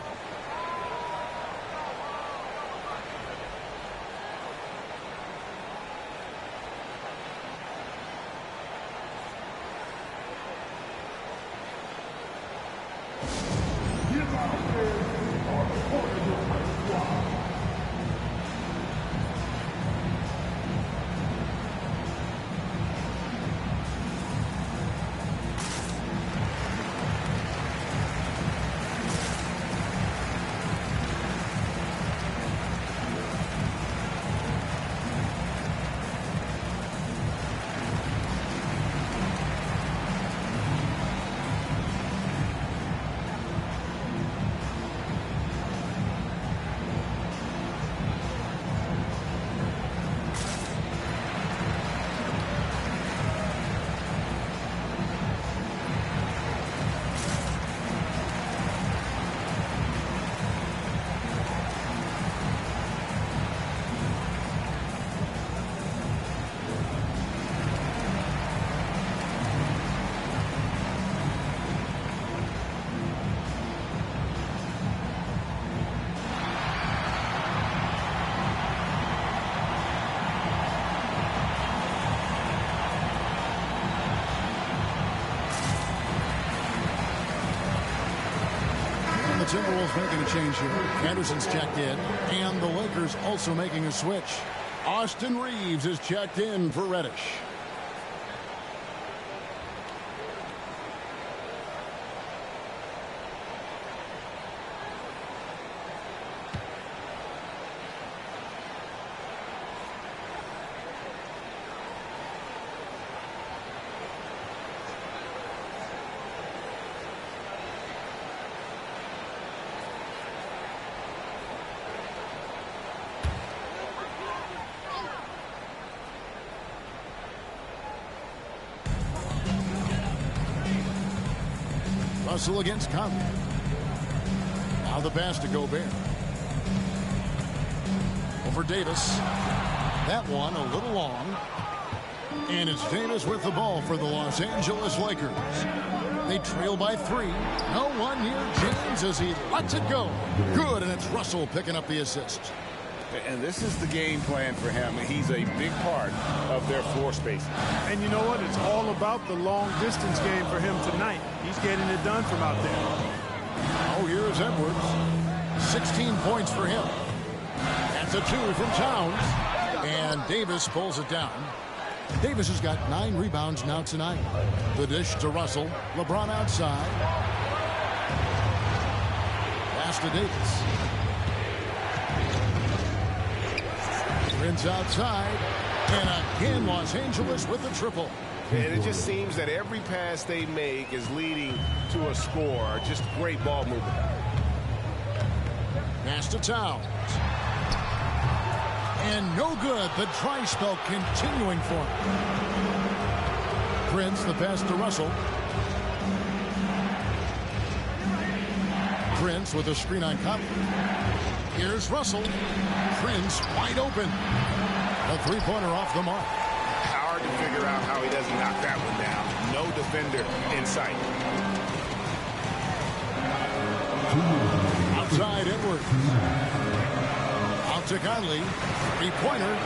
The Timberwolves making a change here. Anderson's checked in, and the Lakers also making a switch. Austin Reeves is checked in for Reddish. Russell against Conley. Now the pass to Gobert. Over Davis. That one a little long. And it's Davis with the ball for the Los Angeles Lakers. They trail by 3. No one near James as he lets it go. Good, and it's Russell picking up the assist. And this is the game plan for him. He's a big part of their floor space. And you know what? It's all about the long distance game for him tonight. He's getting it done from out there. Oh, here's Edwards. 16 points for him. That's a 2 from Towns. And Davis pulls it down. Davis has got 9 rebounds now tonight. The dish to Russell. LeBron outside. Pass to Davis. Prince outside. And again, Los Angeles with the triple. And it just seems that every pass they make is leading to a score. Just great ball movement. Pass to Towns. And no good. The dry spell continuing for him. Prince, the pass to Russell. Prince with a screen on Conley. Here's Russell. Prince wide open. A three-pointer off the mark. Hard to figure out how he doesn't knock that one down. No defender in sight. Outside Edwards. Out to Conley. Three-pointer.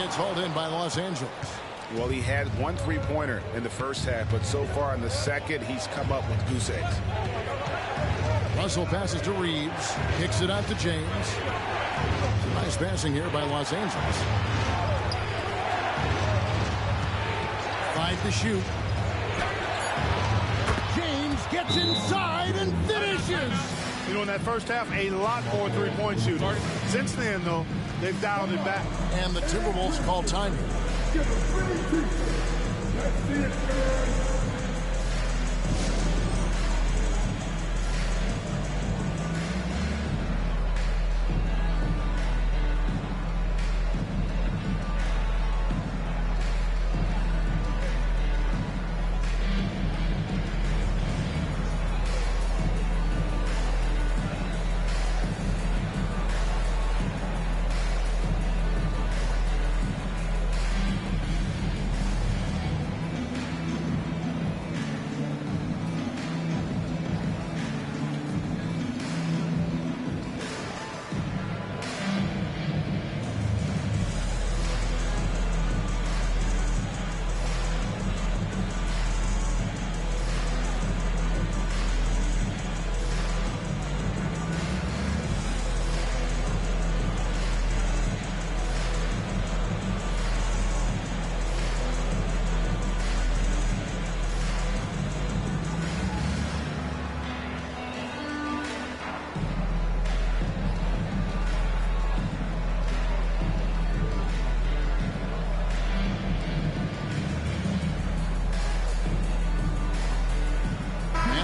It's hauled in by Los Angeles. Well, he had 1 3-pointer in the first half, but so far in the second, he's come up with goose eggs. Russell passes to Reeves. Kicks it out to James. Nice passing here by Los Angeles. 5 to shoot. James gets inside and finishes. You know, in that first half, a lot more three-point shooting. Since then, though, they've dialed it back. And the Timberwolves call time.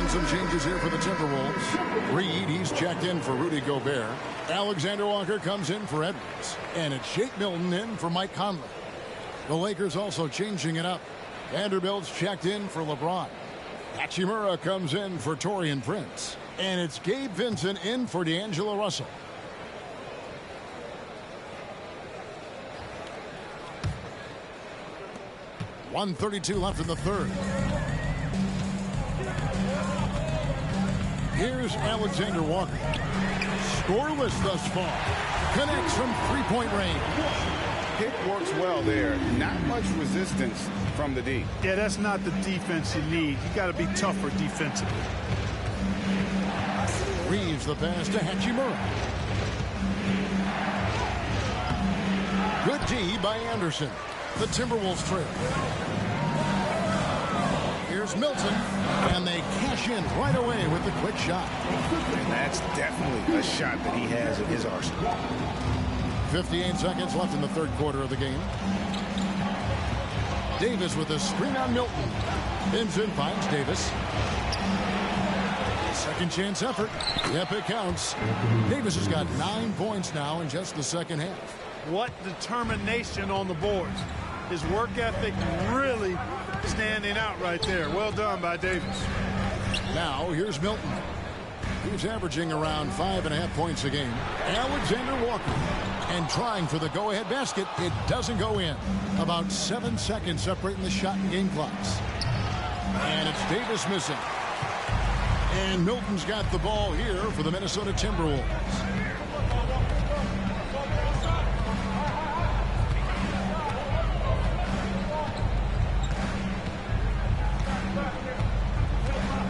Some changes here for the Timberwolves. Reed, he's checked in for Rudy Gobert. Alexander Walker comes in for Edwards. And it's Shake Milton in for Mike Conley. The Lakers also changing it up. Vanderbilt's checked in for LeBron. Hachimura comes in for Taurean Prince. And it's Gabe Vincent in for D'Angelo Russell. .132 left in the third. Here's Alexander Walker. Scoreless thus far. Connects from three-point range. Pick works well there. Not much resistance from the D. Yeah, that's not the defense you need. You got to be tougher defensively. Reeves the pass to Hachimura. Good D by Anderson. The Timberwolves trail. Here's Milton, and they cash in right away with the quick shot. And that's definitely a shot that he has in his arsenal. 58 seconds left in the third quarter of the game. Davis with a screen on Milton. Vincent finds Davis. Second chance effort. Yep, it counts. Davis has got 9 points now in just the second half. What determination on the boards. His work ethic really standing out right there. Well done by Davis. Now here's Milton. He's averaging around 5.5 points a game. Alexander Walker. And trying for the go-ahead basket. It doesn't go in. About 7 seconds separating the shot and game clocks. And it's Davis missing. And Milton's got the ball here for the Minnesota Timberwolves.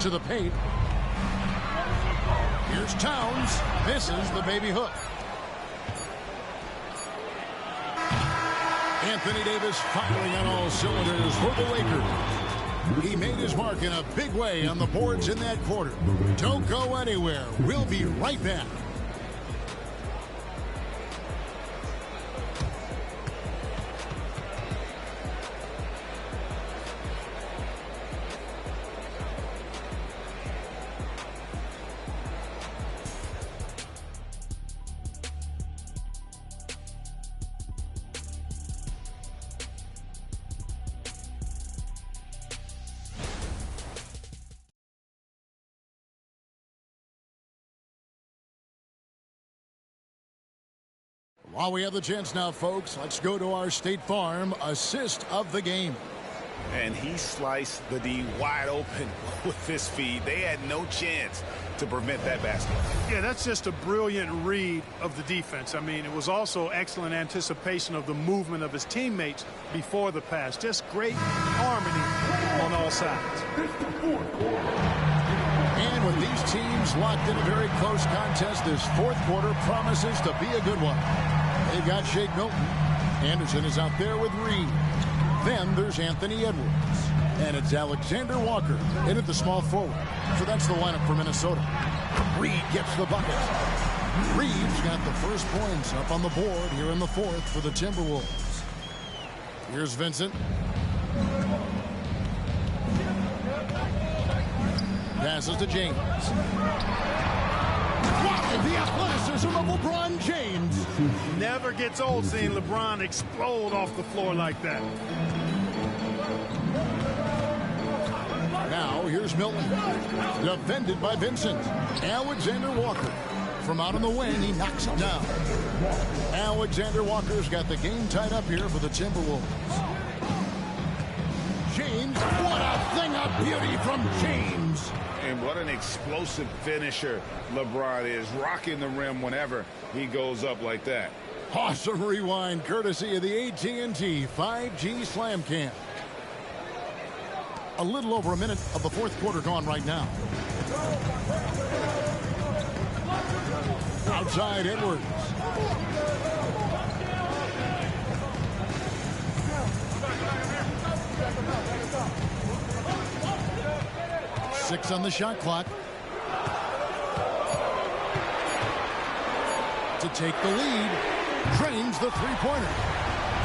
To the paint. Here's Towns. Misses the baby hook. Anthony Davis firing on all cylinders for the Lakers. He made his mark in a big way on the boards in that quarter. Don't go anywhere. We'll be right back. While we have the chance now, folks, let's go to our State Farm assist of the game. And he sliced the D wide open with this feed. They had no chance to prevent that basket. Yeah, that's just a brilliant read of the defense. I mean, it was also excellent anticipation of the movement of his teammates before the pass. Just great harmony on all sides. And with these teams locked in a very close contest, this fourth quarter promises to be a good one. They've got Shake Milton. Anderson is out there with Reed. Then there's Anthony Edwards. And it's Alexander Walker in at the small forward. So that's the lineup for Minnesota. Reed gets the bucket. Reed's got the first points up on the board here in the fourth for the Timberwolves. Here's Vincent. Passes to James. Wow, the athleticism of LeBron James. Never gets old seeing LeBron explode off the floor like that. Now here's Milton. Defended by Vincent. Alexander Walker. From out on the wing, he knocks it down. Alexander Walker's got the game tied up here for the Timberwolves. James, what a thing of beauty from James. And what an explosive finisher LeBron is, rocking the rim whenever he goes up like that. Awesome rewind courtesy of the AT&T 5G Slam Cam. A little over a minute of the fourth quarter gone right now. Outside Edwards. Six on the shot clock. To take the lead, drains the three-pointer.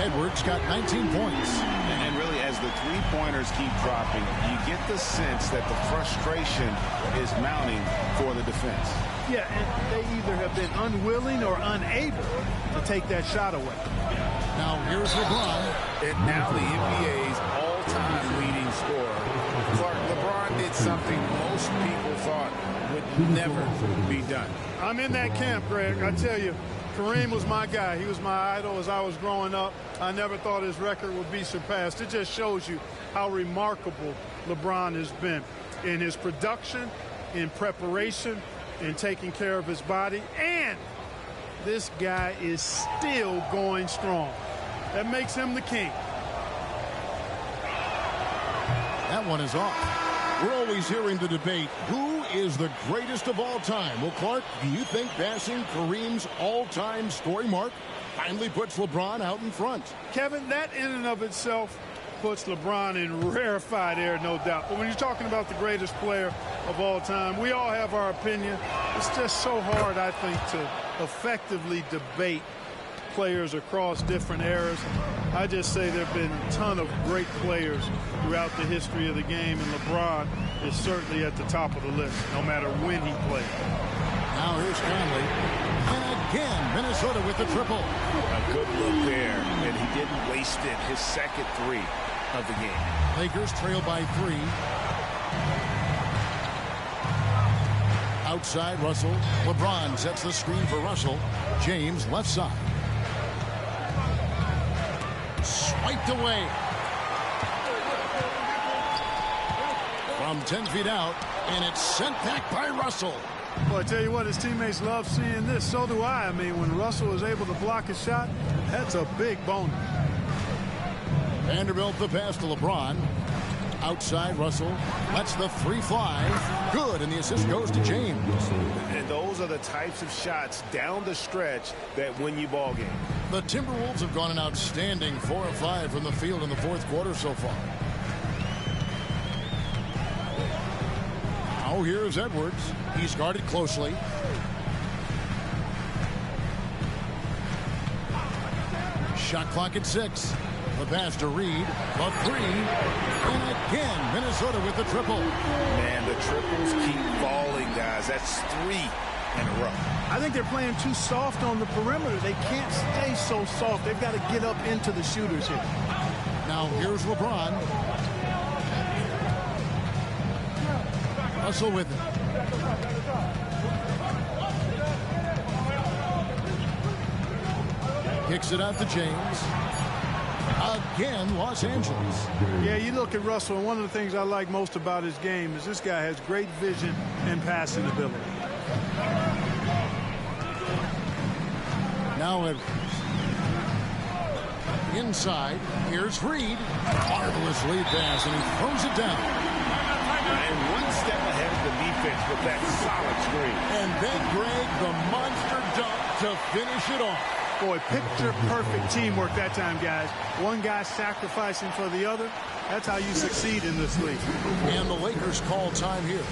Edwards got 19 points. And really, as the three-pointers keep dropping, you get the sense that the frustration is mounting for the defense. Yeah, and they either have been unwilling or unable to take that shot away. Now here's LeBron. And now the NBA's all-time leading scorer. Clark, LeBron did something most people thought would never be done. I'm in that camp, Greg. I tell you, Kareem was my guy. He was my idol as I was growing up. I never thought his record would be surpassed. It just shows you how remarkable LeBron has been in his production, in preparation, in taking care of his body. And this guy is still going strong. That makes him the king. That one is off. We're always hearing the debate, who is the greatest of all time? Well, Clark, do you think passing Kareem's all-time scoring mark finally puts LeBron out in front? Kevin, that in and of itself puts LeBron in rarefied air, no doubt. But when you're talking about the greatest player of all time, we all have our opinion. It's just so hard, I think, to effectively debate players across different eras. I just say there have been a ton of great players throughout the history of the game, and LeBron is certainly at the top of the list, no matter when he played. Now here's Conley. And again, Minnesota with the triple. A good look there, and he didn't waste it. His second three of the game. Lakers trail by 3. Outside Russell. LeBron sets the screen for Russell. James left side. Swiped away. From 10 feet out, and it's sent back by Russell. Well, I tell you what, his teammates love seeing this. So do I. I mean, when Russell is able to block a shot, that's a big bonus. Vanderbilt the pass to LeBron. Outside Russell lets the three fly. Good, and the assist goes to James. And those are the types of shots down the stretch that win you ball games. The Timberwolves have gone an outstanding 4 of 5 from the field in the fourth quarter so far. Now here's Edwards. He's guarded closely. Shot clock at 6. The pass to Reed. The three. And again, Minnesota with the triple. Man, the triples keep falling, guys. That's 3 in a row. I think they're playing too soft on the perimeter. They can't stay so soft. They've got to get up into the shooters here. Now here's LeBron. Russell with it. Kicks it out to James. Again, Los Angeles. Yeah, you look at Russell, and one of the things I like most about his game is this guy has great vision and passing ability. Now Edwards. Inside, here's Reed. Marvelous lead pass, and he throws it down. And one step ahead of the defense with that solid screen. And then Greg, the monster dunk to finish it off. Boy, picture-perfect teamwork that time, guys. One guy sacrificing for the other. That's how you succeed in this league. And the Lakers call time here.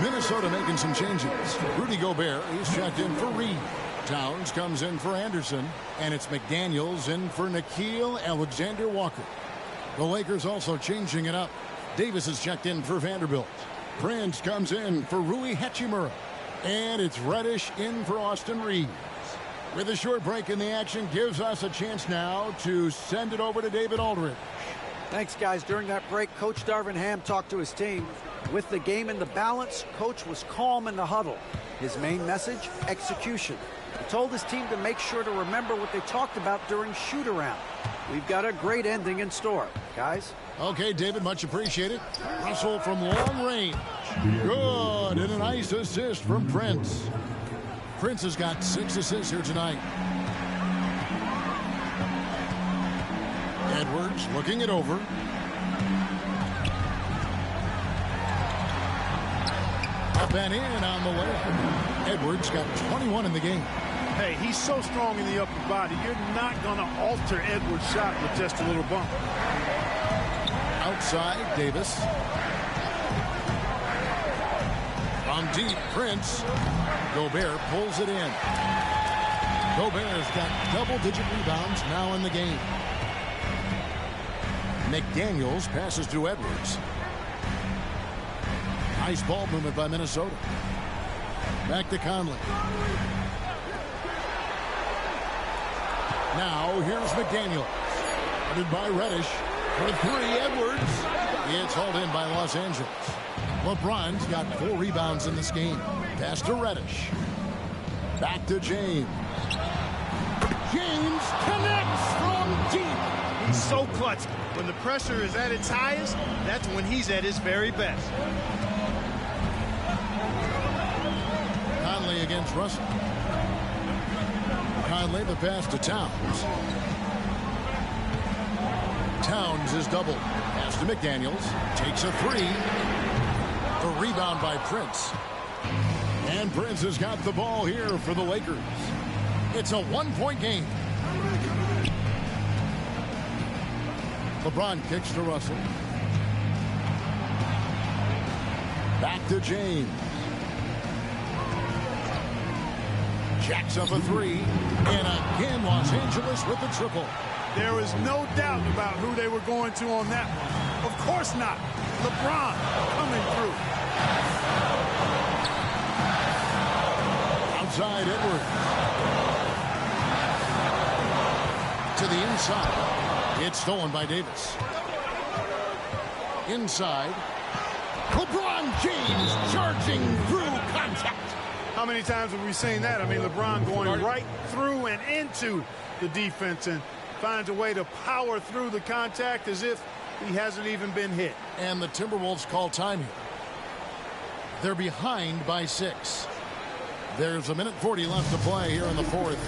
Minnesota making some changes. Rudy Gobert is checked in for Reed. Towns comes in for Anderson. And it's McDaniels in for Nickeil Alexander-Walker. The Lakers also changing it up. Davis is checked in for Vanderbilt. Prince comes in for Rui Hachimura. And it's Reddish in for Austin Reeves. With a short break in the action, gives us a chance now to send it over to David Aldridge. Thanks, guys. During that break, Coach Darvin Ham talked to his team. With the game in the balance, Coach was calm in the huddle. His main message, execution. He told his team to make sure to remember what they talked about during shoot-around. We've got a great ending in store, guys. Okay, David, much appreciated. Russell from long range. Good, and a nice assist from Prince. Prince has got 6 assists here tonight. Edwards looking it over. Up and in on the way. Edwards got 21 in the game. Hey, he's so strong in the upper body. You're not going to alter Edwards' shot with just a little bump. Outside, Davis. On deep, Prince. Gobert pulls it in. Gobert's got double-digit rebounds now in the game. McDaniels passes to Edwards. Nice ball movement by Minnesota. Back to Conley. Now here's McDaniels. Guarded by Reddish. For 3, Edwards. It's hauled in by Los Angeles. LeBron's got 4 rebounds in this game. Pass to Reddish. Back to James. James connects from deep. He's so clutch. When the pressure is at its highest, that's when he's at his very best. Conley against Russell. Conley, the pass to Towns. Towns is doubled. Pass to McDaniels. Takes a three. A rebound by Prince. And Prince has got the ball here for the Lakers. It's a one-point game. LeBron kicks to Russell. Back to James. Jacks up a three. And again, Los Angeles with the triple. There is no doubt about who they were going to on that one. Of course not. LeBron coming through. Outside Edwards. To the inside. It's stolen by Davis. Inside. LeBron James charging through contact. How many times have we seen that? I mean, LeBron going right through and into the defense and finds a way to power through the contact as if he hasn't even been hit. And the Timberwolves call time here. They're behind by 6. There's a minute 40 left to play here in the fourth.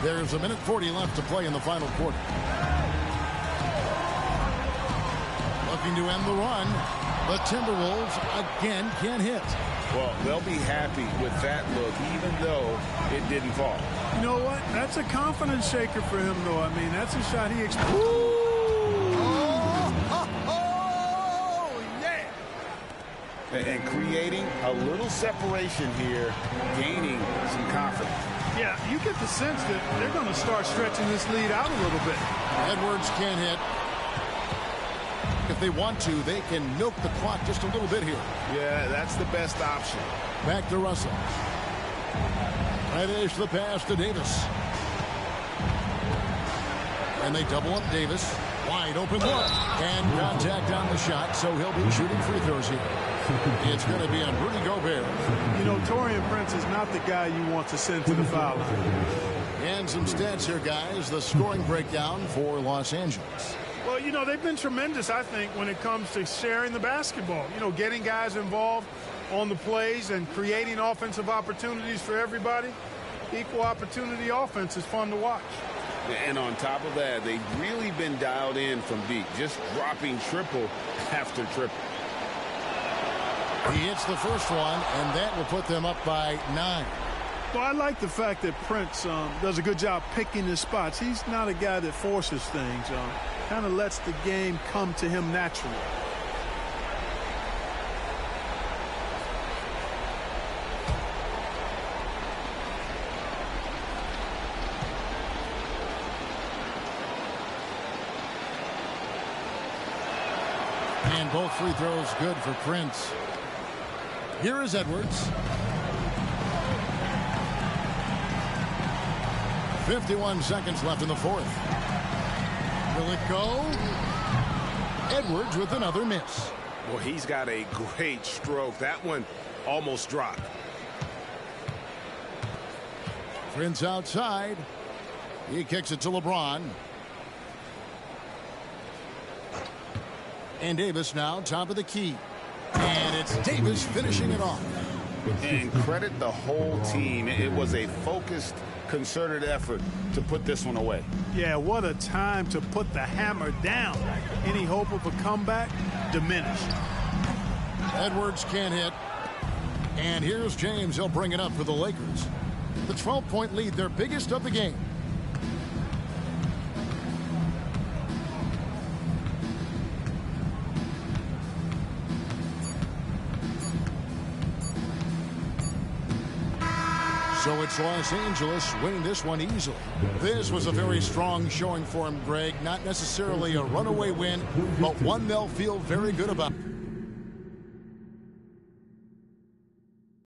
There's a minute 40 left to play in the final quarter. Looking to end the run. The Timberwolves again can't hit. Well, they'll be happy with that look, even though it didn't fall. You know what? That's a confidence shaker for him, though. I mean, that's a shot he expected. Yeah! And creating a little separation here, gaining some confidence. Yeah, you get the sense that they're going to start stretching this lead out a little bit. Edwards can't hit. If they want to, they can milk the clock just a little bit here. Yeah, that's the best option. Back to Russell. Finish the pass to Davis. And they double up Davis. Wide open look. And contact on the shot, so he'll be shooting free throws here. It's going to be on Rudy Gobert. You know, Taurean Prince is not the guy you want to send to the foul line. And some stats here, guys. The scoring breakdown for Los Angeles. Well, you know, they've been tremendous, I think, when it comes to sharing the basketball. You know, getting guys involved on the plays and creating offensive opportunities for everybody. Equal opportunity offense is fun to watch. And on top of that, they've really been dialed in from deep, just dropping triple after triple. He hits the first one, and that will put them up by 9. Well, I like the fact that Prince does a good job picking his spots. He's not a guy that forces things. Kind of lets the game come to him naturally. And both free throws good for Prince. Here is Edwards. 51 seconds left in the fourth. Will it go? Edwards with another miss. Well, he's got a great stroke. That one almost dropped. Prince outside. He kicks it to LeBron. And Davis now top of the key. And it's Davis finishing it off. And credit the whole team. It was a focused, concerted effort to put this one away. Yeah, what a time to put the hammer down. Any hope of a comeback diminished. Edwards can't hit. And here's James. He'll bring it up for the Lakers. The 12-point lead, their biggest of the game. So it's Los Angeles winning this one easily. This was a very strong showing for him, Greg. Not necessarily a runaway win, but one they'll feel very good about.